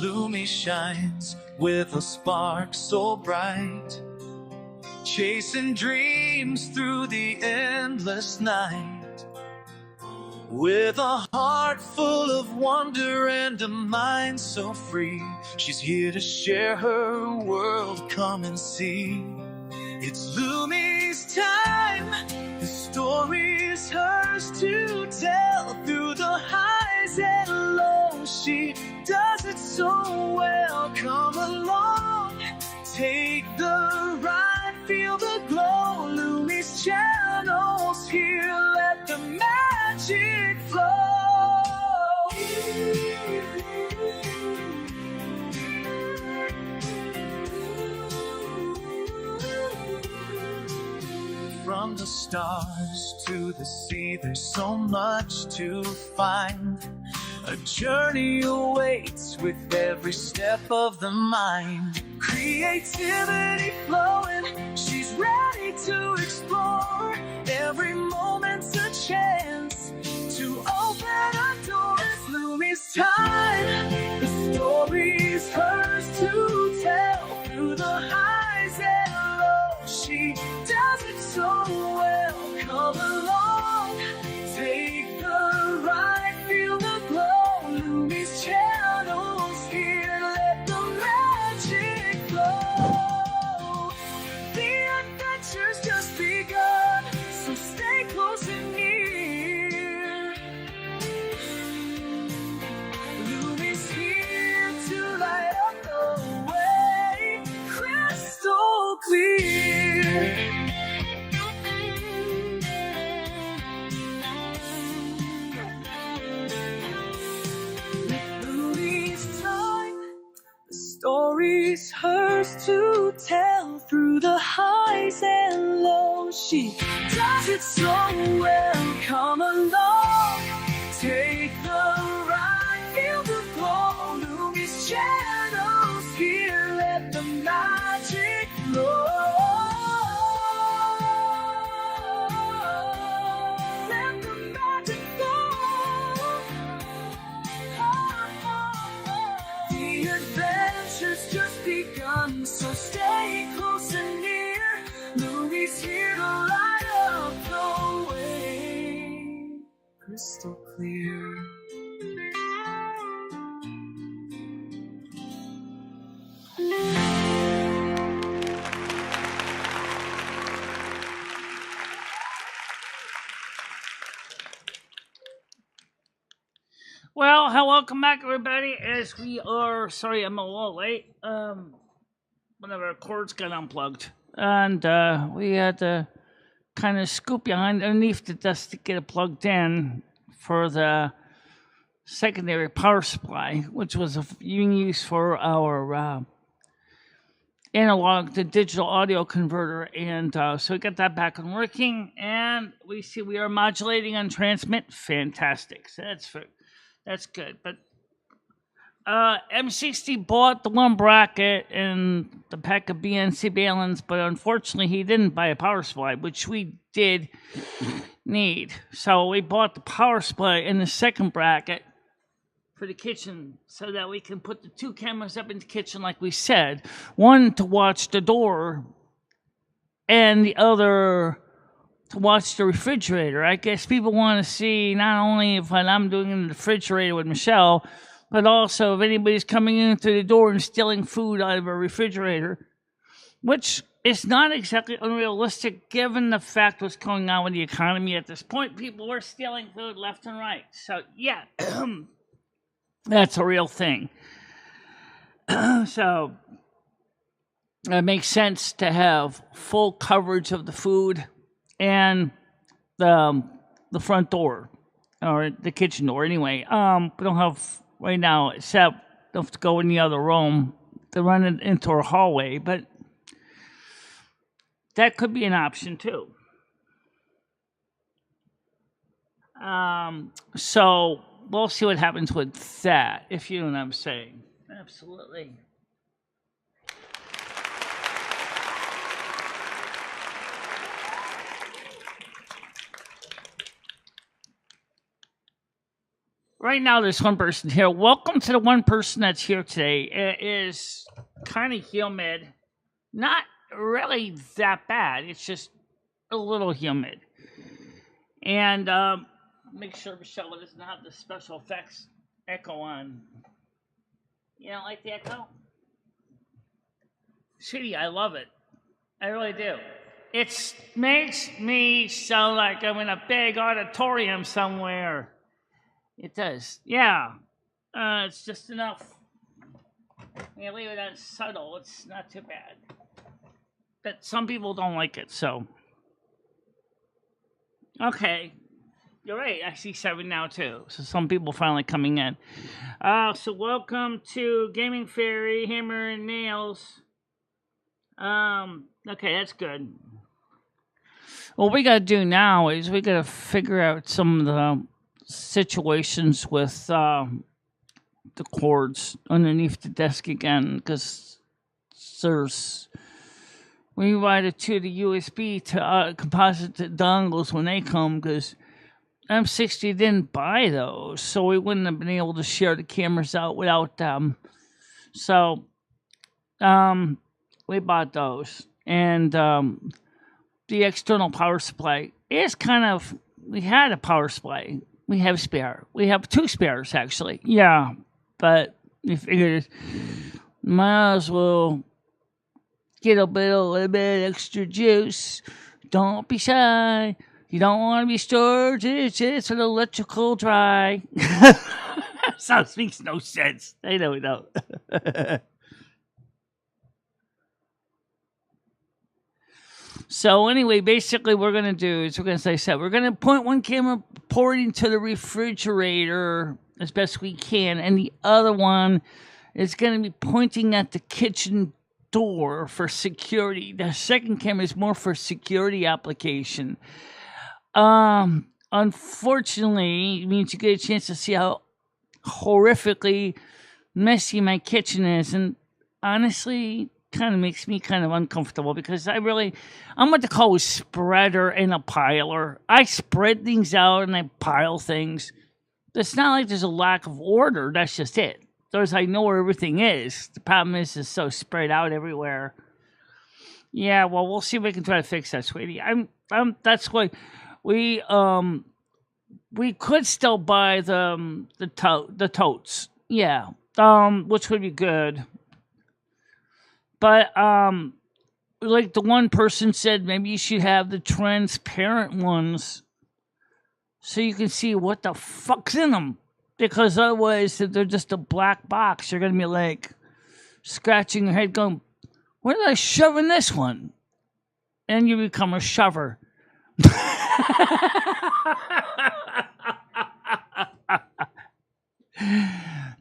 Lumi shines with a spark so bright, chasing dreams through the endless night. With a heart full of wonder and a mind so free, she's here to share her world, come and see. It's Lumi's time, the story's hers to tell. Through the highs and lows, she does it so well. Come along, take the ride, feel the glow. Lumi's channel's here, let the magic flow. From the stars to the sea, there's so much to find. A journey awaits with every step of the mind. Creativity flowing, she's ready to explore. Every moment's a chance to open a door. It's Lumi's time, the story's hers to tell. Through the highs and lows, she does it so well. Come along, take the ride, feel the glow. Lumi's channel's here, let the magic flow. The adventure's just begun, so stay close and near. Lumi's here to light up the way, crystal clear. Story's hers to tell. Through the highs and lows, she does it so well. Come along, take the ride, feel the glow. Lumi's channel's here, let the magic flow. Let the magic flow. The adventure's just begun, so stay close and near. Lumi's here to light up the way, crystal clear. Well, welcome back, everybody. As we are, sorry, I'm a little late. One of our cords got unplugged, and we had to kind of scoop behind underneath the desk to get it plugged in for the secondary power supply, which was being used for our analog to digital audio converter, and so we got that back and working, and we see we are modulating on transmit. Fantastic. So that's good. But M60 bought the one bracket and the pack of BNC balance, but unfortunately he didn't buy a power supply, which we did need. So we bought the power supply in the second bracket for the kitchen so that we can put the two cameras up in the kitchen like we said. One to watch the door and the other to watch the refrigerator. I guess people want to see not only what I'm doing in the refrigerator with Michelle, but also if anybody's coming in through the door and stealing food out of a refrigerator, which is not exactly unrealistic given the fact what's going on with the economy at this point. People are stealing food left and right. So, yeah, that's a real thing. So, it makes sense to have full coverage of the food and the front door, or the kitchen door anyway. We don't have right now, except don't have to go in the other room to run it into our hallway, but that could be an option too. So we'll see what happens with that, if you know what I'm saying. Absolutely. Right now, there's one person here. Welcome to the one person that's here today. It is kind of humid. Not really that bad. It's just a little humid. And make sure Michelle doesn't have the special effects echo on. You don't like the echo? Sweetie, I love it. I really do. It makes me sound like I'm in a big auditorium somewhere. It does. Yeah. It's just enough. You leave it on subtle. It's not too bad. But some people don't like it, so. Okay. You're right. I see 7 now, too. So some people finally coming in. So welcome to Gaming Fairy, Hammer and Nails. Okay, that's good. What we got to do now is we got to figure out some of the situations with the cords underneath the desk again, because we ride it to the USB to composite dongles when they come, because M60 didn't buy those, so we wouldn't have been able to share the cameras out without them. So we bought those, and the external power supply is kind of, we had a power supply. We have spare. We have 2 spares, actually. Yeah, but we figured might as well get a little bit extra juice. Don't be shy. You don't want to be stored. It's an electrical dry. Sounds makes no sense. I know. So anyway, basically what we're going to do is, we're going to point one camera pointing to the refrigerator as best we can, and the other one is going to be pointing at the kitchen door for security. The second camera is more for security application. Unfortunately, it means you get a chance to see how horrifically messy my kitchen is, and honestly, kind of makes me kind of uncomfortable, because I'm what they call a spreader and a piler. I spread things out and I pile things. It's not like there's a lack of order. That's just it. I know where everything is. The problem is it's so spread out everywhere. Yeah, well, we'll see if we can try to fix that, sweetie. That's why we could still buy the totes. Yeah. Which would be good. But like the one person said, maybe you should have the transparent ones so you can see what the fuck's in them. Because otherwise, if they're just a black box, you're going to be like scratching your head going, where did I shove in this one? And you become a shover.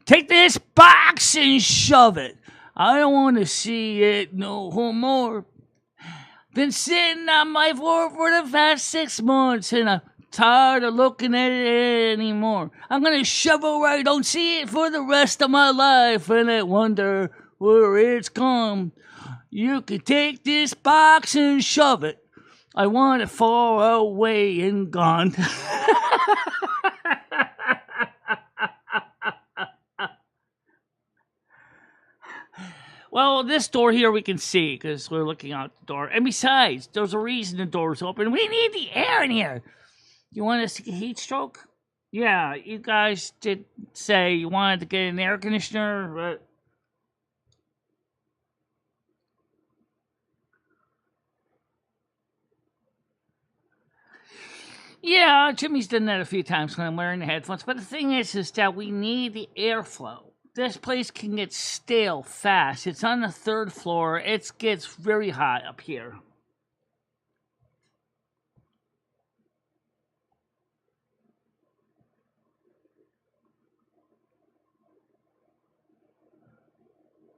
Take this box and shove it. I don't want to see it no more. Been sitting on my floor for the past 6 months, and I'm tired of looking at it anymore. I'm going to shove it where I don't see it for the rest of my life, and I wonder where it's gone. You can take this box and shove it. I want it far away and gone. Well, this door here we can see because we're looking out the door. And besides, there's a reason the door's open. We need the air in here. You want us to get heat stroke? Yeah, you guys did say you wanted to get an air conditioner, but... Yeah, Jimmy's done that a few times when I'm wearing the headphones. But the thing is that we need the airflow. This place can get stale fast. It's on the 3rd floor. It gets very hot up here.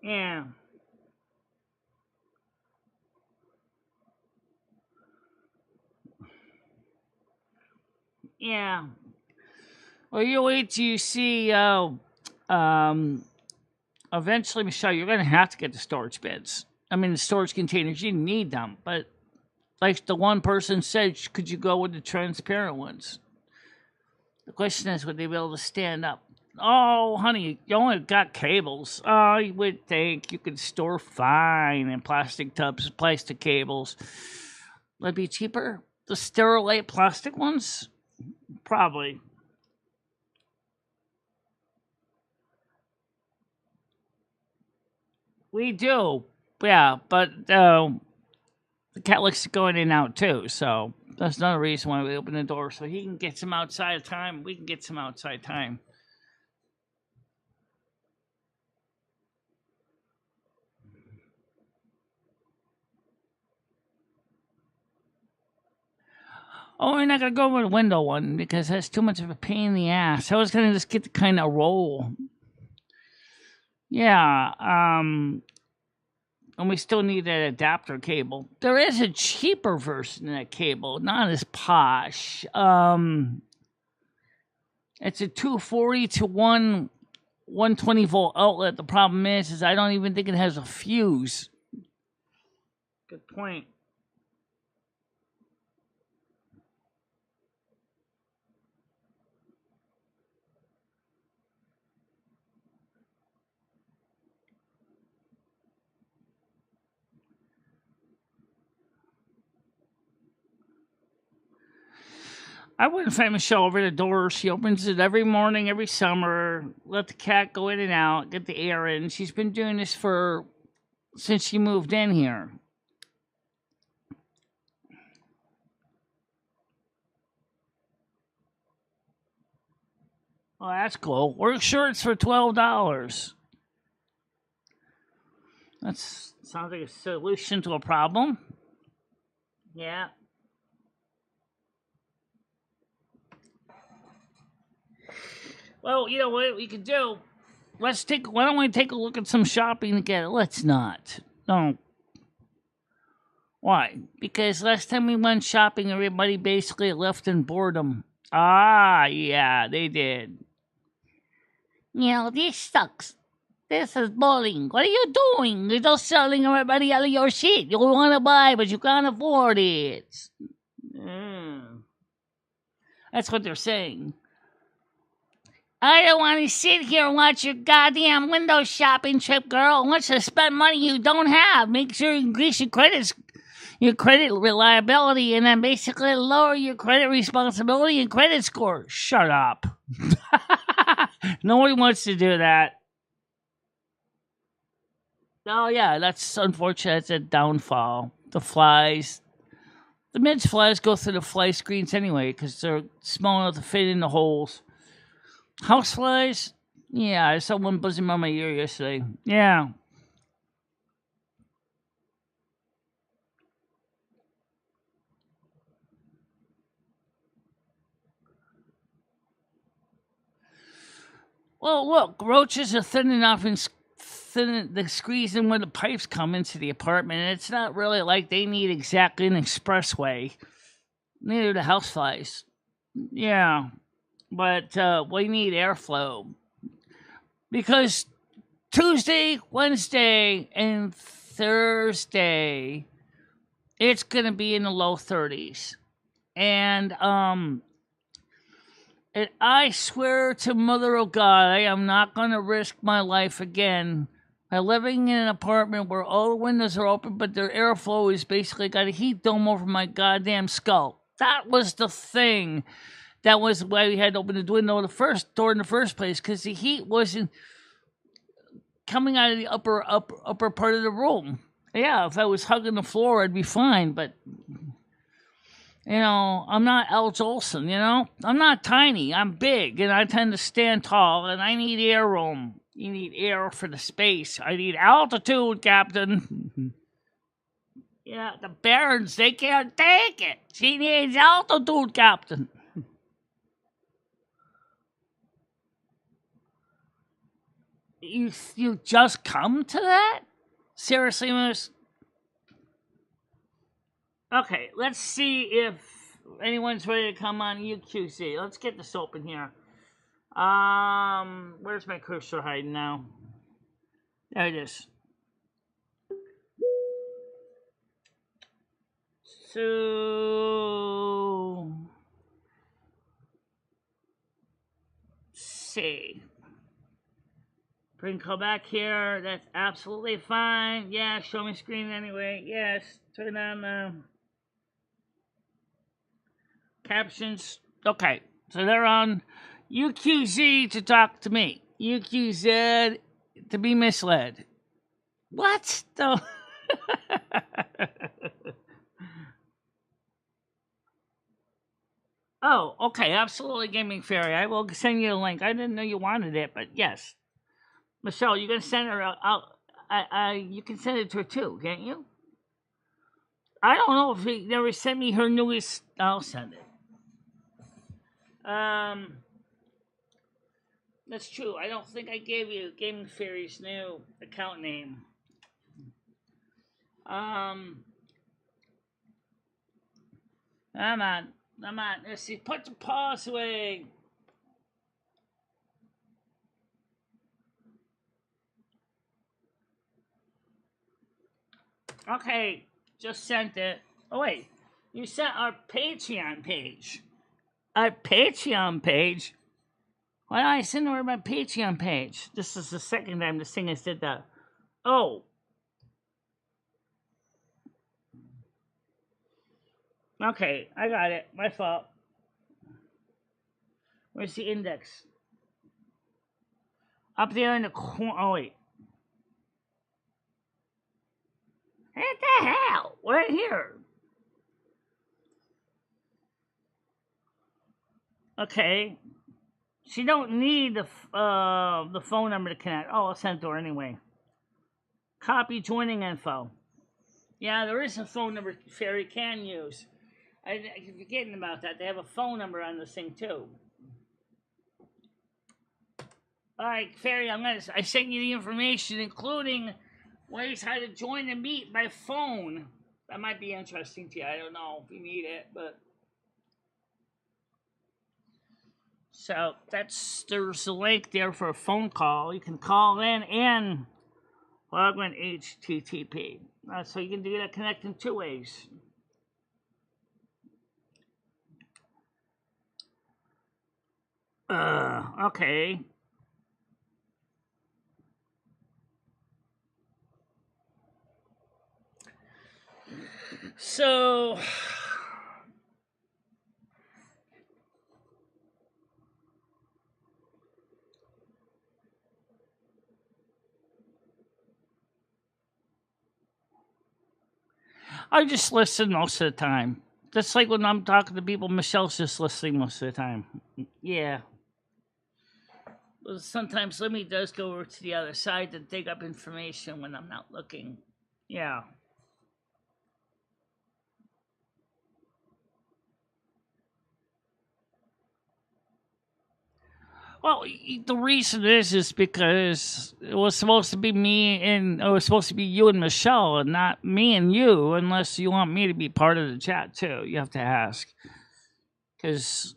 Yeah. Yeah. Well, you wait till you see, eventually, Michelle, you're going to have to get the storage bins. I mean, the storage containers, you need them. But like the one person said, could you go with the transparent ones? The question is, would they be able to stand up? Oh, honey, you only got cables. Oh, you would think you could store fine in plastic tubs, plastic cables. Would it be cheaper to sterilate plastic ones? Probably. We do. Yeah, but the cat likes to go in and out too, so that's another reason why we open the door, so he can get some outside time. We can get some outside time. Oh, we're not gonna go with the window one because that's too much of a pain in the ass. I was gonna just get the kind of roll. Yeah, and we still need that adapter cable. There is a cheaper version of that cable, not as posh. It's a 240 to 120 volt outlet. The problem is I don't even think it has a fuse. Good point. I wouldn't find Michelle over the door. She opens it every morning, every summer. Let the cat go in and out, get the air in. She's been doing this for since she moved in here. Well, that's cool. Work shirts for $12. That sounds like a solution to a problem. Yeah. Well, you know what we could do? Why don't we take a look at some shopping together? Let's not. No. Why? Because last time we went shopping, everybody basically left in boredom. Ah, yeah, they did. This sucks. This is bullying. What are you doing? You're just selling everybody out of your shit. You want to buy, but you can't afford it. That's what they're saying. I don't want to sit here and watch your goddamn window shopping trip, girl. I want you to spend money you don't have. Make sure you increase your credit reliability, and then basically lower your credit responsibility and credit score. Shut up. Nobody wants to do that. Oh, yeah, that's unfortunate. It's a downfall. The flies. The midge flies go through the fly screens anyway because they're small enough to fit in the holes. House flies? Yeah, I saw one buzzing by my ear yesterday. Yeah. Well, look, roaches are thinning off and the squeezing where the pipes come into the apartment, and it's not really like they need exactly an expressway. Neither do houseflies. Yeah, but we need airflow because Tuesday, Wednesday, and Thursday, it's gonna be in the low 30s, and and I swear to Mother of God, I am not going to risk my life again by living in an apartment where all the windows are open, but their airflow is basically got a heat dome over my goddamn skull. That was the thing. That was why we had to open the window in the first place, because the heat wasn't coming out of the upper part of the room. Yeah, if I was hugging the floor, I'd be fine, but I'm not Al Jolson, I'm not tiny. I'm big, and I tend to stand tall, and I need air room. You need air for the space. I need altitude, Captain. Yeah, the Barons, they can't take it. She needs altitude, Captain. You just come to that? Seriously, Moose? Okay, let's see if anyone's ready to come on UQC. Let's get this open here. Where's my cursor hiding now? There it is. So see. Bring call back here. That's absolutely fine. Yeah, show me screen anyway. Yes, turn on the captions. Okay, so they're on UQZ to talk to me. UQZ to be misled. What? The Oh, okay, absolutely, Gaming Fairy. I will send you a link. I didn't know you wanted it, but yes. Michelle, you're gonna send her out. You can send it to her too, can't you? I don't know if he never sent me her newest. I'll send it. That's true. I don't think I gave you Gaming Fairy's new account name. Um, come on, come on. Let's see. Put the paws away. Okay, just sent it. Oh wait, you sent our Patreon page. Our Patreon page. Why did I send her my Patreon page? This is the second time this thing has did that. Oh. Okay, I got it. My fault. Where's the index? Up there in the corner. Oh, wait. What the hell? Right here. Okay. She don't need the phone number to connect. Oh, I'll send to her anyway. Copy joining info. Yeah, there is a phone number Fairy can use. I'm forgetting about that. They have a phone number on this thing too. All right, Fairy, I sent you the information, including ways how to join the meet by phone. That might be interesting to you. I don't know if you need it, but so there's a link there for a phone call. You can call in and log in HTTP. So you can do that connect in two ways. Okay. So I just listen most of the time. Just like when I'm talking to people, Michelle's just listening most of the time. Yeah. Well, sometimes Lumi does go over to the other side to dig up information when I'm not looking. Yeah. Well, the reason is because it was supposed to be me and it was supposed to be you and Michelle, and not me and you, unless you want me to be part of the chat too. You have to ask, because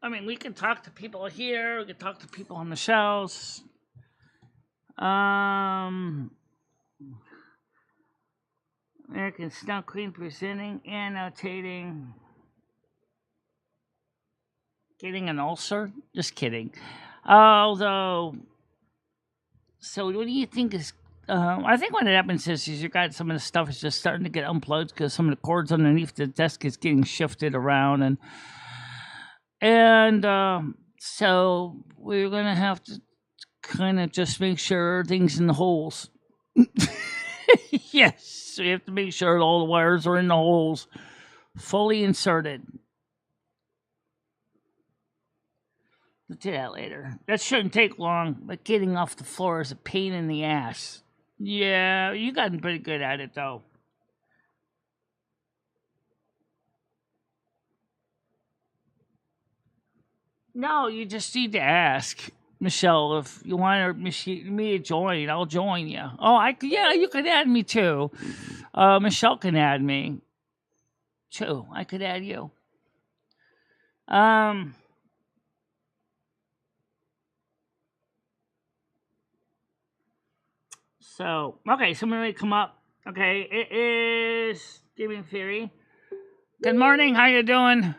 I mean, we can talk to people here. We can talk to people on the shelves. American Stunt Queen presenting, annotating, getting an ulcer. Just kidding. Although, so what do you think is? I think what happens is you got some of the stuff is just starting to get unplugged because some of the cords underneath the desk is getting shifted around, and so we're gonna have to kind of just make sure things in the holes. Yes, we have to make sure all the wires are in the holes, fully inserted. We'll do that later. That shouldn't take long, but getting off the floor is a pain in the ass. Yeah, you gotten pretty good at it though. No, you just need to ask Michelle if you want me to join. I'll join you. Oh, yeah, you could add me too. Michelle can add me too. I could add you. Um. So, okay, so I'm going to come up. Okay, it is Gaming Theory. Good morning, how you doing?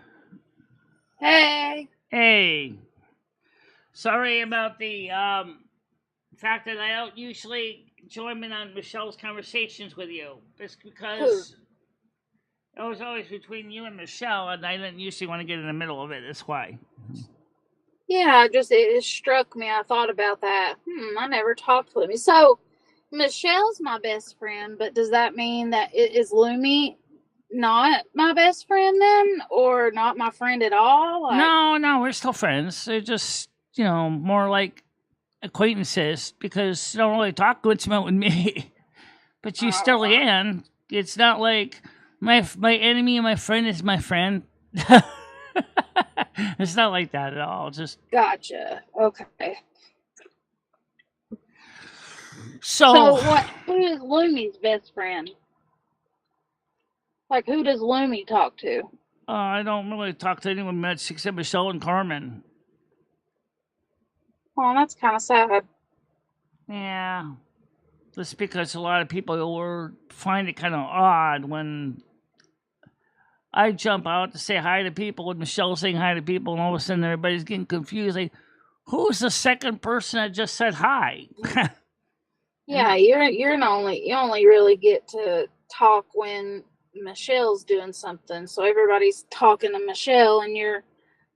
Hey. Hey. Sorry about the fact that I don't usually join in on Michelle's conversations with you. It's because it was always between you and Michelle, and I didn't usually want to get in the middle of it. That's why. Yeah, it struck me. I thought about that. I never talked to Lumi. So, Michelle's my best friend, but does that mean that is Lumi not my best friend then? Or not my friend at all? Like, No, we're still friends. They're just, more like acquaintances because you don't really talk good smoke with me. But you still can. It's not like my enemy and my friend is my friend. It's not like that at all. Just gotcha. Okay. So who is Lumi's best friend? Like, who does Lumi talk to? I don't really talk to anyone much except Michelle and Carmen. Oh, that's kind of sad. Yeah. That's because a lot of people find it kind of odd when I jump out to say hi to people with Michelle saying hi to people, and all of a sudden everybody's getting confused. Like, who's the second person that just said hi? Yeah, you only really get to talk when Michelle's doing something. So everybody's talking to Michelle, and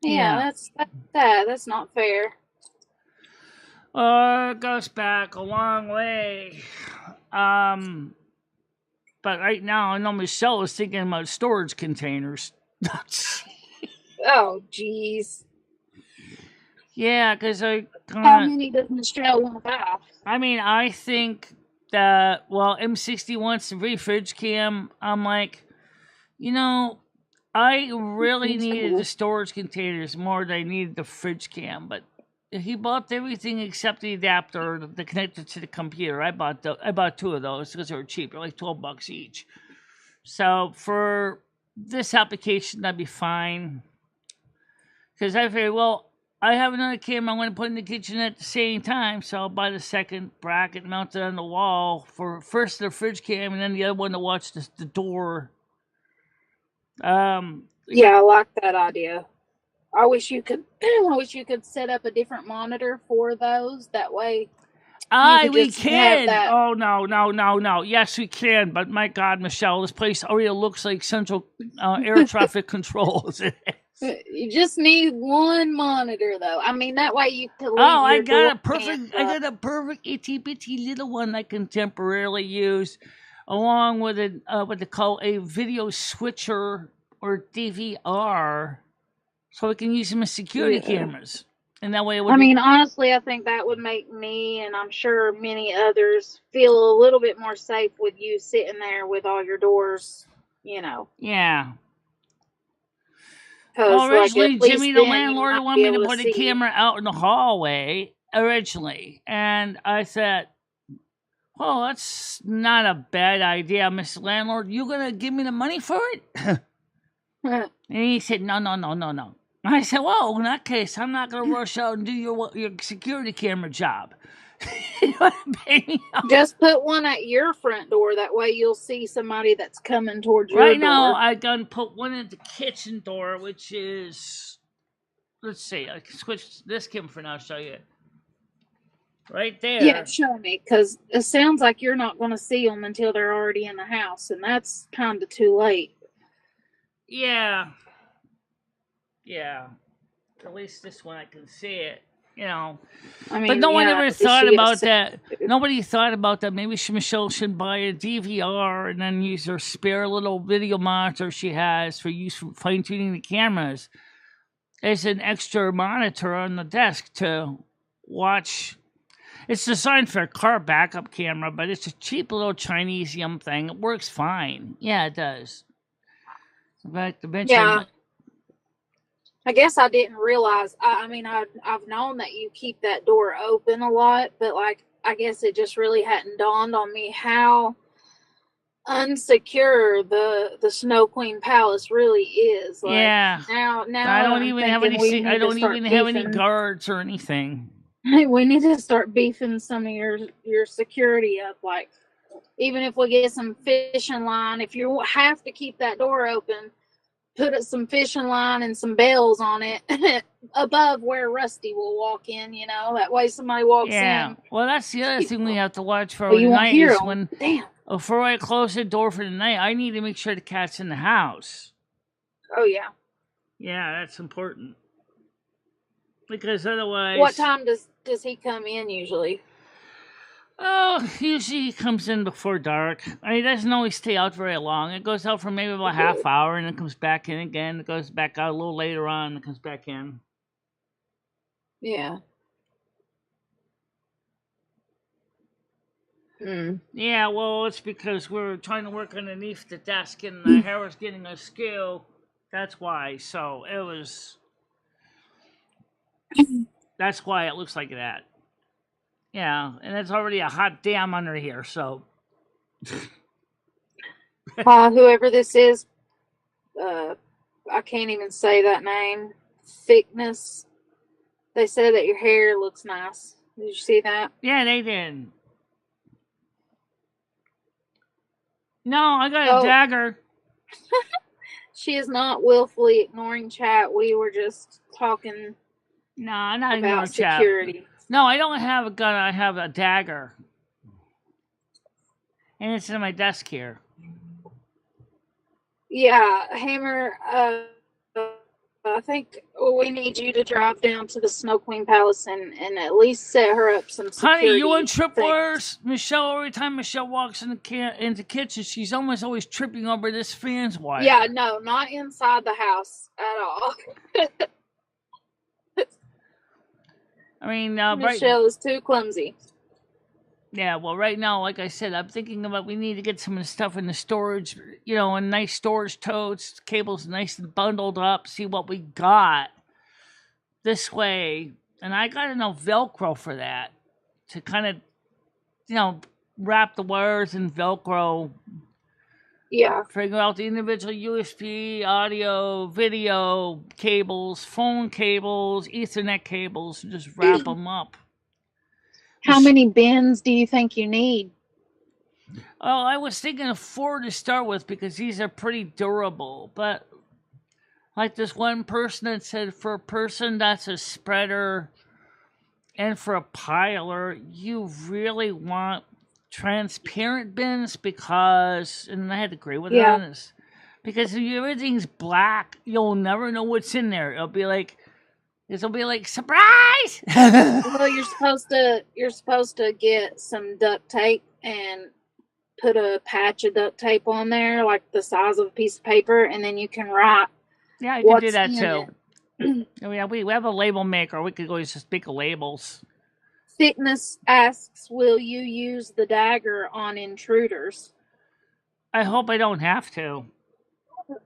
that's sad. That's not fair. It goes back a long way. But right now I know Michelle is thinking about storage containers. Oh, jeez. Yeah, because how many does Michelle want to buy? I mean, I think that M60 wants the fridge cam. I'm like, I really needed the storage containers more than I needed the fridge cam. But he bought everything except the adapter that connected to the computer. I bought two of those because they were cheap. They're like $12 each. So for this application, that'd be fine. Because I figured, I have another camera I want to put in the kitchen at the same time, so I'll buy the second bracket mounted on the wall for first the fridge cam and then the other one to watch the door. Yeah, I like that idea. I wish you could set up a different monitor for those. That way, we can. Oh no. Yes, we can. But my God, Michelle, this place already looks like central air traffic controls. You just need one monitor, though. I mean, that way you can. I got a perfect itty bitty little one I can temporarily use, along with what they call a video switcher or DVR, so we can use them as security cameras. And that way, honestly, I think that would make me, and I'm sure many others, feel a little bit more safe with you sitting there with all your doors. Yeah. Originally, Jimmy, the landlord, wanted me to put a camera out in the hallway originally. And I said, well, that's not a bad idea, Mr. Landlord. You going to give me the money for it? And he said, no. I said, well, in that case, I'm not going to rush out and do your security camera job. You want to pay me off? Just put one at your front door. That way you'll see somebody that's coming towards your door. Right now, I can put one at the kitchen door, which is... Let's see. I can switch this camera for now. I'll show you. Right there. Yeah, show me. Because it sounds like you're not going to see them until they're already in the house. And that's kind of too late. Yeah. At least this one I can see it. But no one ever thought about that. Nobody thought about that. Maybe Michelle should buy a DVR and then use her spare little video monitor she has for use for fine-tuning the cameras as an extra monitor on the desk to watch. It's designed for a car backup camera, but it's a cheap little Chinese yum thing. It works fine. Yeah, it does. In fact, eventually... I guess I didn't realize. I've known that you keep that door open a lot, but I guess it just really hadn't dawned on me how unsecure the Snow Queen Palace really is. Now I don't even have any. I don't even have any guards or anything. We need to start beefing some of your security up. Like, even if we get some fishing line, if you have to keep that door open, put some fishing line and some bells on it above where Rusty will walk in. That way somebody walks Yeah. in. Well, that's the other thing we have to watch for Well, you won't tonight hear is them. when Damn. before I close the door for the night, I need to make sure the cat's in the house. Oh yeah. Yeah, that's important. Because otherwise, What time does he come in usually? oh, usually he comes in before dark. He doesn't always stay out very long. It goes out for maybe about a half hour, and then comes back in again. It goes back out a little later on, and comes back in. Yeah. Yeah, well, it's because we're trying to work underneath the desk, and the hair was getting askew. That's why. So it was. That's why it looks like that. Yeah, and it's already a hot damn under here, so. Whoever this is, I can't even say that name. Thickness. They said that your hair looks nice. Did you see that? Yeah, they did. No, I got a dagger. She is not willfully ignoring chat. We were just talking No, I'm not about ignoring security. chat. No, I don't have a gun. I have a dagger. And it's in my desk here. Yeah, Hammer, I think we need you to drive down to the Snow Queen Palace and at least set her up some security. Honey, you want trippers? Michelle, every time Michelle walks in the kitchen, she's almost always tripping over this fan's wire. Yeah, no, not inside the house at all. I mean, Michelle is too clumsy. Yeah, well, right now, like I said, I'm thinking about we need to get some of the stuff in the storage, in nice storage totes, cables nice and bundled up, see what we got this way. And I got enough Velcro for that to kind of, wrap the wires in Velcro. Yeah. Figure out the individual USB, audio, video cables, phone cables, Ethernet cables, and just wrap them up. How many bins do you think you need? Oh, I was thinking of 4 to start with because these are pretty durable. But like this one person that said for a person that's a spreader and for a piler, you really want transparent bins because, and I had to agree with her on this, because if everything's black, you'll never know what's in there. It'll be like surprise. Well, you're supposed to get some duct tape and put a patch of duct tape on there, like the size of a piece of paper, and then you can write. Yeah, you can do that too. Yeah, we have a label maker. We could always just make labels. Thickness asks, "Will you use the dagger on intruders?" I hope I don't have to.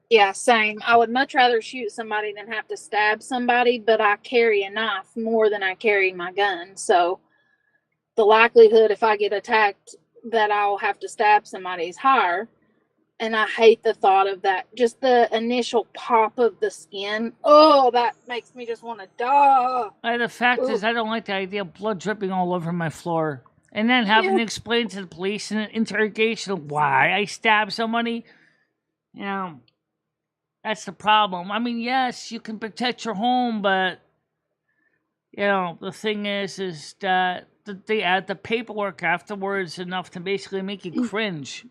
Yeah, same. I would much rather shoot somebody than have to stab somebody, but I carry a knife more than I carry my gun. So the likelihood if I get attacked that I'll have to stab somebody is higher. And I hate the thought of that. Just the initial pop of the skin. Oh, that makes me just want to die. The fact is, I don't like the idea of blood dripping all over my floor. And then having to explain to the police in an interrogation of why I stabbed somebody. That's the problem. I mean, yes, you can protect your home, but the thing is that they add the paperwork afterwards enough to basically make you cringe.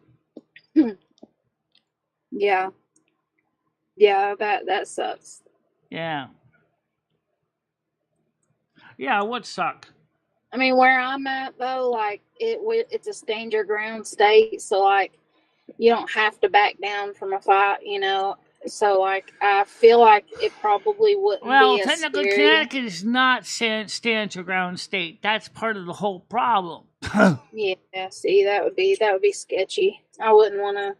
Yeah. Yeah, that sucks. Yeah. Yeah, it would suck. I mean, where I'm at though, like it's a stand your ground state, so like you don't have to back down from a fight, So, like, I feel like it probably wouldn't be as technically, scary. Connecticut is not stand your ground state. That's part of the whole problem. Yeah, see, that would be sketchy. I wouldn't want to.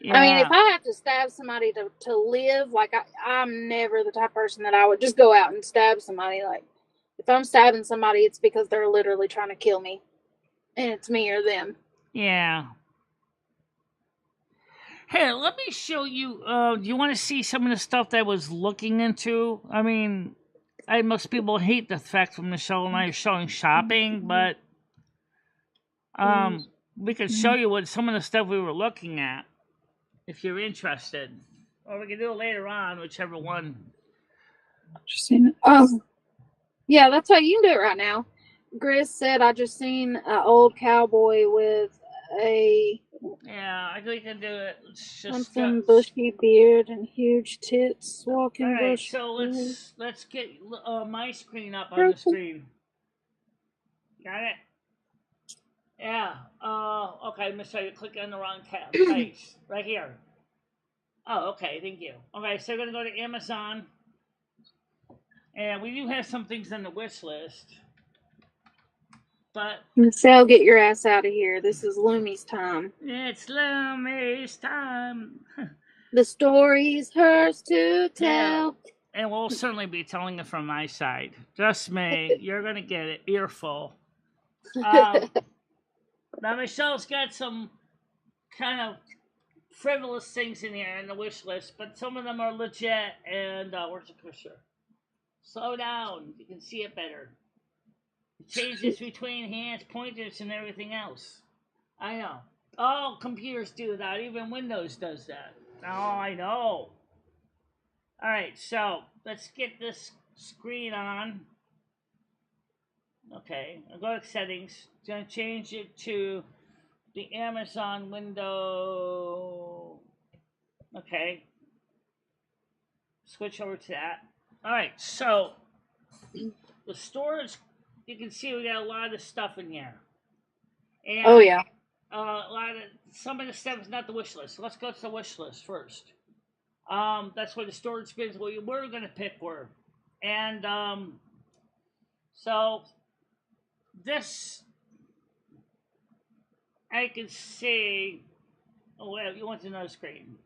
Yeah. I mean, if I have to stab somebody to live, like, I'm never the type of person that I would just go out and stab somebody. Like, if I'm stabbing somebody, it's because they're literally trying to kill me. And it's me or them. Yeah. Hey, let me show you. Do you want to see some of the stuff that I was looking into? I mean, most people hate the fact that Michelle and I are showing shopping, but we could show you what some of the stuff we were looking at if you're interested, or we can do it later on, whichever one. Oh, yeah, that's how you can do it right now. Grizz said, I just seen an old cowboy with a Yeah, I think we can do it. Let's just something bushy beard and huge tits walking all right, bush. so let's get my screen up on the screen. Got it? Yeah. Okay, Michelle, you click on the wrong place. Right here. Oh, okay, thank you. Okay, so we're gonna go to Amazon. And we do have some things on the wish list. But Michelle, get your ass out of here. This is Lumi's time. It's Lumi's time. The story's hers to tell. Yeah. And we'll certainly be telling it from my side. Trust me, you're gonna get it earful. Now Michelle's got some kind of frivolous things in here in the wish list, but some of them are legit. And where's the cursor? Slow down. You can see it better. It changes between hands, pointers, and everything else. I know. All computers do that. Even Windows does that. Oh, I know. All right, so let's get this screen on. Okay, I'll go to settings. Gonna change it to the Amazon window. Okay. Switch over to that. All right, so the storage, you can see we got a lot of stuff in here. And oh yeah. Some of the stuff is not the wish list. So let's go to the wish list first. That's where the storage bins we're going to pick were. And so this I can see. Oh, well, you want another screen.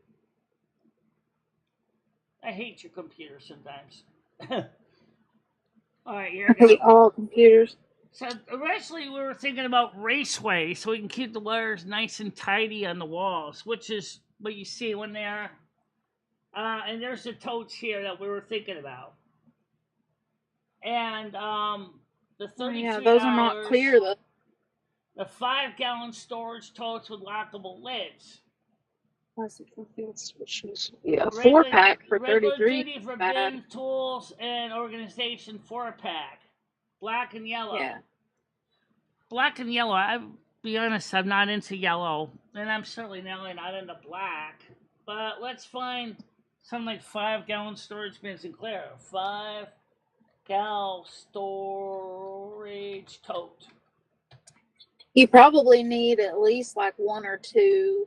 I hate your computer sometimes. All right, here we go. I hate all computers. So originally we were thinking about raceway, so we can keep the letters nice and tidy on the walls, which is what you see when they're. And there's the totes here that we were thinking about. And the $33. Yeah, those are not clear though. The 5-gallon storage totes with lockable lids. Yeah, 4-pack for regular 33. Duty for bin, tools, and organization 4-pack. Black and yellow. Yeah. Black and yellow. I'll be honest, I'm not into yellow, and I'm certainly not into black. But let's find something like 5-gallon storage bins in clear. 5-gallon storage tote. You probably need at least like 1 or 2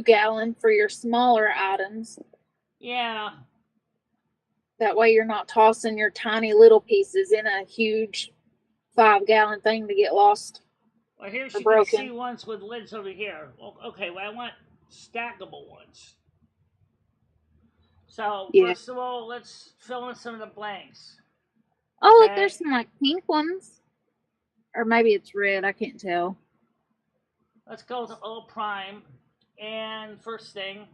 gallon for your smaller items. Yeah. That way you're not tossing your tiny little pieces in a huge 5-gallon thing to get lost. Well, here's you can see ones with lids over here. Okay, well, I want stackable ones. So, first of all, let's fill in some of the blanks. Oh, look, there's some like pink ones. Or maybe it's red, I can't tell. Let's go to all prime. And first thing,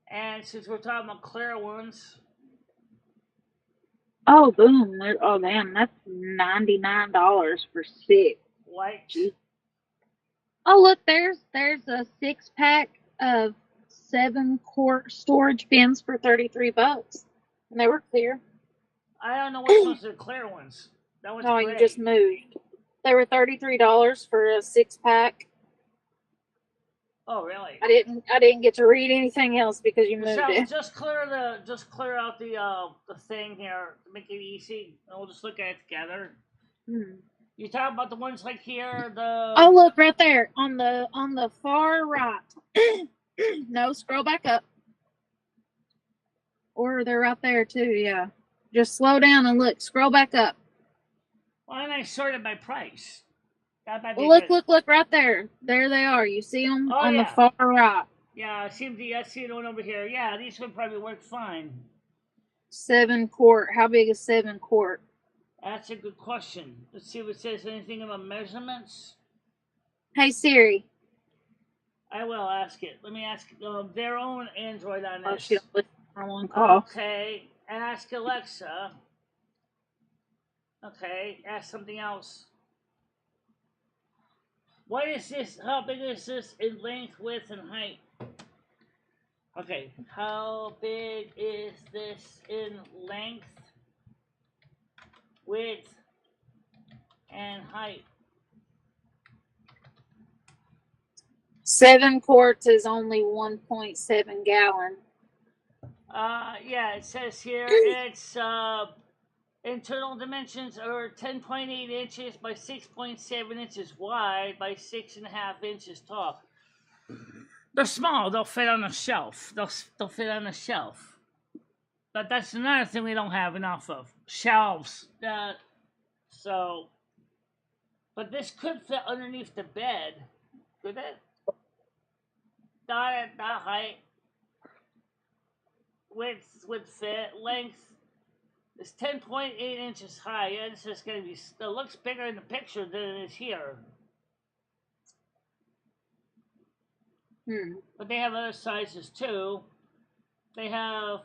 and since we're talking about clear ones. Oh, boom. Oh, man, that's $99 for 6. White. Oh, look, there's a 6-pack of 7-quart storage bins for $33. And they were clear. I don't know which ones are clear ones. That one's gray. You just moved. They were $33 for a 6-pack. Oh, really? I didn't get to read anything else because you moved it. Just clear out the thing here to make it easy, and we'll just look at it together. You talk about the ones like here, the. Oh, look right there on the far right. No, scroll back up. Or they're right there too. Yeah, just slow down and look. Scroll back up. Why don't I sort it by price? Look right there. There they are. You see them the far right. Yeah, I see the one over here. Yeah, these would probably work fine. 7-quart. How big is 7-quart? That's a good question. Let's see if it says anything about measurements. Hey Siri. I will ask it. Let me ask their own Android on this. Oh, she don't listen for one call. Okay, Ask Alexa. Okay, ask something else. What is this? How big is this in length, width, and height? Okay, how big is this in length, width, and height? 7 quarts is only 1.7 gallon. Yeah, it says here it's internal dimensions are 10.8 inches by 6.7 inches wide by 6.5 inches tall. They're small. They'll fit on a shelf. They'll fit on a shelf. But that's another thing we don't have enough of, shelves. So, but this could fit underneath the bed. Could it? Not height. Width would fit. Length is 10.8 inches high. Yeah, it's just gonna be. It looks bigger in the picture than it is here. But they have other sizes too. They have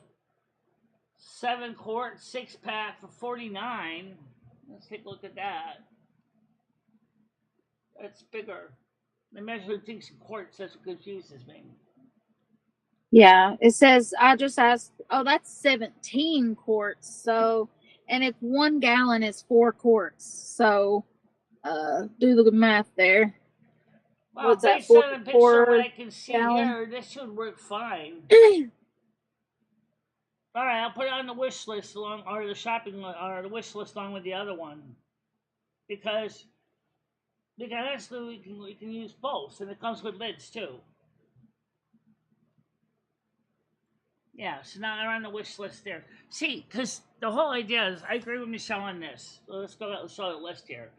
7-quart 6-pack for $49. Let's take a look at that. That's bigger. They measure things in quarts. That's what confuses me. Yeah, it says, I just asked, oh, that's 17 quarts. So, and if 1 gallon is 4 quarts. So, do the math there. Well, What's that, based on the picture, 4 what I can see gallon? here, this should work fine. All right, I'll put it on the wish list along, or the shopping, or the wish list along with the other one, because actually we can use both, and it comes with lids too. Yeah, so now they're on the wish list there. See, because the whole idea is, I agree with Michelle on this. So let's show the list here.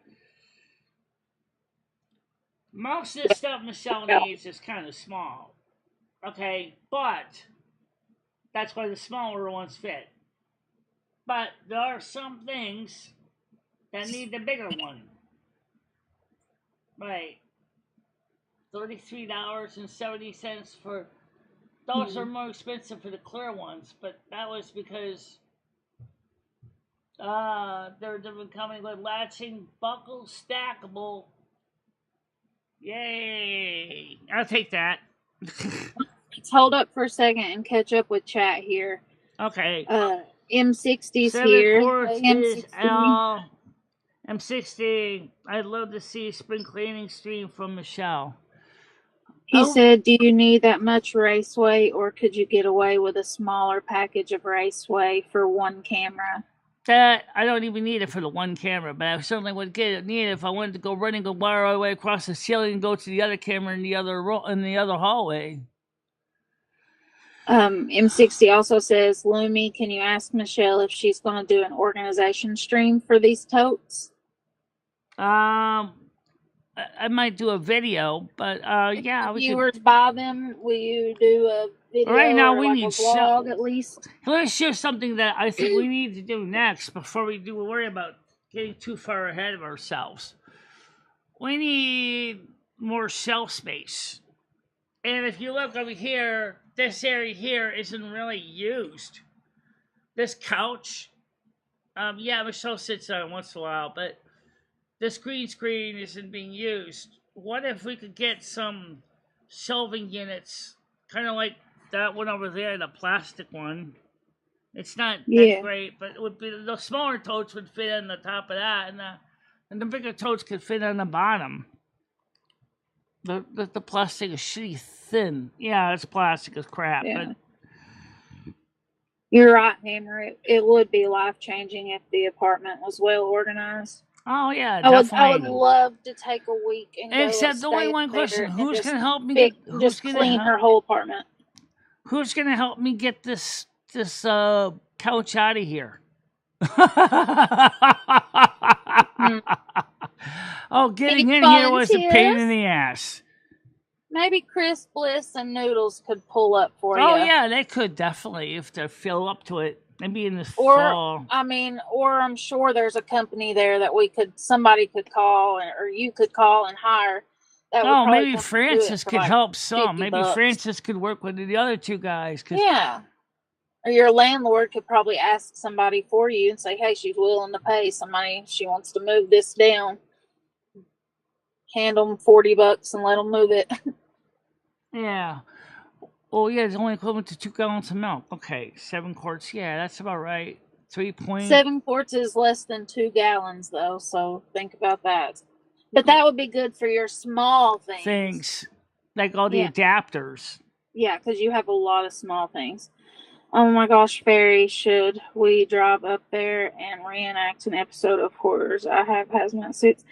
Most of the stuff Michelle needs is kind of small. Okay, but that's why the smaller ones fit. But there are some things that need the bigger one. Right. $33.70 for those are more expensive for the clear ones, but that was because they're coming with latching, buckle, stackable. Yay! I'll take that. Let's hold up for a second and catch up with chat here. Okay. M60's 7 here. quarts M60. is L. M60. I'd love to see a spring cleaning stream from Michelle. He said, do you need that much raceway, or could you get away with a smaller package of raceway for 1 camera? That I don't even need it for the 1 camera, but I certainly would need it if I wanted to go running a wire all the way across the ceiling and go to the other camera in the other hallway. M60 also says, Lumi, can you ask Michelle if she's going to do an organization stream for these totes? I might do a video, but yeah, if viewers buy them, will you do a video? Right now, or we like need a vlog at least. Let's share something that I think we need to do next before we worry about getting too far ahead of ourselves. We need more shelf space, and if you look over here, this area here isn't really used. This couch, yeah, Michelle sits on it once in a while, but this green screen isn't being used. What if we could get some shelving units, kind of like that one over there, the plastic one? It's not that great, but it would be, the smaller totes would fit on the top of that, and the bigger totes could fit on the bottom. The plastic is shitty thin. Yeah, it's plastic as crap. Yeah. But you're right, Hammer. It would be life-changing if the apartment was well organized. Oh yeah, definitely. I would love to take a week and except the only one question: who's going to help me? Who's going to clean her whole apartment? Who's going to help me get this couch out of here? Oh, getting in here was a pain in the ass. Maybe Chris Bliss and Noodles could pull up for you. Oh yeah, they could definitely if they feel up to it. Maybe in the fall. Or I'm sure there's a company there that somebody could call, or you could call and hire. Maybe Francis could help some. Maybe Francis could work with the other 2 guys. Yeah. Or your landlord could probably ask somebody for you and say, hey, she's willing to pay somebody. She wants to move this down. Hand them $40 and let them move it. Yeah. Oh, yeah, it's only equivalent to 2 gallons of milk. Okay, 7 quarts. Yeah, that's about right. 3 point. 7 quarts is less than 2 gallons, though, so think about that. But that would be good for your small things. Like all the adapters. Yeah, because you have a lot of small things. Oh my gosh, Fairy, should we drive up there and reenact an episode of Horrors? I have hazmat suits.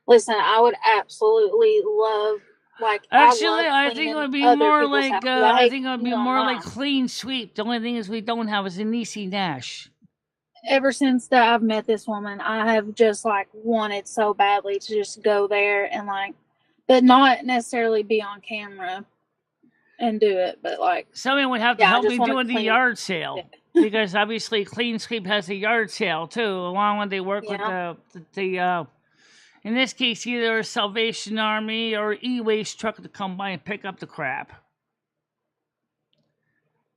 Listen, I would absolutely love, like, actually, I think it would be more like I think it would be more like clean sweep. The only thing is we don't have is a Niecy Nash. Ever since that I've met this woman, I have just like wanted so badly to just go there and like, but not necessarily be on camera and do it, but like somebody would have to help me doing the yard sale because obviously Clean Sweep has a yard sale too, along when they work with the in this case either a Salvation Army or e-waste truck to come by and pick up the crap.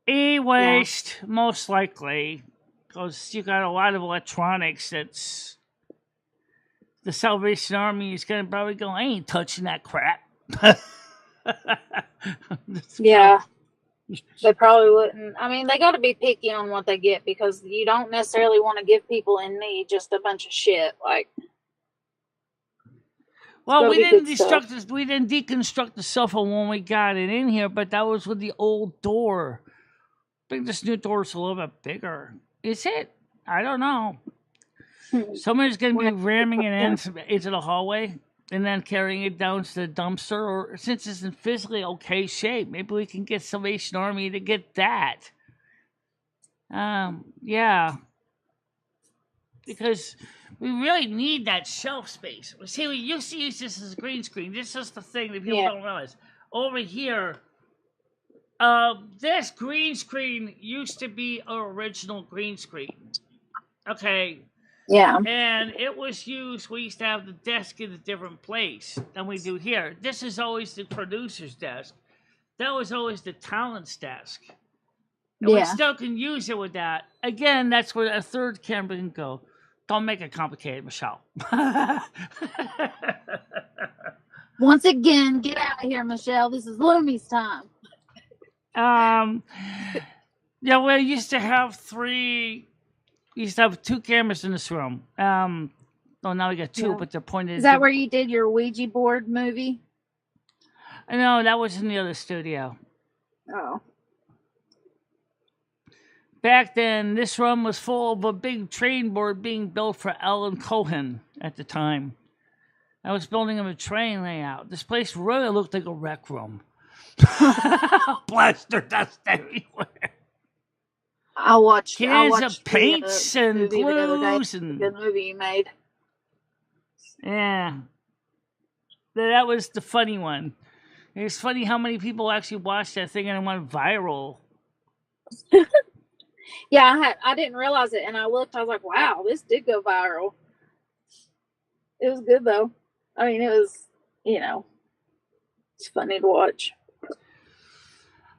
E-waste most likely, because you got a lot of electronics that's the Salvation Army is gonna probably go, I ain't touching that crap. Yeah, they probably wouldn't. I mean, they got to be picky on what they get because you don't necessarily want to give people in need just a bunch of shit. Like, well, we didn't deconstruct the cell phone when we got it in here, but that was with the old door. I think this new door is a little bit bigger. Is it? I don't know. Somebody's going to be ramming it into the hallway and then carrying it down to the dumpster, or since it's in physically okay shape, maybe we can get Salvation Army to get that. Yeah. Because we really need that shelf space. See, we used to use this as a green screen. This is the thing that people don't realize. Over here, this green screen used to be an original green screen. Okay. Yeah. And it was used, we used to have the desk in a different place than we do here. This is always the producer's desk. That was always the talent's desk. And we still can use it with that. Again, that's where a third camera can go. Don't make it complicated, Michelle. Once again, get out of here, Michelle. This is Lumi's time. Yeah, we used to have 2 cameras in this room. Well, now we got 2, but the point is... Is that where you did your Ouija board movie? No, that was in the other studio. Oh. Back then, this room was full of a big train board being built for Alan Cohen at the time. I was building him a train layout. This place really looked like a rec room. Plaster dust everywhere. I watched cans of paints and glues and good movie you made. Yeah, that was the funny one. It's funny how many people actually watched that thing and it went viral. Yeah, I didn't realize it, and I looked. I was like, "Wow, this did go viral." It was good though. I mean, it was, it's funny to watch.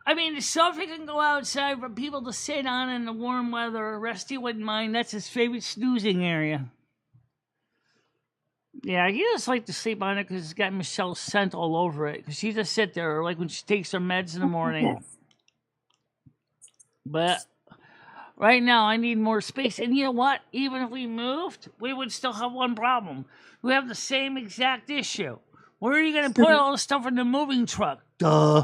I mean, so if he can go outside for people to sit on in the warm weather, Rusty wouldn't mind. That's his favorite snoozing area. Yeah, he just like to sleep on it because it's got Michelle's scent all over it. Because she just sit there, like when she takes her meds in the morning. But right now, I need more space. And you know what? Even if we moved, we would still have one problem. We have the same exact issue. Where are you going to put all the stuff in the moving truck? Duh.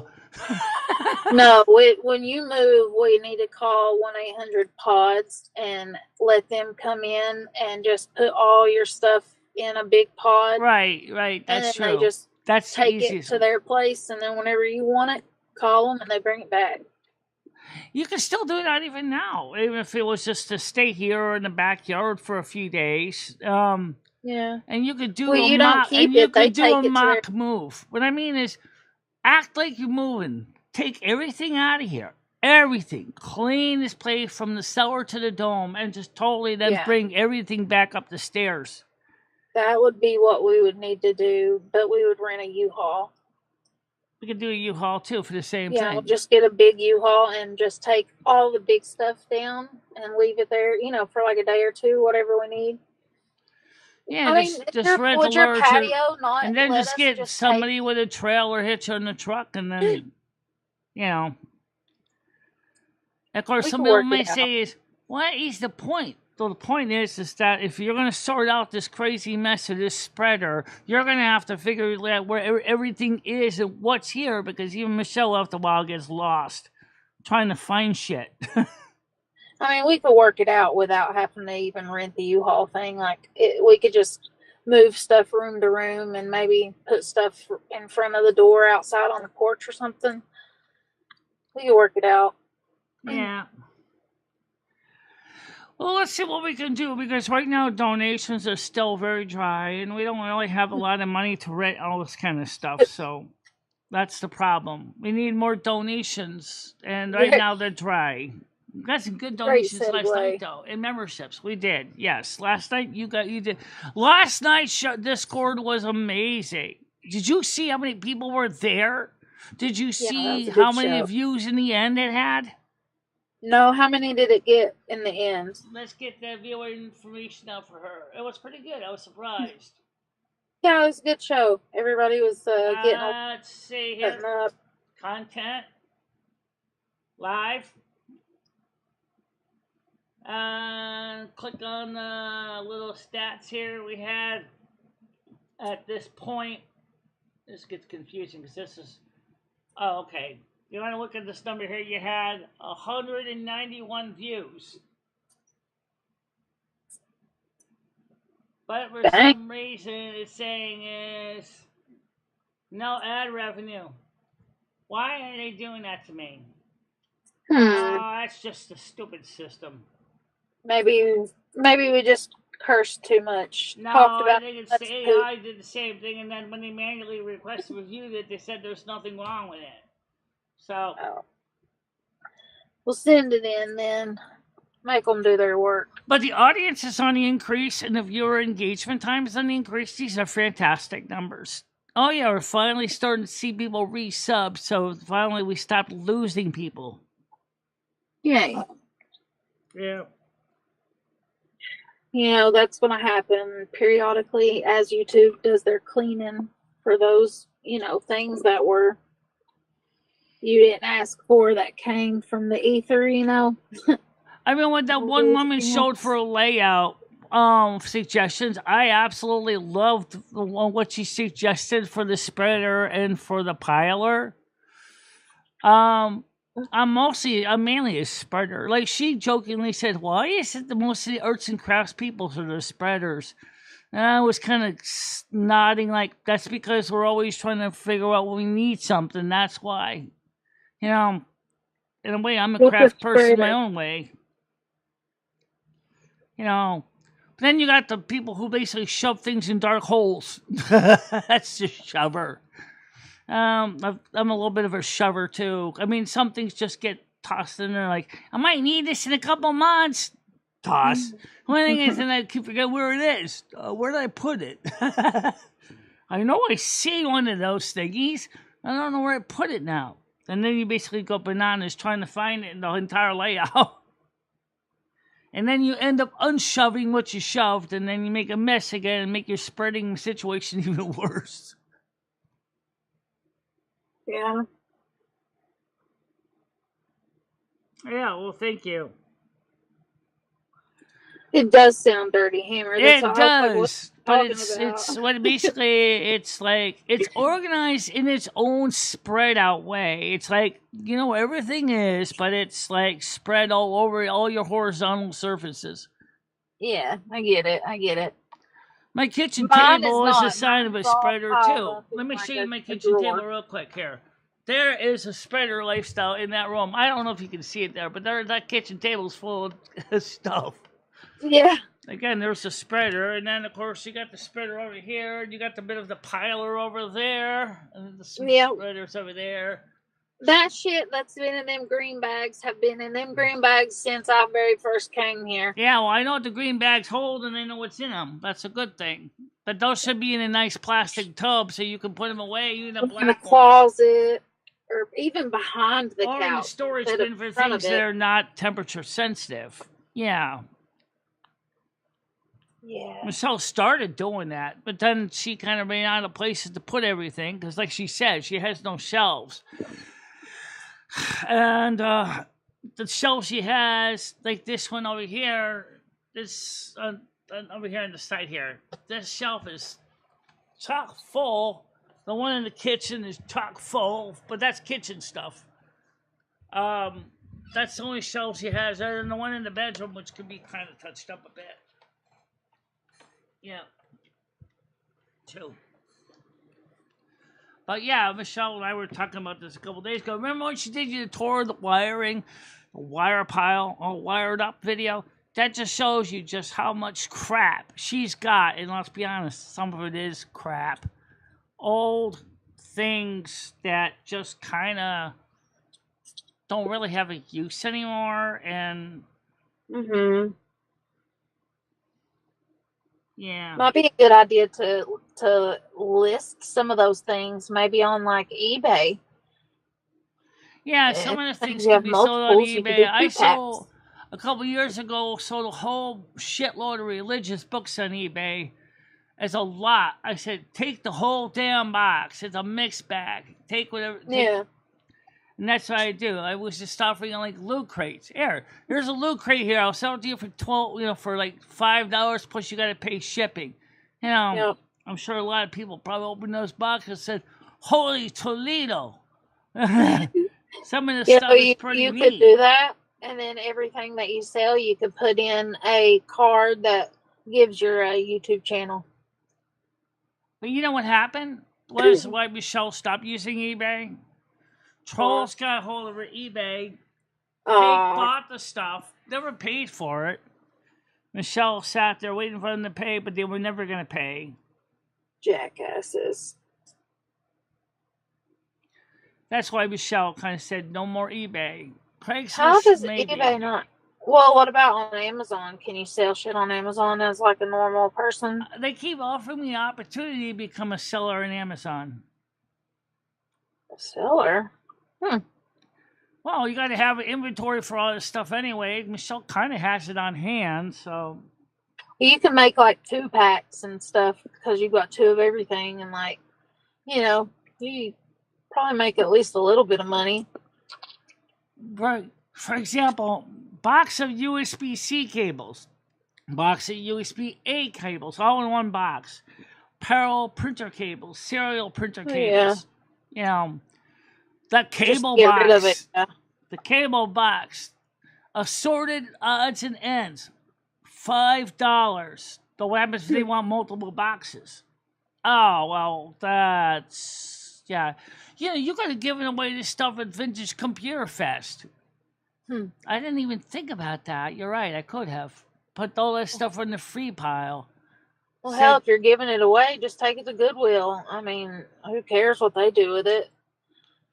No, when you move, we need to call 1-800-PODS and let them come in and just put all your stuff in a big pod. Right. That's true. And they just take easiest. it to their place, and then whenever you want it, call them and they bring it back. You can still do that even now, even if it was just to stay here or in the backyard for a few days. Yeah. And you could do a mock, and you could do a mock move. What I mean is, act like you're moving. Take everything out of here. Everything. Clean this place from the cellar to the dome and just totally then bring everything back up the stairs. That would be what we would need to do, but we would rent a U-Haul. We could do a U-Haul too for the same Yeah, we'll thing. just get a big U-Haul and just take all the big stuff down and leave it there, for like a day or two, whatever we need. Yeah, I mean, just rent a would your large, patio not and then let just us get just take? somebody with a trailer hitch on the truck, and then Of course, We some can people work may it out. say is, what is the point? So the point is that if you're going to sort out this crazy mess of this spreader, you're going to have to figure out where everything is and what's here, because even Michelle after a while gets lost trying to find shit. I mean, we could work it out without having to even rent the U-Haul thing. We could just move stuff room to room and maybe put stuff in front of the door outside on the porch or something. We could work it out. Yeah. Well, let's see what we can do, because right now donations are still very dry, and we don't really have a lot of money to rent all this kind of stuff. So that's the problem. We need more donations, and right now they're dry. We got some good Great donations last night, segue. though, and memberships. We did, yes. Last night you did. Last night's Discord was amazing. Did you see how many people were there? Did you Yeah, that see was a how good many show. views in the end it had? No, how many did it get in the end? Let's get the viewer information out for her. It was pretty good. I was surprised. Yeah, it was a good show. Everybody was getting Let's see here. putting up. Content. Live. Click on the little stats here we had at this point. This gets confusing because this is... Oh, okay. You want to look at this number here? You had 191 views. But for Dang. some reason it's saying is no ad revenue. Why are they doing that to me? Oh, that's just a stupid system. Maybe we just cursed too much. No, Talked about I think it's the AI did the same thing, and then when they manually requested reviewed it, they said there's nothing wrong with it. So, we'll send it in then. Make them do their work. But the audience is on the increase, and the viewer engagement time is on the increase. These are fantastic numbers. Oh yeah, we're finally starting to see people resub, so finally we stopped losing people. Yay. Yeah. That's going to happen periodically as YouTube does their cleaning for those, things that you didn't ask for that came from the ether, I mean, when that one woman showed for a layout suggestions, I absolutely loved what she suggested for the spreader and for the piler. I'm mainly a spreader. Like, she jokingly said, why is it the most of the arts and crafts people are the spreaders? And I was kind of nodding like, that's because we're always trying to figure out when we need something. That's why. In a way, I'm a craft person my own way. But then you got the people who basically shove things in dark holes. That's just shover. I'm a little bit of a shover too. I mean, some things just get tossed in there. Like, I might need this in a couple months. Toss. One thing is, and I keep forgetting where it is. Where did I put it? I know I see one of those thingies. I don't know where I put it now. And then you basically go bananas trying to find it in the entire layout. And then you end up unshoving what you shoved, and then you make a mess again and make your spreading situation even worse. Yeah. Yeah, well, thank you. It does sound dirty, Hammer. It does, but it's like it's organized in its own spread out way. It's like, everything is, but it's like spread all over all your horizontal surfaces. Yeah, I get it. My kitchen table is a sign of a spreader too. Let me show you my kitchen table real quick here. There is a spreader lifestyle in that room. I don't know if you can see it there, but that kitchen table is full of stuff. Yeah. Again, there's a spreader, and then of course you got the spreader over here, and you got the bit of the piler over there, and the spreader's over there. that shit that's been in them green bags have been in them green bags since I very first came here. Yeah, well, I know what the green bags hold, and I know what's in them. That's a good thing. But those should be in a nice plastic tub so you can put them away, even the In the black ones. closet, or even behind the Or in the couch storage instead of bin for in front of things that it. are not temperature sensitive. Yeah. Yeah. Michelle started doing that, but then she kind of ran out of places to put everything because, like she said, she has no shelves. And the shelf she has, like this one over here, this over here on the side here, this shelf is chock full. The one in the kitchen is chock full, but that's kitchen stuff. That's the only shelf she has, other than the one in the bedroom, which can be kind of touched up a bit. Yeah. Too. But yeah, Michelle and I were talking about this a couple days ago. Remember when she did you the tour of the wiring, the wire pile, all wired up video? That just shows you just how much crap she's got. And let's be honest, some of it is crap. Old things that just kind of don't really have a use anymore. And yeah. Might be a good idea to list some of those things maybe on like eBay. Yeah, some of the things You can have be sold on multiples, you could eBay. do I 2 sold packs. a couple years ago, sold a whole shitload of religious books on eBay. As a lot. I said, take the whole damn box. It's a mixed bag. Take whatever. Yeah. And that's what I do. I was just offering like loot crates. Here's a loot crate here. I'll sell it to you for for like $5. Plus you got to pay shipping. Yep. I'm sure a lot of people probably opened those boxes and said, "Holy Toledo!" Some of the stuff is pretty you neat. could do that, and then everything that you sell, you could put in a card that gives your YouTube channel. But you know what happened? Was why Michelle stopped using eBay? Trolls got a hold of her eBay. Fake bought the stuff. Never paid for it. Michelle sat there waiting for them to pay, but they were never going to pay. Jackasses. That's why Michelle kind of said no more eBay. Craigslist, How does maybe. eBay not? Well, what about on Amazon? Can you sell shit on Amazon as like a normal person? They keep offering me the opportunity to become a seller on Amazon. A seller? Well, you got to have an inventory for all this stuff anyway. Michelle kind of has it on hand, so. You can make like 2 packs and stuff because you've got 2 of everything, and like, you probably make at least a little bit of money. Right. For example, box of USB-C cables, box of USB-A cables, all in one box. Parallel printer cables, serial printer cables. Yeah. The cable Just get box. rid of it. Yeah. The cable box. Assorted odds and ends. $5. But what happens if they want multiple boxes? Oh, well, that's... Yeah. You could have given away this stuff at Vintage Computer Fest. I didn't even think about that. You're right, I could have. Put all that stuff in the free pile. Well, hell, if you're giving it away, just take it to Goodwill. I mean, who cares what they do with it?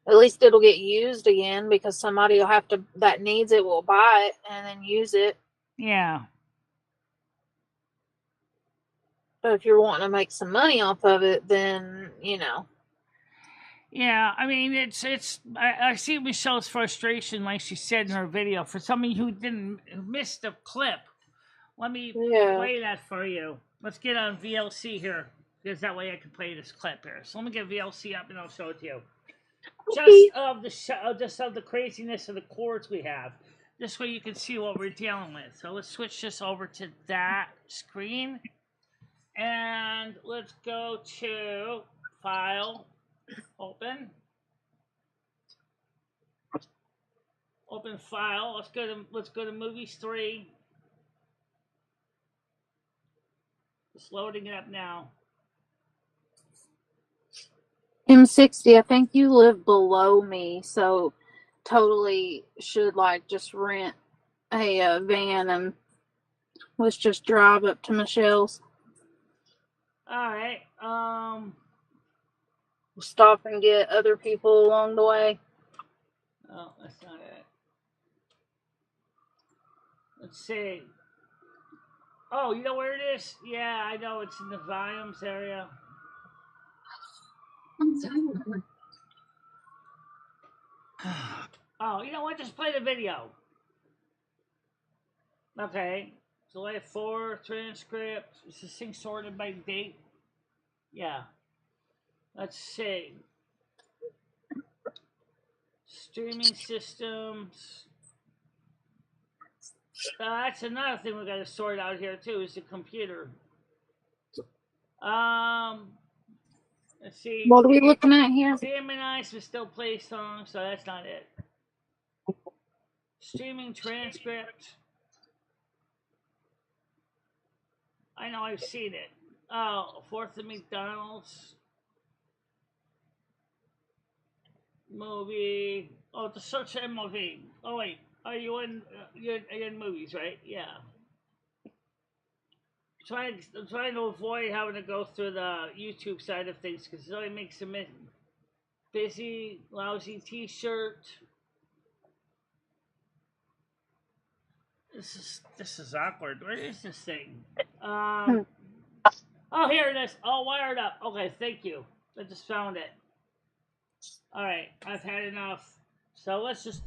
At least it'll get used again because somebody will have to, that needs it, will buy it and then use it. Yeah. But if you're wanting to make some money off of it, then, Yeah, I mean, I see Michelle's frustration, like she said in her video. For somebody who missed the clip, let me play that for you. Let's get on VLC here, because that way I can play this clip here. So let me get VLC up and I'll show it to you. Just of the craziness of the chords we have. This way you can see what we're dealing with. So let's switch this over to that screen. And let's go to File, Open. Open File. Let's go to Movies 3. It's loading it up now. M60, I think you live below me, so totally should just rent a van and let's just drive up to Michelle's. Alright, Stop and get other people along the way. Oh, that's not it. Let's see. Oh, you know where it is? Yeah, I know. It's in the volumes area. Oh, you know what? Just play the video. Okay. July 4, transcript. Is this thing sorted by date? Yeah. Let's see. Streaming systems. That's another thing we got to sort out here too. Is the computer. Let's see. What are we looking at here? Sam and I still play songs, so that's not it. Streaming transcript. I know I've seen it. Oh, Fourth and McDonald's. Movie. Oh, the search movie. Oh wait, are you in? You're in movies, right? Yeah. I'm trying to avoid having to go through the YouTube side of things because it only makes me busy. Lousy T-shirt. This is awkward. Where is this thing? Oh, here it is. All wired up. Okay, thank you. I just found it. All right, I've had enough. So let's just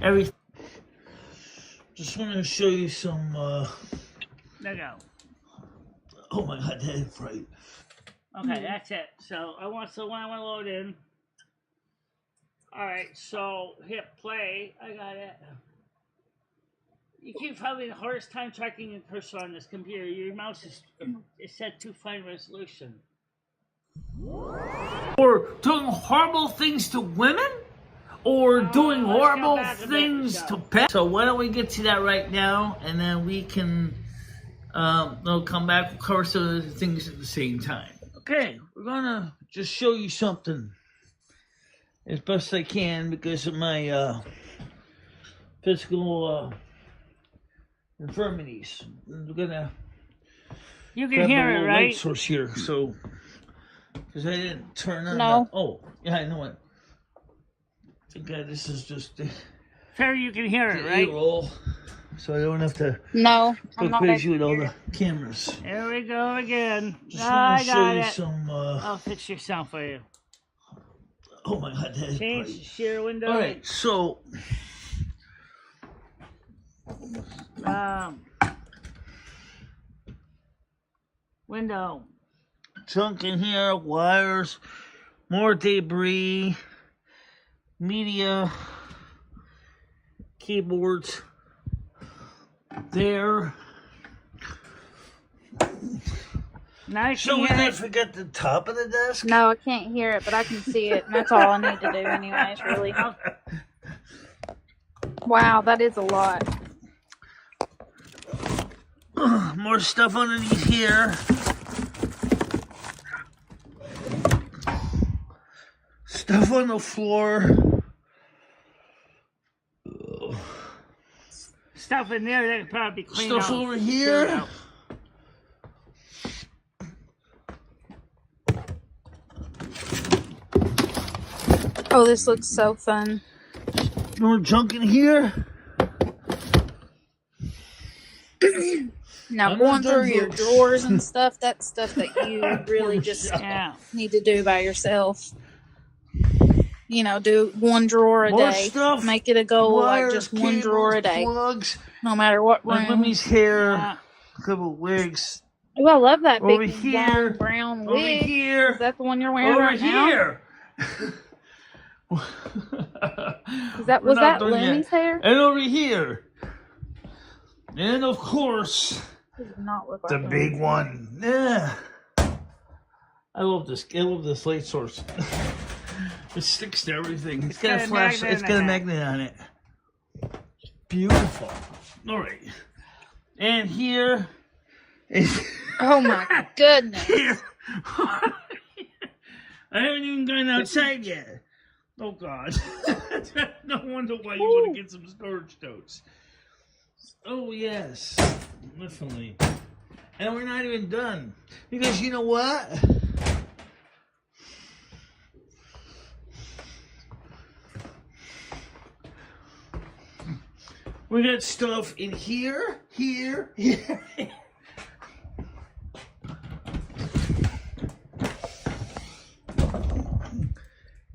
everything. Just want to show you some. There you go. Oh my God, head fright. Okay, that's it. So I want to load in. All right, so hit play. I got it. You keep having the hardest time tracking a cursor on this computer. Your mouse is set to fine resolution. Or doing horrible things to women? Or doing horrible things to pets? So why don't we get to that right now, and then we can they'll come back and cover some of the things at the same time. Okay, we're gonna just show you something as best I can because of my physical infirmities. We're gonna you can hear it, right? Light source here, so because I didn't turn on. No. Oh, yeah, I know it. God, this is just Fair, you can hear it, right? roll, so I don't have to No, go I'm not crazy with all here. the cameras. There we go again. Just want to show got you it. some. I'll fix your sound for you. Oh my God, that is Change bright. the share window. All right, so Window. junk in here, wires, more debris, media, keyboards there. Now you So can we hear didn't it. forget the top of the desk. No, I can't hear it, but I can see it, and that's all I need to do, anyways. Really. Wow, that is a lot. More stuff underneath here. Stuff on the floor. Stuff in there that could probably be cleaned Stuff out. over here. Oh, this looks so fun. More junk in here. Now, I'm going not done, through your folks. drawers and stuff, that's stuff that you really just Yeah. need to do by yourself. You know, do one drawer a More day. stuff, Make it a goal, Wires, like just one drawer a cables, day, plugs, no matter what like room. Lumi's hair, Yeah. a couple of wigs. Oh, I love that Over big here, long brown over wig. here, Is that the one you're wearing over right now? here. Is that We're was not that done yet. Lumi's hair? And over here. And of course, Does not look like the Lumi's big hair. one. Yeah. I love this. I love this light source. It sticks to everything. It's got a flash. It's got a magnet on it. Beautiful. All right. And here is. Oh my goodness! Here. I haven't even gone outside yet. Oh God. No wonder why you want to get some storage totes. Oh yes, definitely. And we're not even done because you know what? We got stuff in here, here.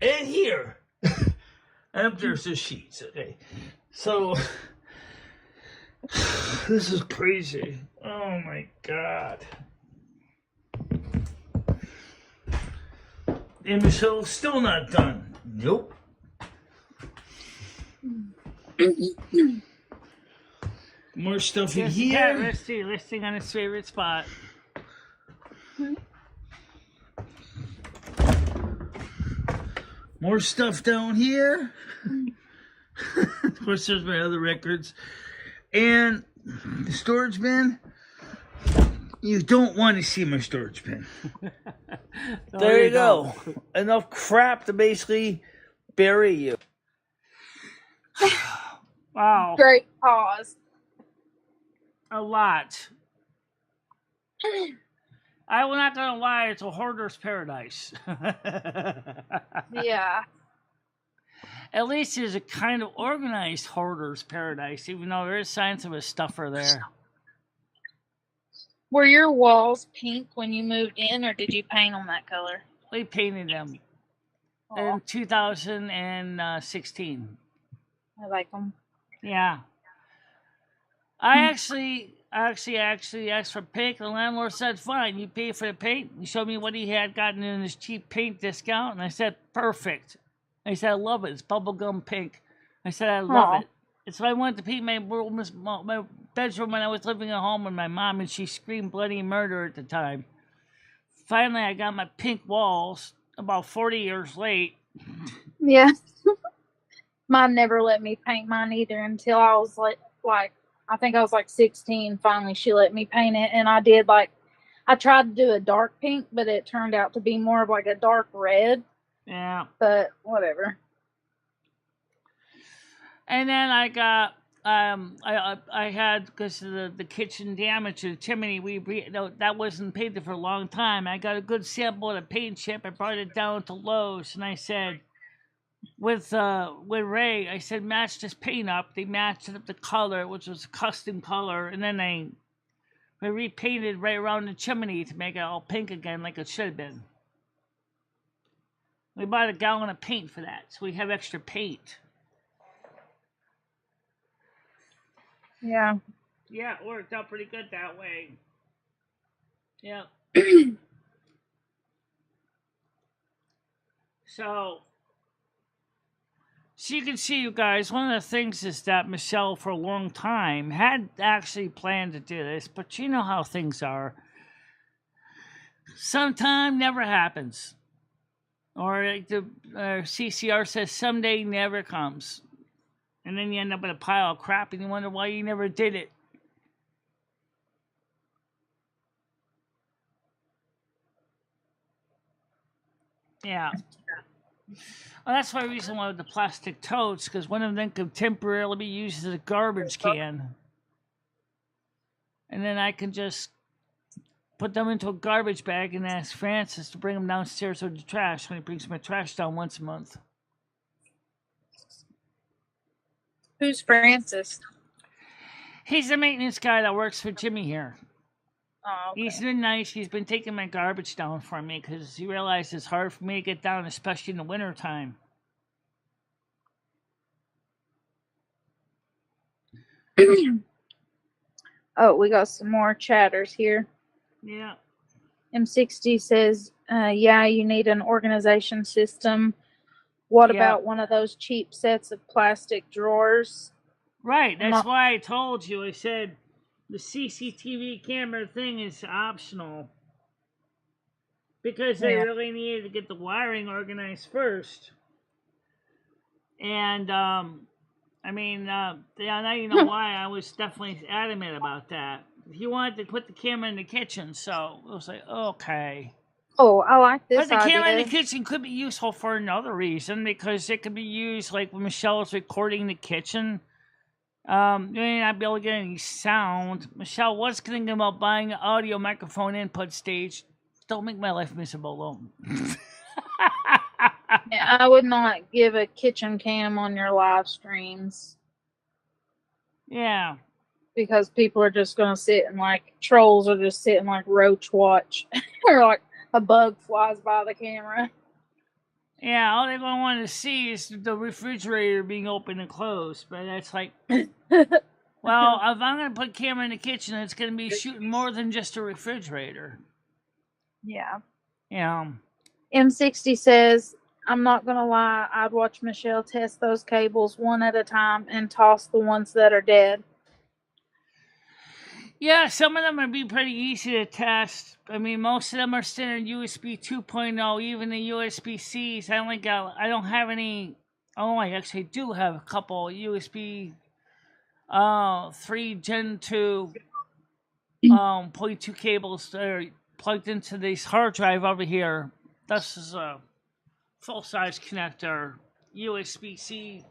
And here. And up there's the sheets. Okay. So, this is crazy. Oh my God. And Michelle's still not done. Nope. More stuff in here. Let's see. Listing on his favorite spot. More stuff down here. Of course, there's my other records. And the storage bin. You don't want to see my storage bin. There you go. Enough crap to basically bury you. Wow. Great pause. A lot. I'm not going to lie, it's a hoarder's paradise. Yeah. At least it's a kind of organized hoarder's paradise, even though there is signs of a stuffer there. Were your walls pink when you moved in, or did you paint them that color? We painted them in 2016. I like them. Yeah. I actually asked for pink. The landlord said, fine, you pay for the paint. He showed me what he had gotten in his cheap paint discount, and I said, perfect. I said, I love it. It's bubblegum pink. I said, I love it. And so I wanted to paint my bedroom when I was living at home with my mom, and she screamed bloody murder at the time. Finally, I got my pink walls about 40 years late. Yeah. Mine never let me paint mine either until I was like I think I was like 16. Finally, she let me paint it, and I did I tried to do a dark pink, but it turned out to be more of like a dark red. Yeah. But whatever. And then I got I had, because of the kitchen damage to the chimney, that wasn't painted for a long time. I got a good sample of the paint chip. I brought it down to Lowe's, and I said, with Ray, I said, match this paint up. They matched up the color, which was a custom color, and then they repainted right around the chimney to make it all pink again, like it should have been. We bought a gallon of paint for that, so we have extra paint. Yeah. Yeah, it worked out pretty good that way. Yeah. So you can see, you guys, one of the things is that Michelle, for a long time, had actually planned to do this, but you know how things are. Sometime never happens. Or like the CCR says, someday never comes. And then you end up with a pile of crap and you wonder why you never did it. Yeah. Well, that's why the reason why with the plastic totes, because one of them can temporarily be used as a garbage can. And then I can just put them into a garbage bag and ask Francis to bring them downstairs with the trash when he brings my trash down once a month. Who's Francis? He's the maintenance guy that works for Jimmy here. Oh, okay. He's been nice. He's been taking my garbage down for me because he realized it's hard for me to get down, especially in the wintertime. Oh, we got some more chatters here. Yeah. M60 says, yeah, you need an organization system. What about one of those cheap sets of plastic drawers? Right. That's why I told you. I said the CCTV camera thing is optional. Because they really needed to get the wiring organized first. And, now you know why I was definitely adamant about that. He wanted to put the camera in the kitchen, so it was like, okay. Oh, I like this But the idea. camera in the kitchen could be useful for another reason, because it could be used, like when Michelle was recording the kitchen. You may not be able to get any sound. Michelle was thinking about buying an audio microphone input stage. Don't make my life miserable alone. I would not give a kitchen cam on your live streams. Yeah. because people are just going to sit and like trolls are just sitting like roach watch or like a bug flies by the camera. Yeah, all they're going to want to see is the refrigerator being open and closed. But that's like, well, if I'm going to put a camera in the kitchen, it's going to be shooting more than just a refrigerator. Yeah. Yeah. M60 says, I'm not going to lie, I'd watch Michelle test those cables one at a time and toss the ones that are dead. Yeah, some of them would be pretty easy to test. I mean, most of them are standard USB 2.0, even the USB Cs. I don't have any. Oh, I actually do have a couple USB 3 Gen 2 point 2 cables that are plugged into this hard drive over here. This is a full size connector, USB C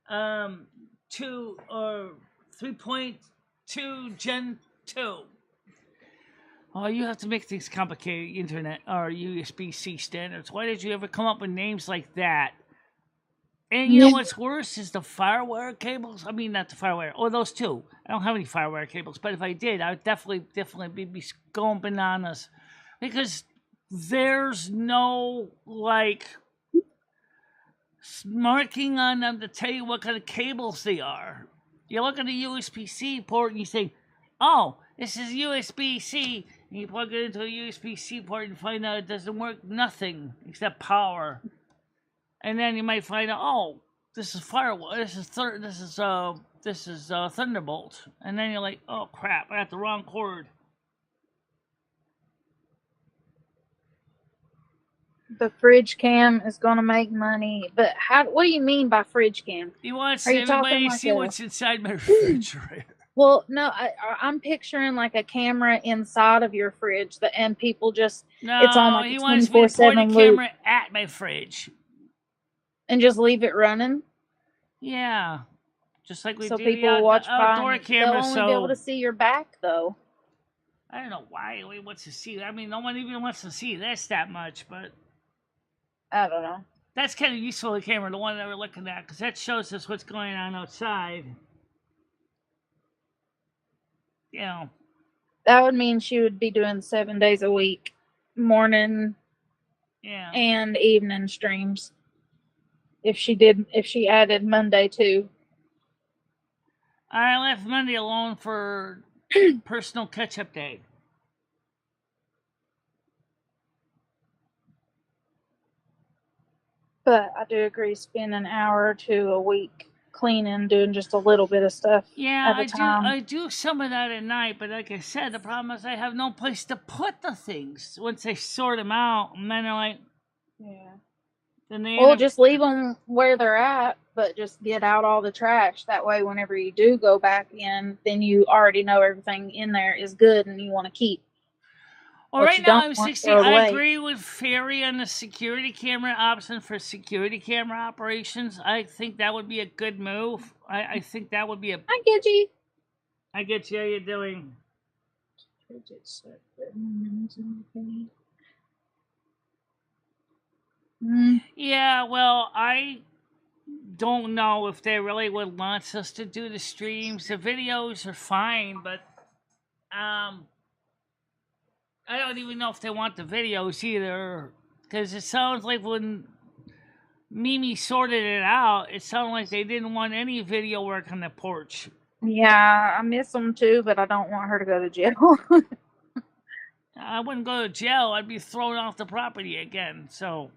2 or 3.2 Gen 2. Oh, you have to make things complicated, internet or USB C standards. Why did you ever come up with names like that? And you know what's worse is the firewire cables. I mean, not the firewire. Oh, those two. I don't have any firewire cables, but if I did, I would definitely be going bananas because there's no like marking on them to tell you what kind of cables they are. You look at the USB C port and you say, "Oh, this is USB C." And you plug it into a USB C port and find out it doesn't work nothing except power. And then you might find out, "Oh, this is firewall. This is Thunderbolt." And then you're like, "Oh crap! I got the wrong cord." The fridge cam is going to make money. But what do you mean by fridge cam? You want Are you talking everybody to like see what's inside my refrigerator. Well, no, I'm picturing like a camera inside of your fridge and people just, it's on No, like a he wants me to point a 24/7 loop camera at my fridge. and just leave it running. Yeah, just like we So do the people will watch by outdoor and they'll camera. only be able So to see your back though. I don't know why he wants to see. I mean, no one even wants to see this that much, but I don't know. that's kind of useful. The camera, the one that we're looking at, because that shows us what's going on outside. You know. That would mean she would be doing 7 days a week, morning Yeah. and evening streams. If she added Monday too. I left Monday alone for personal catch-up day. But I do agree, spend an hour or two a week cleaning, doing just a little bit of stuff Yeah, at a time. I do some of that at night, but like I said, the problem is I have no place to put the things once I sort them out, and then they're like, Yeah. then they Well, just leave them where they're at, but just get out all the trash. That way, whenever you do go back in, then you already know everything in there is good and you want to keep. Well, What right you now don't I'm want, 60. throw it I away. agree with Ferry on the security camera option for security camera operations. I think that would be a good move. I think that would be a. I get you. I get you. How you doing? Yeah, well, I don't know if they really would want us to do the streams. The videos are fine, but I don't even know if they want the videos either. Because it sounds like when Mimi sorted it out, it sounded like they didn't want any video work on the porch. Yeah, I miss them too, but I don't want her to go to jail. I wouldn't go to jail. I'd be thrown off the property again. So,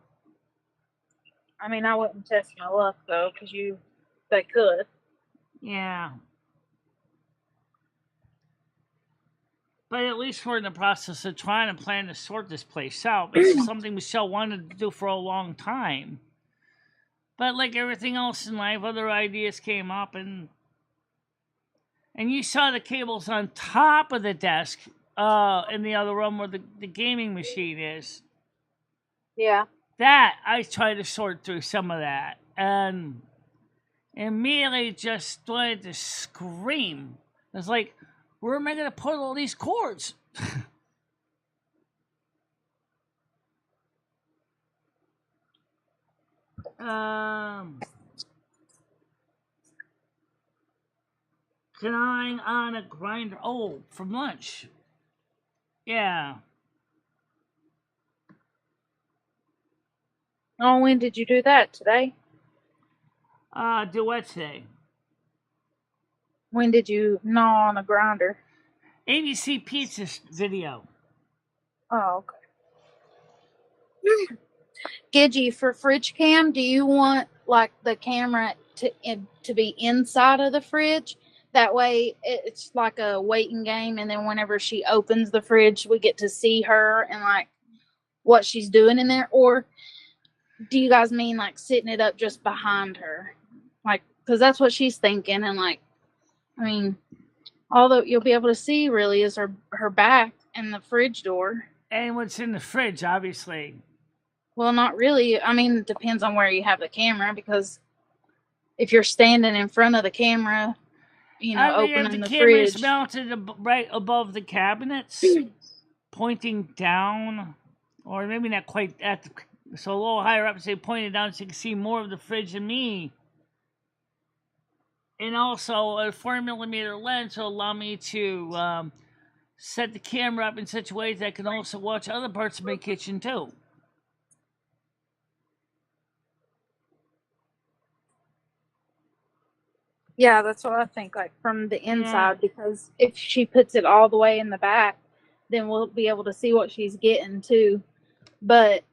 I mean, I wouldn't test my luck though, because they could. yeah. But at least we're in the process of trying to plan to sort this place out. This is something Michelle wanted to do for a long time. But like everything else in life, other ideas came up, and you saw the cables on top of the desk in the other room where the gaming machine is. Yeah. That I tried to sort through some of that, and immediately just wanted to scream. It's like, where am I going to put all these cords? Gnawing on a grinder. Oh, from lunch. Yeah. Oh, when did you do that? Today? Duet today. When did you gnaw on a grinder? ABC Pizza video. Oh, okay. Gidgy, for fridge cam, do you want like the camera to be inside of the fridge? That way, it's like a waiting game, and then whenever she opens the fridge, we get to see her and like what she's doing in there. Or do you guys mean like sitting it up just behind her, like because that's what she's thinking? And like, I mean, all that you'll be able to see really is her back and the fridge door. And what's in the fridge, obviously. Well, not really. I mean, it depends on where you have the camera, because if you're standing in front of the camera, I mean, if opening the the camera is fridge. mounted right above the cabinets, pointing down, or maybe not quite at the, so a little higher up, say pointing down so you can see more of the fridge than me. And also, a 4mm lens will allow me to set the camera up in such a way that I can also watch other parts of my kitchen too. Yeah, that's what I think, like from the inside, because if she puts it all the way in the back, then we'll be able to see what she's getting too. But,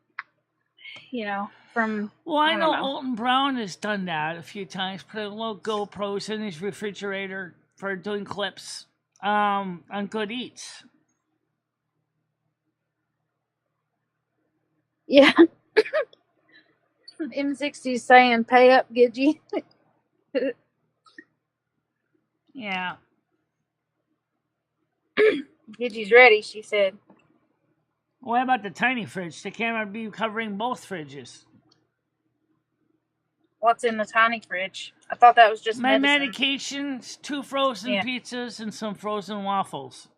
from. Well, I know know. Alton Brown has done that a few times, put a little GoPros in his refrigerator for doing clips on Good Eats. Yeah. M60's saying, pay up, Gidgy. Yeah. Gidgy's ready, she said. What about the tiny fridge? The camera be covering both fridges. What's in the tiny fridge? I thought that was just My medicine. medications, 2 frozen Yeah. pizzas, and some frozen waffles.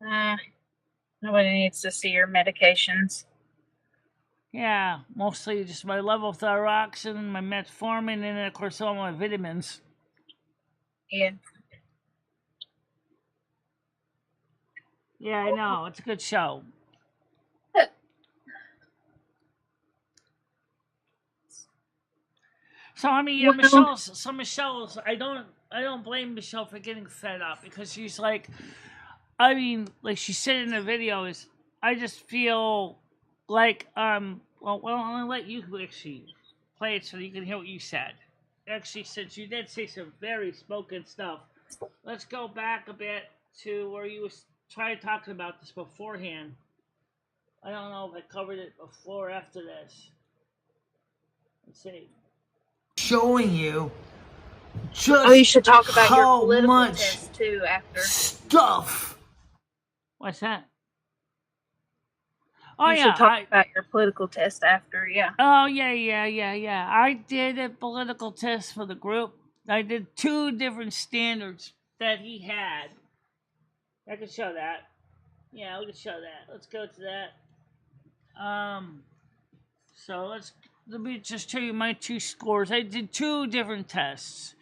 Nobody needs to see your medications. Yeah, mostly just my levothyroxine, my metformin, and then of course all my vitamins. Yeah. Yeah, I know. It's a good show. So I mean, Well, Michelle's. I don't blame Michelle for getting fed up, because she's like, I mean, like she said in the video, is I just feel like well, I'm gonna let you actually play it so you can hear what you said. Actually, since you did say some very spoken stuff, let's go back a bit to where you was trying talking about this beforehand. I don't know if I covered it before or after this. Let's see. Showing you just you should talk about your how political much test too after. stuff. What's that? Oh You yeah, should talk about your political test after, yeah. Oh yeah. I did a political test for the group. I did 2 different standards that he had. I can show that. Yeah, we can show that. Let's go to that. So let me just tell you my 2 scores. I did 2 different tests.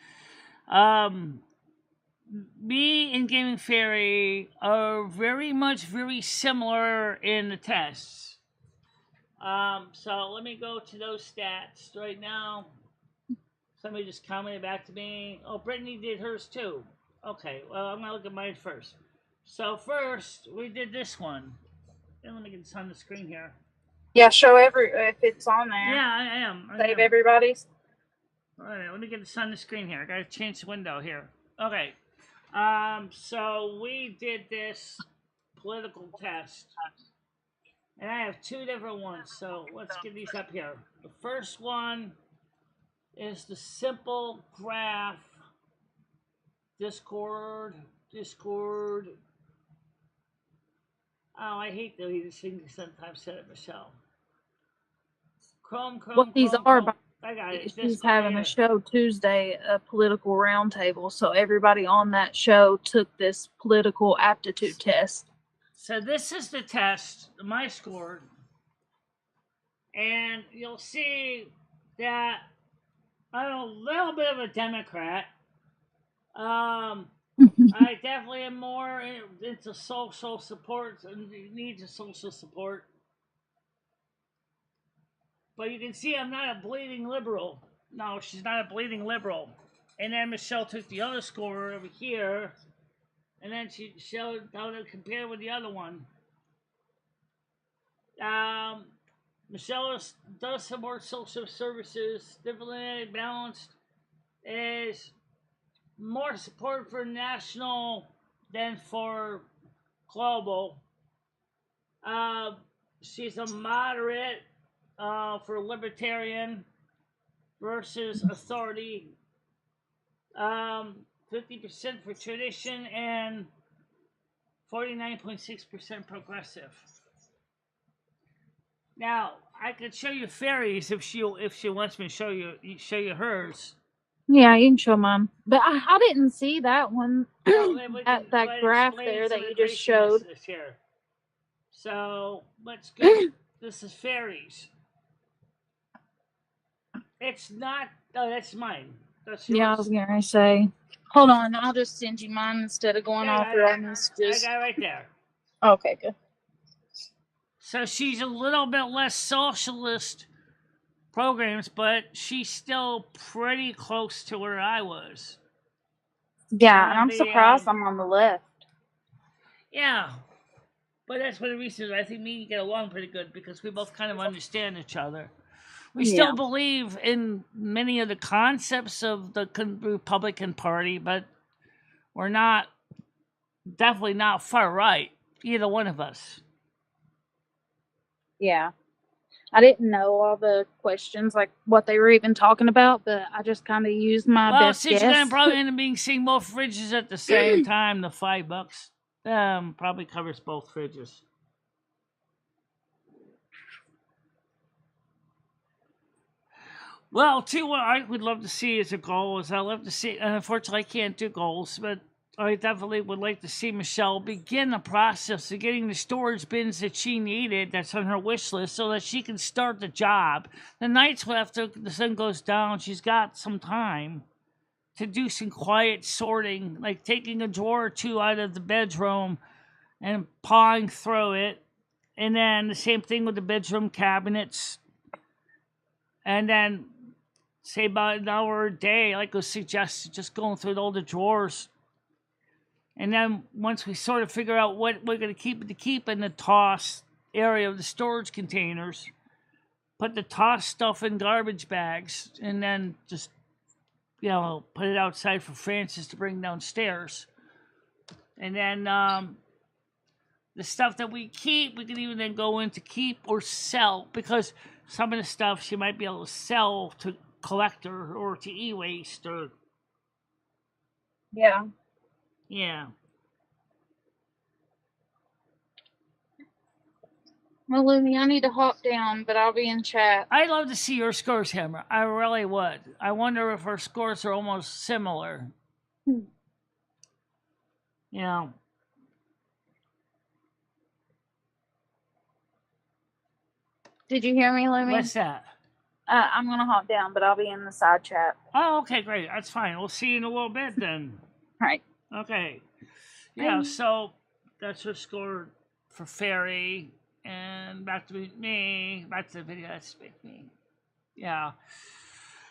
Me and Gaming Fairy are very similar in the tests. So let me go to those stats right now. Somebody just commented back to me. Oh, Brittany did hers too. Okay, well, I'm gonna look at mine first. So first, we did this one. And let me get this on the screen here. Yeah, show if it's on there. Yeah, I am. Save everybody's. All right, let me get this on the screen here. I gotta change the window here. Okay. So we did this political test. And I have 2 different ones, so let's get these up here. The first one is the simple graph. Discord. Oh, I hate that he sometimes said it, Michelle. Chrome. What these are, Chrome. I got it. she's having a show Tuesday, a political roundtable. So everybody on that show took this political aptitude test. So this is the test, my score. And you'll see that I'm a little bit of a Democrat. I definitely am more into social support and needs of social support. But you can see I'm not a bleeding liberal. No, she's not a bleeding liberal. And then Michelle took the other score over here, and then she showed how to compare with the other one. Um, Michelle does some more social services, differently balanced, is more support for national than for global. Uh, she's a moderate for libertarian versus authority. 50% for tradition and 49.6% progressive. Now I could show you fairies if she wants me to show you hers. Yeah, you can show mine. But I didn't see that one. Well, then we can That try to graph explain there some that of you the just showed. craziness here. So let's go. This is fairies. It's not. Oh, that's mine. That's yours. Yeah, I was gonna say. Hold on, I'll just send you mine instead of going Yeah, off your own I messages. got it right there. Okay, good. So she's a little bit less socialist programs, but she's still pretty close to where I was. Yeah, and I'm surprised I'm on the left. Yeah, but that's one of the reasons I think me and you get along pretty good because we both kind of understand each other. We still believe in many of the concepts of the Republican Party, but we're not definitely not far right, either one of us. Yeah. I didn't know all the questions, like what they were even talking about, but I just kind of used my best Since guess. you're gonna probably end up being seeing both fridges at the same time, the $5 probably covers both fridges. Well, too, what I would love to see as a goal is I love to see. Unfortunately, I can't do goals, but I definitely would like to see Michelle begin the process of getting the storage bins that she needed that's on her wish list so that she can start the job. The nights after the sun goes down, she's got some time to do some quiet sorting, like taking a drawer or two out of the bedroom and pawing through it. And then the same thing with the bedroom cabinets. And then say about an hour a day, like I suggested, just going through all the drawers. And then once we sort of figure out what we're going to keep in the toss area of the storage containers, put the toss stuff in garbage bags, and then just, put it outside for Francis to bring downstairs. And then the stuff that we keep, we can even then go in to keep or sell, because some of the stuff she might be able to sell to collector or to e-waste or Yeah. yeah. Well, Lumi, I need to hop down, but I'll be in chat. I'd love to see your scores, Hammer. I really would. I wonder if her scores are almost similar. Yeah. Did you hear me, Lumi? What's that? I'm gonna hop down, but I'll be in the side chat. Oh, okay, great. That's fine. We'll see you in a little bit then. Right. Okay. Yeah, so that's her score for Fairy. And back to me. Back to the video. That's me. Yeah.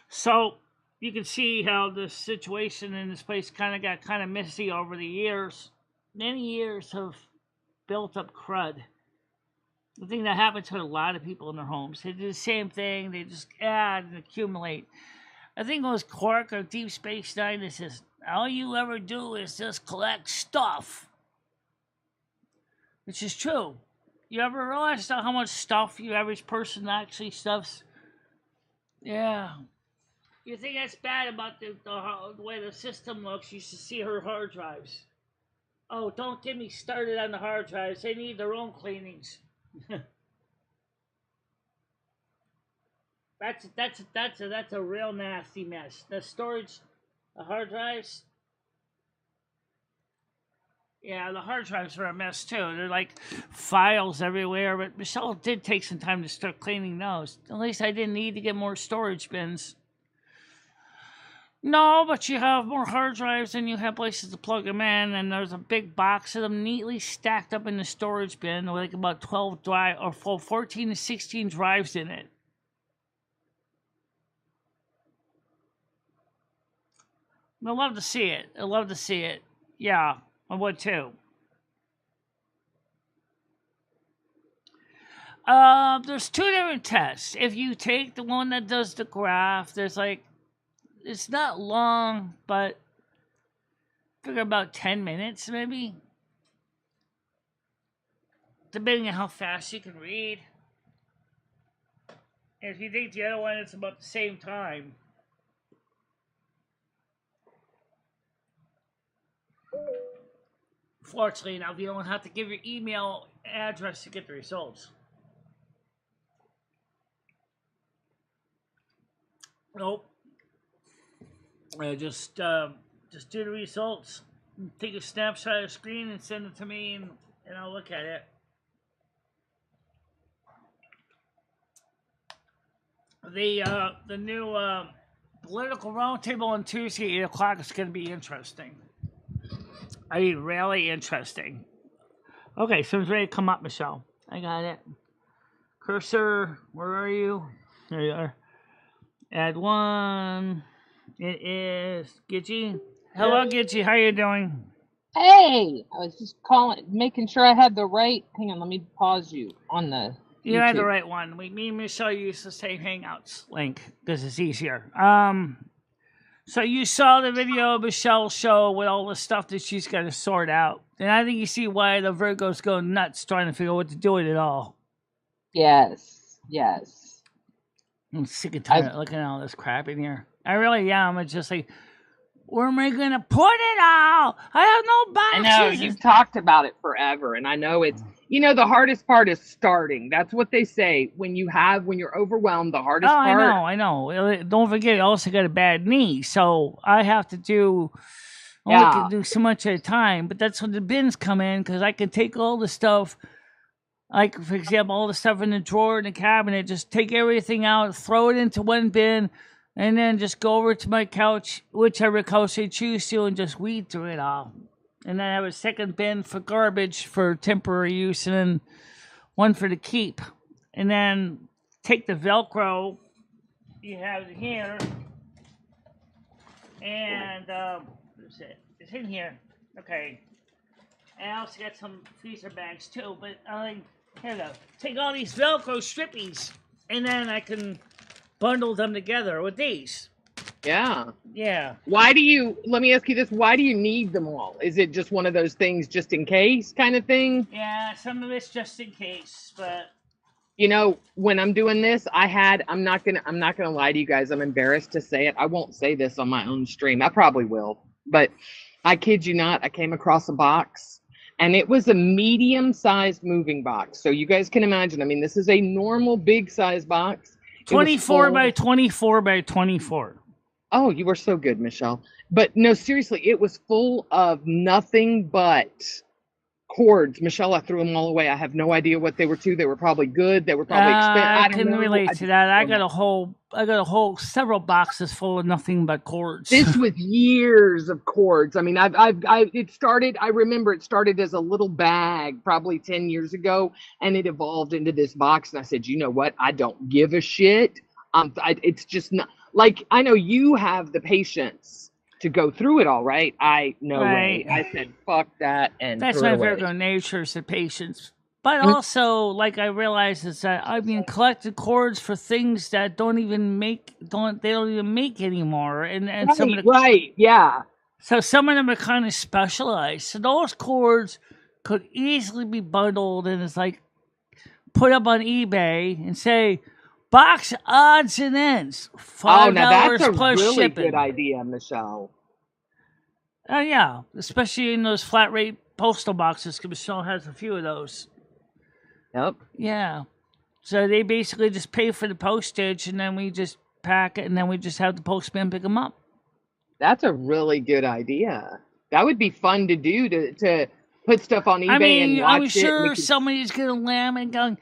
So you can see how the situation in this place got kind of messy over the years. Many years of built up crud. The thing that happens to a lot of people in their homes. They do the same thing. They just add and accumulate. I think it was Quark or Deep Space Nine that says, all you ever do is just collect stuff. Which is true. You ever realize how much stuff the average person actually stuffs? Yeah. You think that's bad about the way the system looks? You should see her hard drives. Oh, don't get me started on the hard drives. They need their own cleanings. That's a real nasty mess. The storage, the hard drives. Yeah, the hard drives are a mess too. They're like files everywhere. But Michelle did take some time to start cleaning those. At least I didn't need to get more storage bins. No, but you have more hard drives and you have places to plug them in, and there's a big box of them neatly stacked up in the storage bin with like about 12 drive or 14 to 16 drives in it. I'd love to see it. I'd love to see it. Yeah, I would too. There's two different tests. If you take the one that does the graph, there's like, it's not long, but I figure about 10 minutes maybe, depending on how fast you can read. And if you take the other one, it's about the same time. Fortunately, now you don't have to give your email address to get the results. Nope. Just do the results. Take a snapshot of the screen and send it to me, and I'll look at it. The new political roundtable on Tuesday, 8 o'clock, is going to be interesting. I mean, really interesting. Okay, so it's ready to come up, Michelle. I got it. Cursor, where are you? There you are. Add one. It is Gidgy. Hello, Gidgy. How you doing? Hey, I was just making sure I had the right. Hang on, let me pause you on the. You had the right one. Me and Michelle use the same Hangouts link because it's easier. So you saw the video of Michelle's show with all the stuff that she's got to sort out, and I think you see why the Virgos go nuts trying to figure out what to do with it all. Yes. I'm sick and tired of looking at all this crap in here. I really am. It's just like, where am I going to put it all? I have no boxes. I know, you've talked about it forever, and I know it's, the hardest part is starting. That's what they say. When you're overwhelmed, the hardest part. I know. Don't forget, I also got a bad knee, so I have to only can do so much at a time. But that's when the bins come in, because I can take all the stuff, like, for example, all the stuff in the drawer in the cabinet, just take everything out, throw it into one bin, and then just go over to my couch, whichever couch I choose to, and just weed through it all. And then I have a second bin for garbage for temporary use, and then one for the keep. And then take the Velcro you have it here, and what's it? It's in here. Okay. And I also got some freezer bags too, but here we go. Take all these Velcro strippies, and then I can bundle them together with these. Yeah. Let me ask you this, why do you need them all? Is it just one of those things just in case kind of thing? Yeah, some of it's just in case, but when I'm doing this, I'm not gonna lie to you guys, I'm embarrassed to say it. I won't say this on my own stream. I probably will, but I kid you not, I came across a box, and it was a medium-sized moving box. So you guys can imagine, this is a normal big-size box. 24 by 24 by 24. Oh, you were so good, Michelle. But no, seriously, it was full of nothing but cords. Michelle, I threw them all away. I have no idea what they were to. They were probably good. They were probably expensive. I can relate to that. I got a whole several boxes full of nothing but cords. This was years of cords. I remember it started as a little bag probably 10 years ago, and it evolved into this box. And I said, you know what? I don't give a shit. It's just not like, I know you have the patience to go through it all, right? No way. I said, fuck that. And that's my Virgo nature, is the patience. But also, like, I realize is that I've been collecting cords for things that they don't even make anymore. And some of the, yeah. So some of them are kind of specialized. So those cords could easily be bundled, and it's like put up on eBay and say, box odds and ends. $5 that's a plus really shipping. Good idea, Michelle. Oh yeah, especially in those flat rate postal boxes, because Michelle has a few of those. Yep. Yeah. So they basically just pay for the postage, and then we just pack it, and then we just have the postman pick them up. That's a really good idea. That would be fun to do, to put stuff on eBay and watch it. I'm sure somebody's going to lamb and going,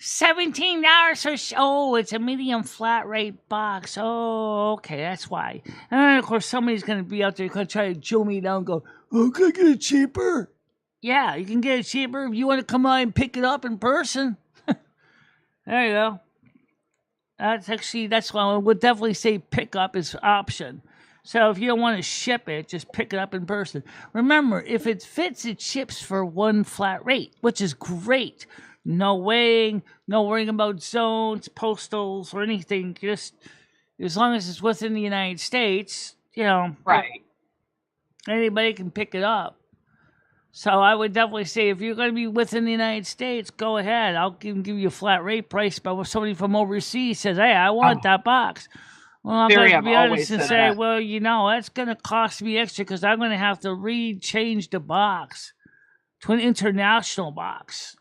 $17 for oh, it's a medium flat rate box. Oh, okay, that's why. And then of course somebody's gonna be out there gonna try to Joe me down and go, oh, can I get it cheaper? Yeah, you can get it cheaper if you want to come out and pick it up in person. There you go. That's why I would definitely say pick up is option. So if you don't want to ship it, just pick it up in person. Remember, if it fits, it ships for one flat rate, which is great. No weighing, no worrying about zones, postals, or anything. Just as long as it's within the United States, Right. anybody can pick it up. So I would definitely say if you're going to be within the United States, go ahead. I'll give you a flat rate price. But if somebody from overseas says, "Hey, I want that box," well, I'm going to be honest and say, that. "Well, that's going to cost me extra because I'm going to have to change the box to an international box."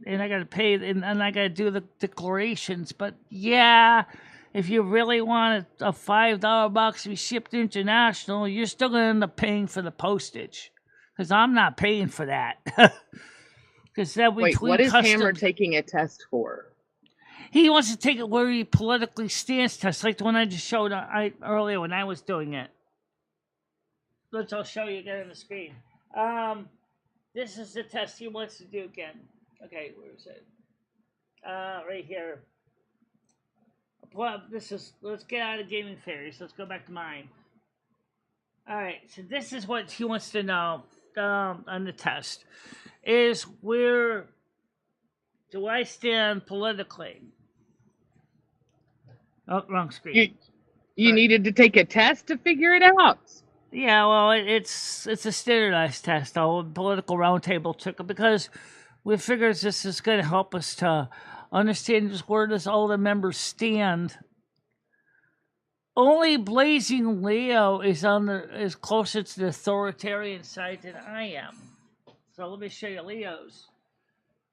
And I got to pay, and I got to do the declarations. But yeah, if you really want a $5 box to be shipped international, you're still going to end up paying for the postage. Because I'm not paying for that. Because that Wait, what is Hammer taking a test for? He wants to take it where he politically stands test, like the one I just showed earlier when I was doing it. I'll show you again on the screen. This is the test he wants to do again. Okay, where is it? Right here. Well, let's get out of gaming fairies. Let's go back to mine. All right, so this is what he wants to know on the test. Is where do I stand politically? Oh, wrong screen. You needed to take a test to figure it out. Yeah, well, it's a standardized test. The political roundtable took it because we figured this is going to help us to understand just where does all the members stand. Only Blazing Leo is closer to the authoritarian side than I am. So let me show you Leo's.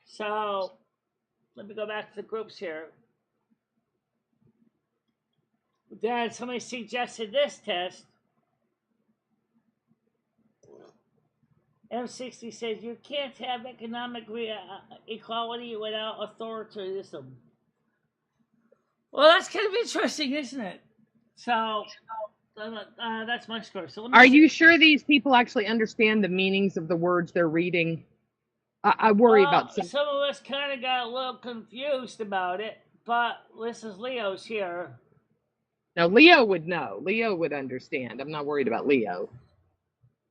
So let me go back to the groups here. Then somebody suggested this test. M60 says you can't have economic equality without authoritarianism. Well, that's kind of interesting, isn't it? So that's my score. So are you sure these people actually understand the meanings of the words they're reading? I worry about some of us kind of got a little confused about it, but this is Leo's here. Now, Leo would know. Leo would understand. I'm not worried about Leo.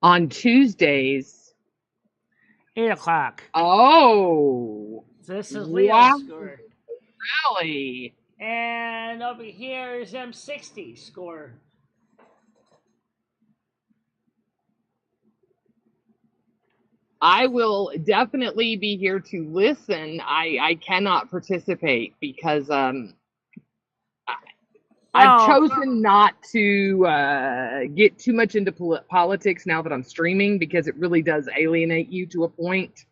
On Tuesdays. 8 o'clock. Oh. This is Leo's score. Really? And over here is M60 score. I will definitely be here to listen. I cannot participate because I've chosen not to get too much into politics now that I'm streaming because it really does alienate you to a point.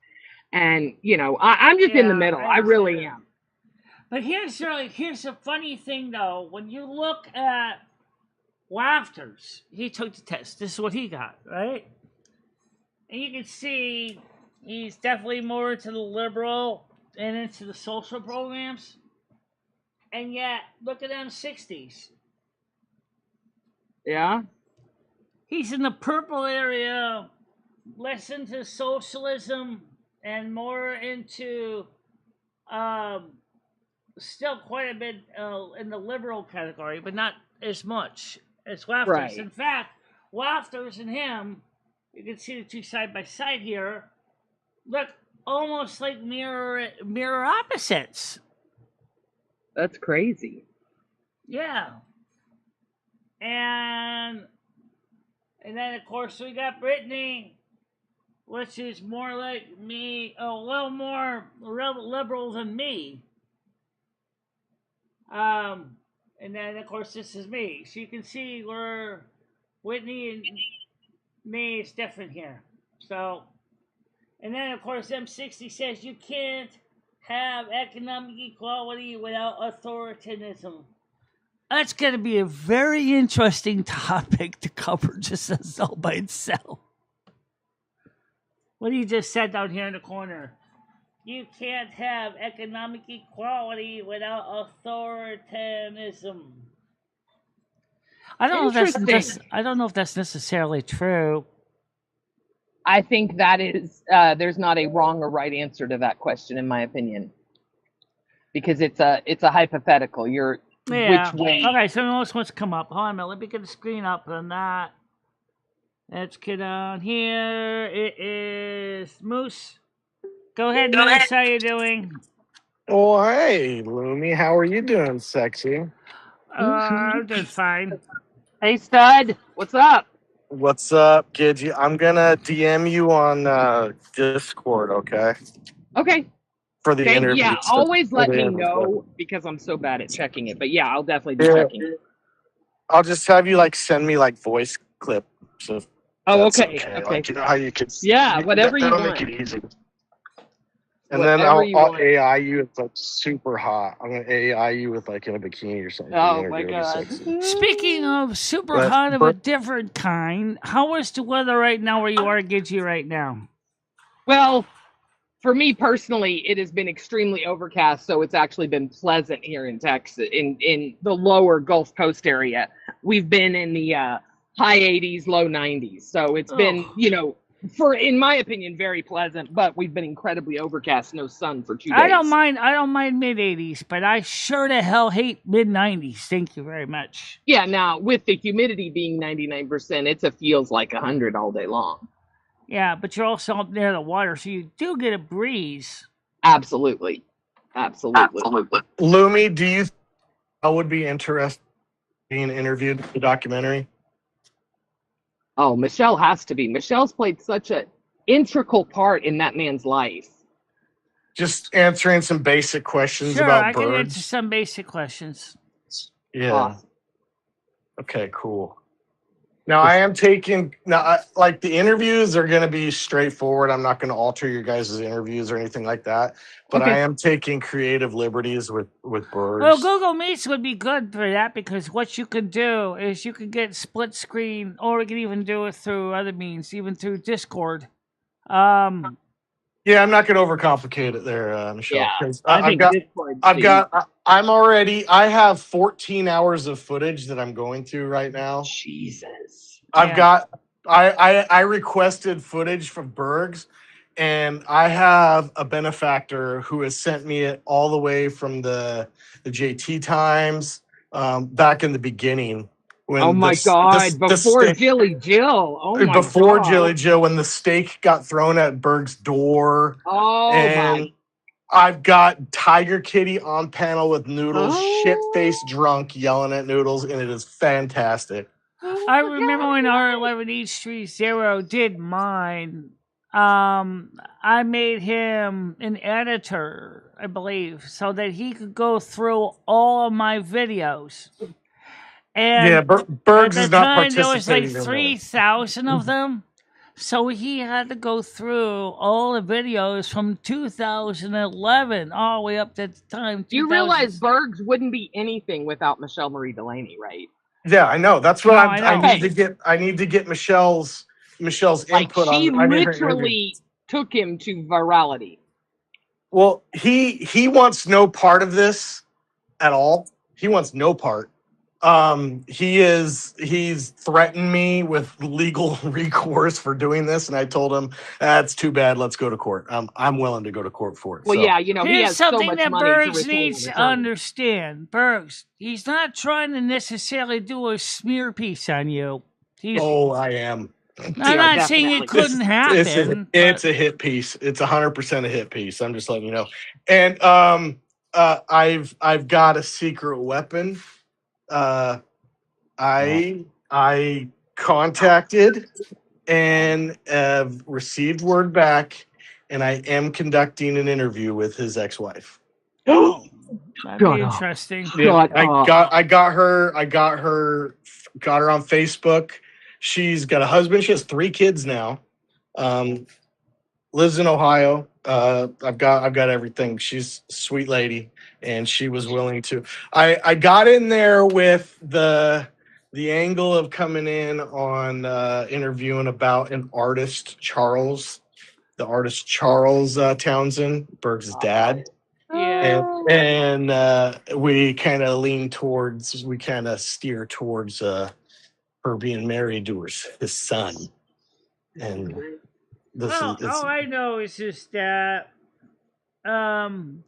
And, I'm just in the middle. I really am. But here's the funny thing, though. When you look at Laughters, he took the test. This is what he got, right? And you can see he's definitely more into the liberal and into the social programs. And yet, look at them 60s. Yeah? He's in the purple area, less into socialism and more into... still quite a bit in the liberal category, but not as much as Laughters. Right. In fact, Laughters and him, you can see the two side by side here, look almost like mirror opposites. That's crazy. Yeah. And then, of course, we got Brittany, which is more like me, a little more liberal than me. And then, of course, this is me. So you can see where Whitney and me is different here. So, and then, of course, M60 says you can't have economic equality without authoritarianism. That's going to be a very interesting topic to cover just as all by itself. What he just said down here in the corner. you can't have economic equality without authoritarianism. I don't know if I don't know if that's necessarily true. I think that is there's not a wrong or right answer to that question, in my opinion, because it's a hypothetical. You're Yeah. which way? Okay, so else wants to come up. Hold on a minute. Let me get the screen up on that. Let's get on here. It is Moose. Go ahead, Moose. How you doing? Oh, hey, Lumi. How are you doing, sexy? I'm doing fine. Hey, stud, what's up? What's up, Gidgy? I'm gonna DM you on Discord, okay? Okay. For the interview. Yeah, stuff. always For let the me interview know stuff. because I'm so bad at checking it. But yeah, I'll definitely be Yeah. checking. I'll just have you like send me like voice clips if Oh, that's okay. okay. Okay. Like you know how you could. Yeah, whatever you that'll want. make it easy. And then Whatever you I'll want. AI you. It's like super hot. I'm gonna AI you with like in a bikini or something. Oh for the my interview. It'll be god. sexy. Speaking of super But- hot of a different kind, how is the weather right now where you are, Gidgy, right now? Well, for me personally, it has been extremely overcast, so it's actually been pleasant here in Texas, in the lower Gulf Coast area. We've been in the high 80s, low 90s, so it's been, in my opinion, very pleasant. But we've been incredibly overcast, no sun for 2 days. I don't mind mid 80s, but I sure to hell hate mid 90s. Thank you very much. Yeah, now with the humidity being 99%, it feels like 100 all day long. Yeah, but you're also up near the water, so you do get a breeze. Absolutely. Lumi, do you think I would be interested in being interviewed for the documentary? Oh, Michelle has to be. Michelle's played such an integral part in that man's life. Just answering some basic questions Sure, about I birds. can answer some basic questions. Yeah. Awesome. Okay, cool. Now I am taking like the interviews are going to be straightforward. I'm not going to alter your guys' interviews or anything like that. But Okay. I am taking creative liberties with birds. Well, Google Meets would be good for that because what you could do is you could get split screen, or you can even do it through other means, even through Discord. Yeah, I'm not going to overcomplicate it there, Michelle. Yeah, I have 14 hours of footage that I'm going through right now. Jesus. I requested footage from Bergs, and I have a benefactor who has sent me it all the way from the JT times back in the beginning. When oh my God! Before Jilly Jill. Oh my God! Before Jilly Jill, when the steak got thrown at Berg's door. Oh and my! I've got Tiger Kitty on panel with Noodles, shit-faced drunk, yelling at Noodles, and it is fantastic. I remember when R11H30 did mine. I made him an editor, I believe, so that he could go through all of my videos. And yeah, Bergs is not participating. There was like 3,000 of them. So he had to go through all the videos from 2011 all the way up to the time. You realize Bergs wouldn't be anything without Michelle Marie Delaney, right? Yeah, I know. That's what I need to get. I need to get Michelle's input on. She literally took him to virality. Well, he wants no part of this at all. He wants no part. He's threatened me with legal recourse for doing this, and I told him that's too bad. Let's go to court. I'm willing to go to court for it. Well, so. Yeah, he Here's has so something much that money Bergs to needs to understand. Bergs, he's not trying to necessarily do a smear piece on you. I am. I'm not saying it couldn't happen. It's a hit piece. It's 100% a hit piece. I'm just letting you know. And I've got a secret weapon. I contacted and have received word back, and I am conducting an interview with his ex-wife. That'd be interesting. Yeah, I got her on Facebook. She's got a husband. She has 3 kids now. Lives in Ohio. I've got everything. She's a sweet lady, and she was willing to. I got in there with the angle of coming in on interviewing about an artist, Charles, the artist Charles Townsend, Berg's dad. Yeah. And we kind of steer towards her being married to his son. And this Well, is all I know is just that when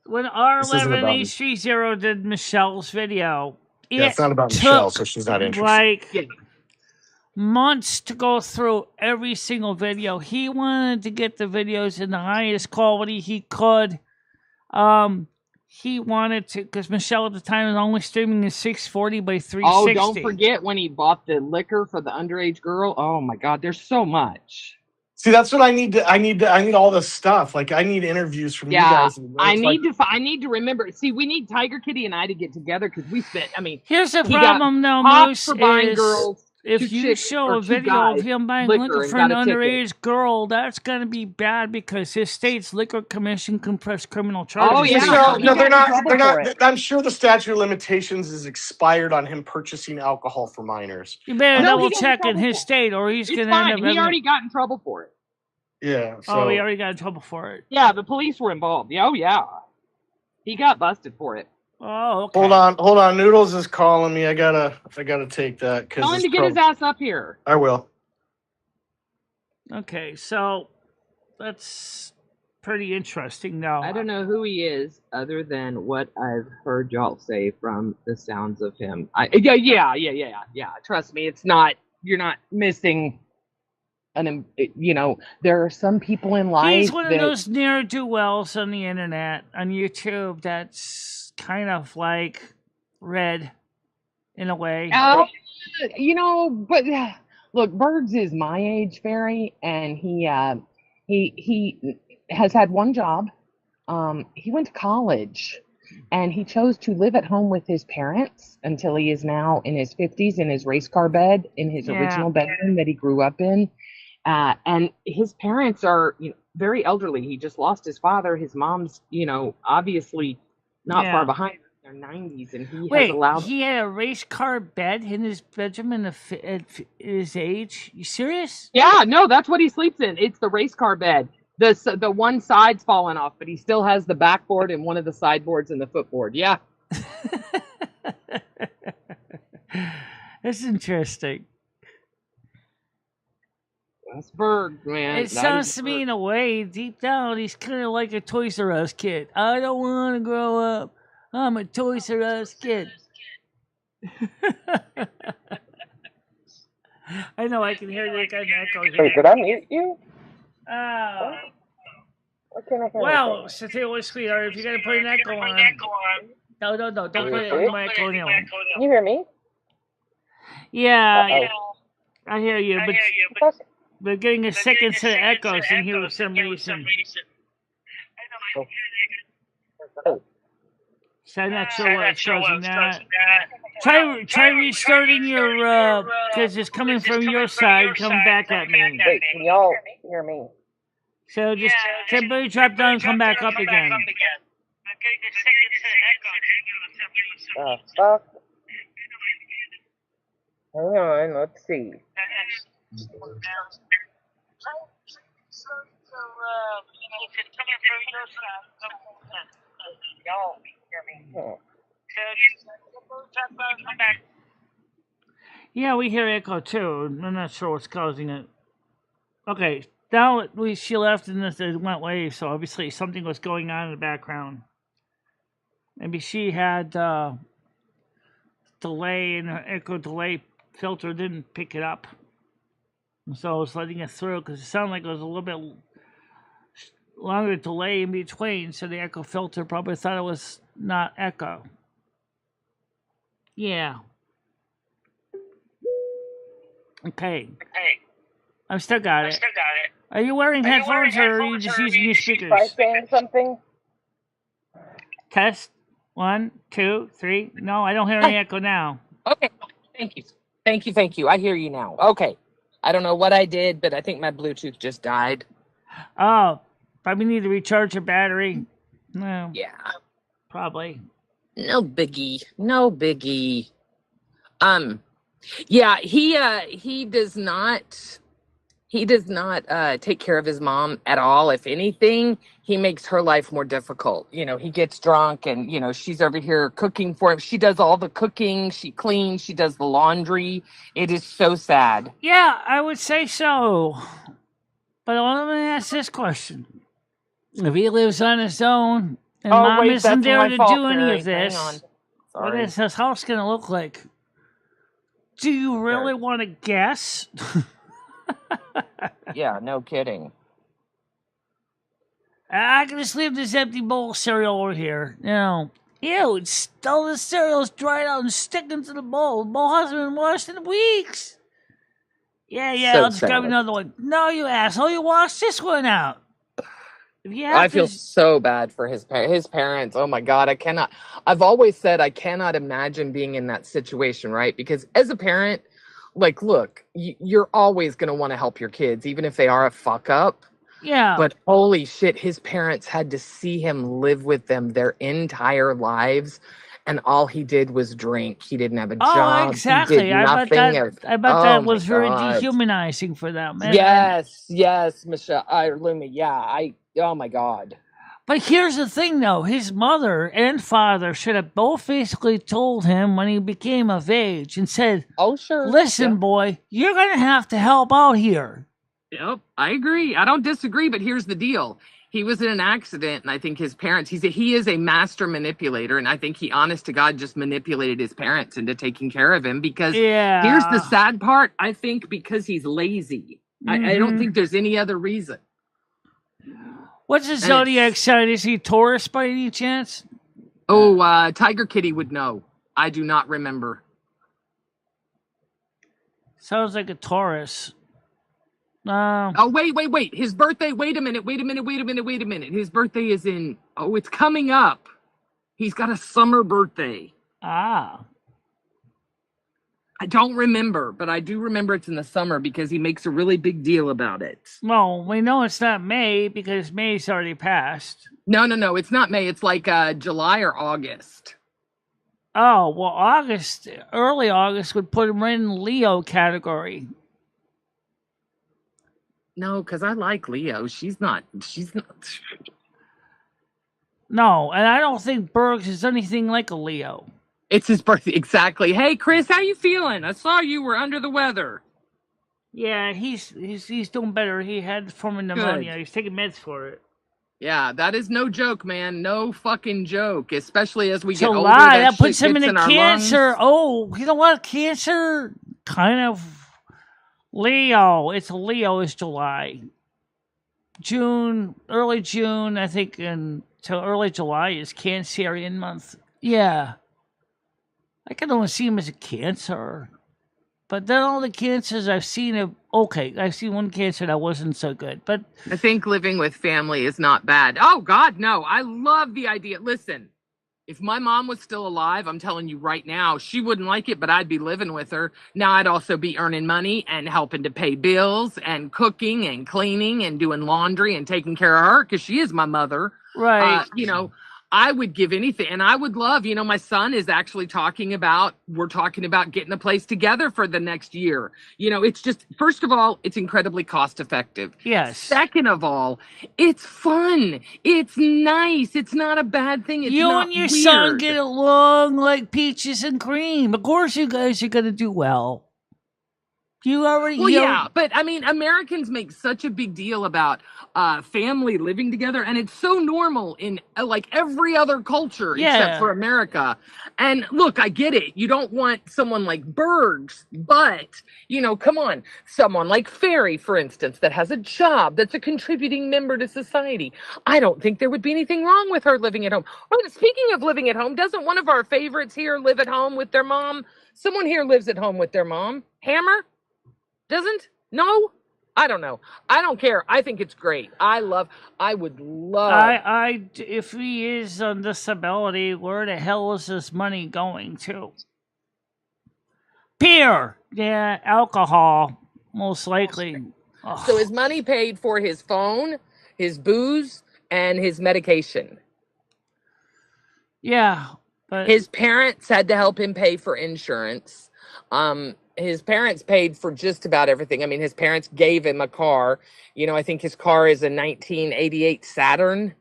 R11H30 did Michelle's video, it's not about took Michelle, so she's not interested. like months to go through every single video. He wanted to get the videos in the highest quality he could. He wanted to, because Michelle at the time was only streaming in 640 by 360. Oh, don't forget when he bought the liquor for the underage girl. Oh my God, there's so much. See, that's what I need. I need all this stuff. Like I need interviews from you guys. I need to remember. See, we need Tiger Kitty and I to get together because we spent. I mean, here's the problem though, Moose, for buying girls. If you show a video of him buying liquor for an underage girl, that's going to be bad because his state's liquor commission can press criminal charges. Oh yeah, no, they're not. I'm sure the statute of limitations is expired on him purchasing alcohol for minors. You better double check in his state, or he's going to end up. He already got in trouble for it. Yeah. So. Oh, he already got in trouble for it. Yeah, the police were involved. Oh yeah, he got busted for it. Oh, okay. Hold on. Noodles is calling me. I gotta take that. Tell him to get his ass up here. I will. Okay, so that's pretty interesting now. I don't know who he is, other than what I've heard y'all say from the sounds of him. Yeah. Trust me, it's not. You're not missing. There are some people in life. He's one of those ne'er-do-wells on the internet, on YouTube. That's kind of like Red in a way. But look, Bergs is my age, Fairy, and he has had one job. He went to college, and he chose to live at home with his parents until he is now in his 50s in his race car bed in his original bedroom that he grew up in. And his parents are very elderly. He just lost his father. His mom's, obviously not far behind. They're 90s, and he had a race car bed in his bedroom at his age? You serious? Yeah, no, that's what he sleeps in. It's the race car bed. The one side's fallen off, but he still has the backboard and one of the sideboards and the footboard. Yeah. That's interesting. That's Berg, man. It sounds to me in a way, deep down, he's kind of like a Toys R Us kid. I don't want to grow up. I'm a Toys R Us kid. I know, I can hear you kind of echo here. Wait, did I mute you? Well, so tell you what, sweetheart, if you're going to put an echo on. No, don't put an echo on. Can you hear me? Yeah, I hear you, but we're getting a second set of echoes in here for some reason. So I'm not sure what's causing that. Try restarting your, because it's coming from your side, come back at me. Wait, can y'all hear me? So just temporarily drop down and come back up again. Fuck. Hang on, let's see. Y'all hear me? Yeah, we hear echo too. I'm not sure what's causing it. Okay, now she left and it went away, so obviously something was going on in the background. Maybe she had delay and her echo delay filter didn't pick it up. So I was letting it through because it sounded like it was a little bit longer delay in between, so the echo filter probably thought it was not echo. Yeah. Okay. I've still got it. Are you wearing headphones or are you just using your speakers? By saying something? Test. 1, 2, 3. No, I don't hear any echo now. Okay. Thank you. I hear you now. Okay. I don't know what I did, but I think my Bluetooth just died. Oh, probably need to recharge your battery. No. Yeah. Probably. No biggie. Yeah, he does not He does not take care of his mom at all. If anything, he makes her life more difficult. He gets drunk and, she's over here cooking for him. She does all the cooking. She cleans. She does the laundry. It is so sad. Yeah, I would say so. But let me ask this question. If he lives on his own and mom wait, isn't that's there my to fault, do any Barry. of Hang this, on. what Sorry. is his house going to look like? Do you really want to guess? Yeah, no kidding. I can just leave this empty bowl of cereal over here. Ew, it's all the cereal's dried out and sticking to the bowl. The bowl hasn't been washed in weeks. Yeah, So I'll just grab sad. another one. No, you asshole, you washed this one out. If you have I feel so bad for his parents. Oh my God, I cannot. I've always said I cannot imagine being in that situation, right? Because as a parent, like, look, you're always going to want to help your kids, even if they are a fuck up. Yeah. But holy shit, his parents had to see him live with them their entire lives. And all he did was drink. He didn't have a job. Exactly. He did nothing. I bet that was very dehumanizing for them. Yes, Michelle, Lumi. Yeah, oh my God. But here's the thing, though. His mother and father should have both basically told him when he became of age and said, "Oh, sure. Listen, boy, you're going to have to help out here." Yep, I agree. I don't disagree, but here's the deal. He was in an accident, and I think his parents, he is a master manipulator, and I think he, honest to God, just manipulated his parents into taking care of him because here's the sad part. I think because he's lazy. I don't think there's any other reason. What's his zodiac sign? Is he Taurus by any chance? Oh, Tiger Kitty would know. I do not remember. Sounds like a Taurus. Oh, wait. His birthday, wait a minute. His birthday is it's coming up. He's got a summer birthday. I don't remember, but I do remember it's in the summer because he makes a really big deal about it. Well, we know it's not May because May's already passed. No, it's not May. It's like July or August. Oh, well, early August would put him right in the Leo category. No, because I like Leo. She's not. No, and I don't think Bergs is anything like a Leo. It's his birthday. Exactly. Hey, Chris, how you feeling? I saw you were under the weather. Yeah, he's doing better. He had form of pneumonia. Good. He's taking meds for it. Yeah, that is no joke, man. No fucking joke. Especially as we get older. That puts him into cancer. Oh, you know what? Cancer kind of Leo. It's Leo is July. Early June, I think, until early July is Cancerian month. Yeah. I can only see him as a Cancer. But then all the cancers I've seen I've seen one Cancer that wasn't so good. But I think living with family is not bad. Oh, God, no. I love the idea. Listen, if my mom was still alive, I'm telling you right now, she wouldn't like it, but I'd be living with her. Now I'd also be earning money and helping to pay bills and cooking and cleaning and doing laundry and taking care of her because she is my mother. Right. I would give anything, and I would love, my son is actually we're talking about getting a place together for the next year. It's just, first of all, it's incredibly cost effective. Yes. Second of all, it's fun. It's nice. It's not a bad thing. It's you not and your weird. son get along like peaches and cream. Of course you guys are going to do well. Yeah, but I mean, Americans make such a big deal about family living together, and it's so normal in like every other culture except for America. And look, I get it. You don't want someone like Bergs, but come on, someone like Ferry, for instance, that has a job, that's a contributing member to society. I don't think there would be anything wrong with her living at home. Well, speaking of living at home, doesn't one of our favorites here live at home with their mom? Someone here lives at home with their mom. Hammer? Doesn't? No? I don't know. I don't care. I think it's great. I would love. If he is on disability, where the hell is this money going to? Beer. Yeah, alcohol, most likely. So his money paid for his phone, his booze, and his medication. Yeah. But his parents had to help him pay for insurance. His parents paid for just about everything. I mean, his parents gave him a car. You know, I think his car is a 1988 Saturn.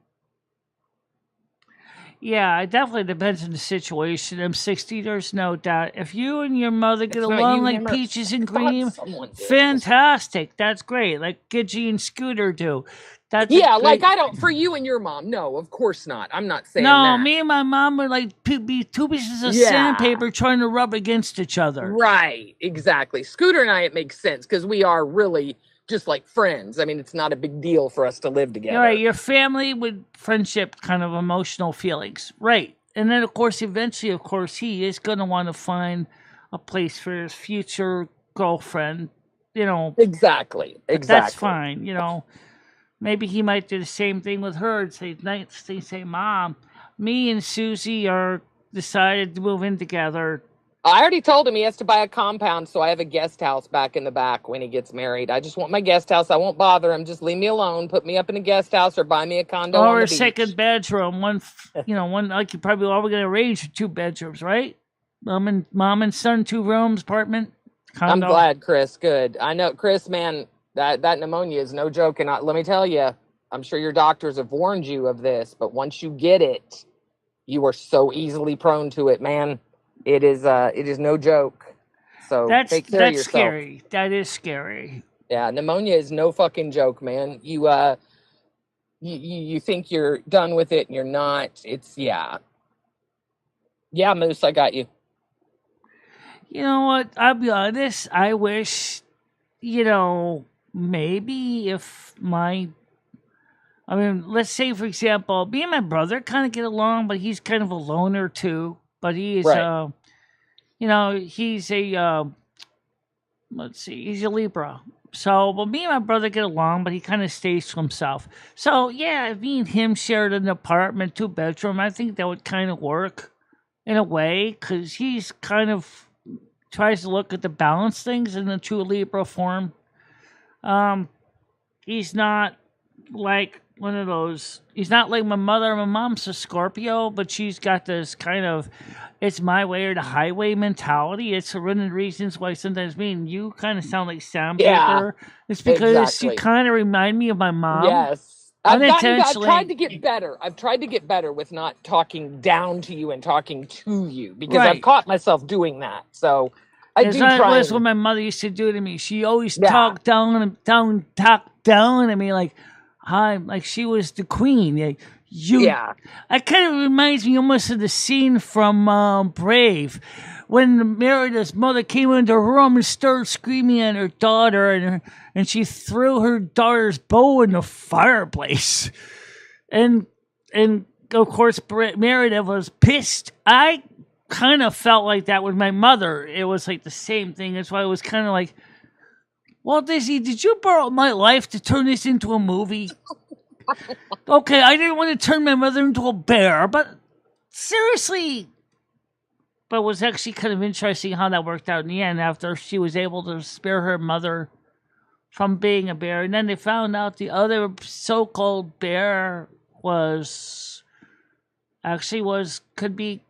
Yeah, it definitely depends on the situation. I'm 60, there's no doubt. If you and your mother get It's not along you, like Hammer. peaches and I thought cream, someone did. fantastic. That's great. Like Gidgy and Scooter do. That's Yeah, a like great... I don't, for you and your mom, no, of course not. I'm not saying No, that. me and my mom were like be two pieces of Yeah. sandpaper trying to rub against each other. Right, exactly. Scooter and I, it makes sense because we are really just like friends. I mean, it's not a big deal for us to live together. Right, your family with friendship, kind of emotional feelings. Right. And then, of course, eventually, of course, he is going to want to find a place for his future girlfriend, you know. Exactly. That's fine, you know. Maybe he might do the same thing with her and say, Mom, me and Susie are decided to move in together. I already told him he has to buy a compound, so I have a guest house back in the back when he gets married. I just want my guest house. I won't bother him. Just leave me alone. Put me up in a guest house or buy me a condo on Or the a beach. second bedroom, one, like you probably are going to arrange for 2 bedrooms, right? Mom and son, 2 rooms, apartment, condo. I'm glad, Chris. Good. I know, Chris, man, that pneumonia is no joke. And let me tell you, I'm sure your doctors have warned you of this, but once you get it, you are so easily prone to it, man. It is no joke. So take care of yourself. Scary. That is scary. Yeah, pneumonia is no fucking joke, man. You think you're done with it and you're not. It's yeah, Moose, I got you. You know what? I'll be honest. I wish, maybe if let's say, for example, me and my brother kind of get along, but he's kind of a loner too. But he is, Right. He's a, he's a Libra. So, but me and my brother get along, but he kind of stays to himself. So, yeah, if me and him shared an apartment, 2 bedroom, I think that would kind of work in a way, because he's kind of tries to look at the balance things in the true Libra form. He's not like one of those. He's not like my mother. My mom's a Scorpio, but she's got this kind of it's my way or the highway mentality. It's one of the reasons why sometimes me and you kind of sound like sandpaper. Yeah, it's because exactly. you kind of remind me of my mom. Yes. I've Unintentionally. tried to get better. I've tried to get better with not talking down to you and talking to you because Right. I've caught myself doing that. So I do That try. was what my mother used to do to me. She always Yeah. talked down to me like she was the queen. Like, Yeah. That kind of reminds me almost of the scene from Brave, when Merida's mother came into her room and started screaming at her daughter, and she threw her daughter's bow in the fireplace, and of course Merida was pissed. I kind of felt like that with my mother. It was like the same thing. That's why it was kind of like, Walt Disney, did you borrow my life to turn this into a movie? Okay, I didn't want to turn my mother into a bear, but seriously. But it was actually kind of interesting how that worked out in the end after she was able to spare her mother from being a bear. And then they found out the other so-called bear could be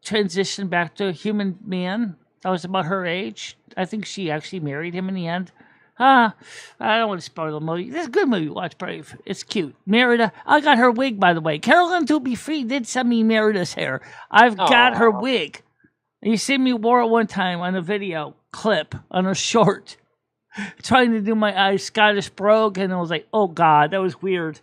transitioned back to a human man that was about her age. I think she actually married him in the end. I don't want to spoil the movie. This is a good movie. Watch Brave. It's cute. Merida. I got her wig, by the way. Carolyn To Be Free did send me Merida's hair. I've got her wig. You see me wore it one time on a video clip on a short, trying to do my Scottish brogue, and I was like, "Oh God, that was weird."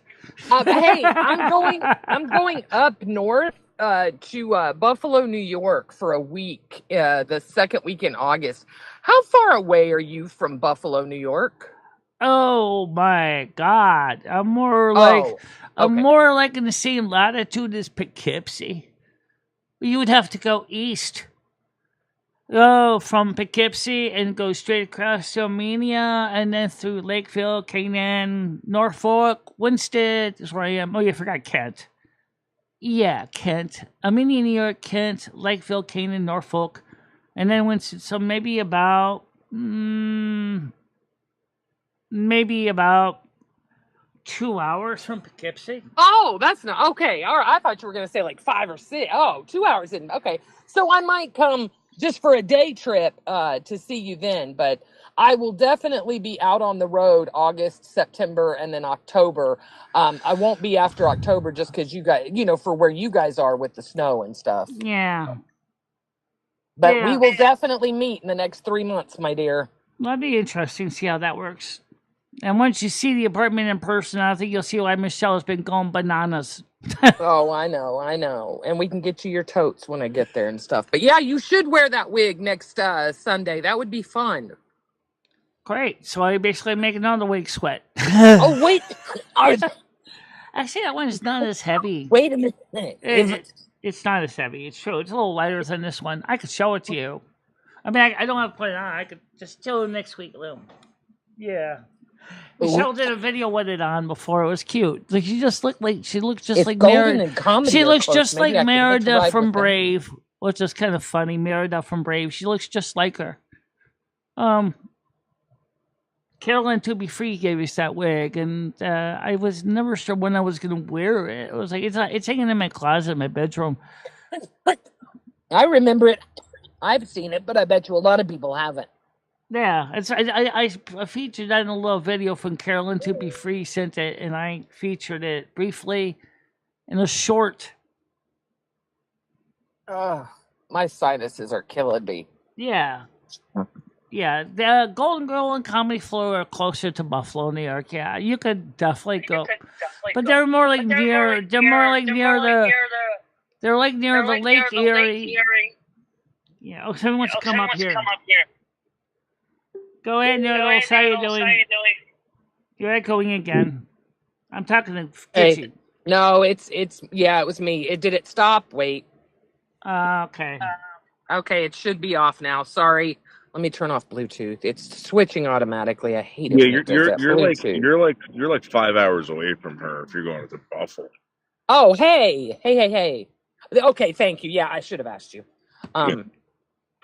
Hey, I'm going up north to Buffalo, New York for a week. The second week in August. How far away are you from Buffalo, New York? Oh my God! I'm more like in the same latitude as Poughkeepsie. You would have to go east. From Poughkeepsie and go straight across to Armenia and then through Lakeville, Canaan, Norfolk, Winston is where I am. Oh, yeah, I forgot Kent. Yeah, Kent. Armenia, New York, Kent, Lakeville, Canaan, Norfolk, and then Winston. So maybe about 2 hours from Poughkeepsie. Oh, that's not okay. All right, I thought you were going to say like 5 or 6. Oh, 2 hours in. Okay, so I might come just for a day trip to see you then. But I will definitely be out on the road August, September, and then October. I won't be after October just because you guys, for where you guys are with the snow and stuff. Yeah. But we will definitely meet in the next 3 months, my dear. That'd be interesting to see how that works. And once you see the apartment in person, I think you'll see why Michelle has been going bananas. Oh, I know. And we can get you your totes when I get there and stuff. But yeah, you should wear that wig next Sunday. That would be fun. Great. So I basically make another wig sweat. Oh, wait. Actually, that one is not as heavy. Wait a minute. It's not as heavy. It's true. It's a little lighter than this one. I could show it to you. I mean, I don't have to put it on. I could just show it next week, Lou. Yeah. Michelle did a video with it on before. It was cute. Like she looks just like Merida. She looks just like Merida from Brave, which is kind of funny. Merida from Brave. She looks just like her. Carolyn To Be Free gave us that wig, and I was never sure when I was going to wear it. It was like it's hanging in my closet in my bedroom. I remember it. I've seen it, but I bet you a lot of people haven't. Yeah, I featured that in a little video from Carolyn To Be Free sent it, and I featured it briefly in a short. My sinuses are killing me. Yeah. Yeah, the Golden Girl and Comedy Flow are closer to Buffalo, New York. Yeah, you could definitely go, but they're more like near. They're more like near the. They're like near the Lake Erie. Yeah. Oh, someone wants to come up here. Go ahead, Noodles. How you doing? You're echoing again. I'm talking to Gitchy. No, it was me. Did it stop? Wait. Okay. Okay, it should be off now. Sorry. Let me turn off Bluetooth. It's switching automatically. I hate it. Yeah, you're like 5 hours away from her if you're going to Buffalo. Oh, hey. Okay, thank you. Yeah, I should have asked you.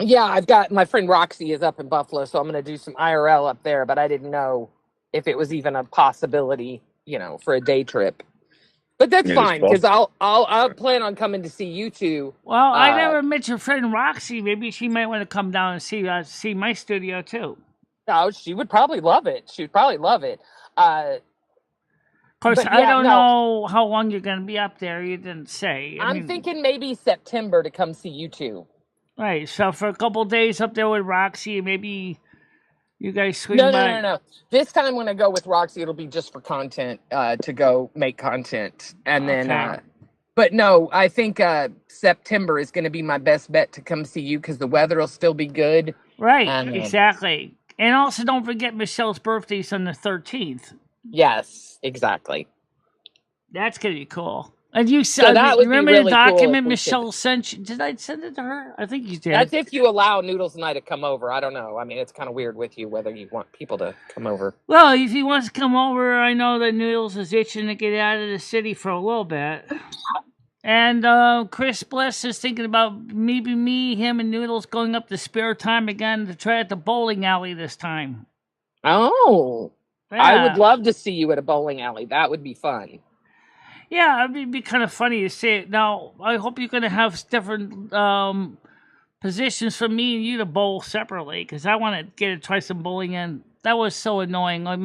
Yeah, I've got my friend Roxy is up in Buffalo, so I'm going to do some IRL up there, but I didn't know if it was even a possibility, for a day trip. But that's fine because I'll plan on coming to see you two. Well, I never met your friend Roxy. Maybe she might want to come down and see my studio too. Oh, she would probably love it. Of course, I don't know how long you're going to be up there. You didn't say. I'm thinking maybe September to come see you two. Right. So for a couple of days up there with Roxy, maybe you guys swing by. No. This time when I go with Roxy, it'll be just for content, to go make content. And then, but no, I think September is going to be my best bet to come see you because the weather will still be good. Right, exactly. And also don't forget Michelle's birthday's on the 13th. Yes, exactly. That's going to be cool. And you said, remember really the document cool Michelle sent you? Did I send it to her? I think you did. That's if you allow Noodles and I to come over. I don't know. I mean, it's kind of weird with you whether you want people to come over. Well, if he wants to come over, I know that Noodles is itching to get out of the city for a little bit. And Chris Bliss is thinking about maybe him and Noodles going up to Spare Time again to try at the bowling alley this time. Oh. Yeah. I would love to see you at a bowling alley. That would be fun. Yeah, it'd be kind of funny to see it. Now, I hope you're going to have different positions for me and you to bowl separately, because I want to try some bowling in. That was so annoying. Like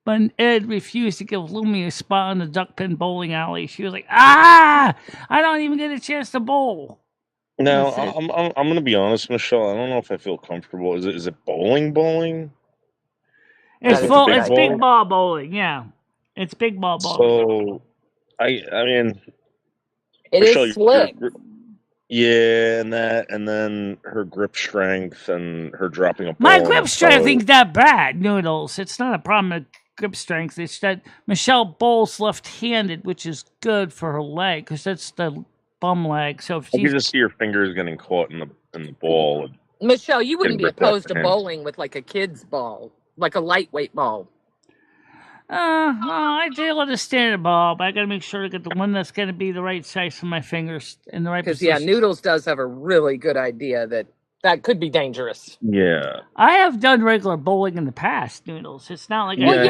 when Ed refused to give Lumi a spot on the duck pin bowling alley, she was like, I don't even get a chance to bowl. No, I'm going to be honest, Michelle. I don't know if I feel comfortable. Is it bowling? It's big ball bowling, yeah. It's big ball bowling. So, I mean, it Michelle, is slick. And then her grip strength and her dropping a ball. My grip strength ain't that bad, Noodles. It's not a problem with grip strength. It's that Michelle bowls left-handed, which is good for her leg, because that's the bum leg. So if you just see your fingers getting caught in the ball. Michelle, you wouldn't be opposed to bowling with like a kid's ball, like a lightweight ball. I deal with a standard ball, but I got to make sure to get the one that's going to be the right size for my fingers in the right position. Because, Noodles does have a really good idea that could be dangerous. Yeah. I have done regular bowling in the past, Noodles. It's not like... but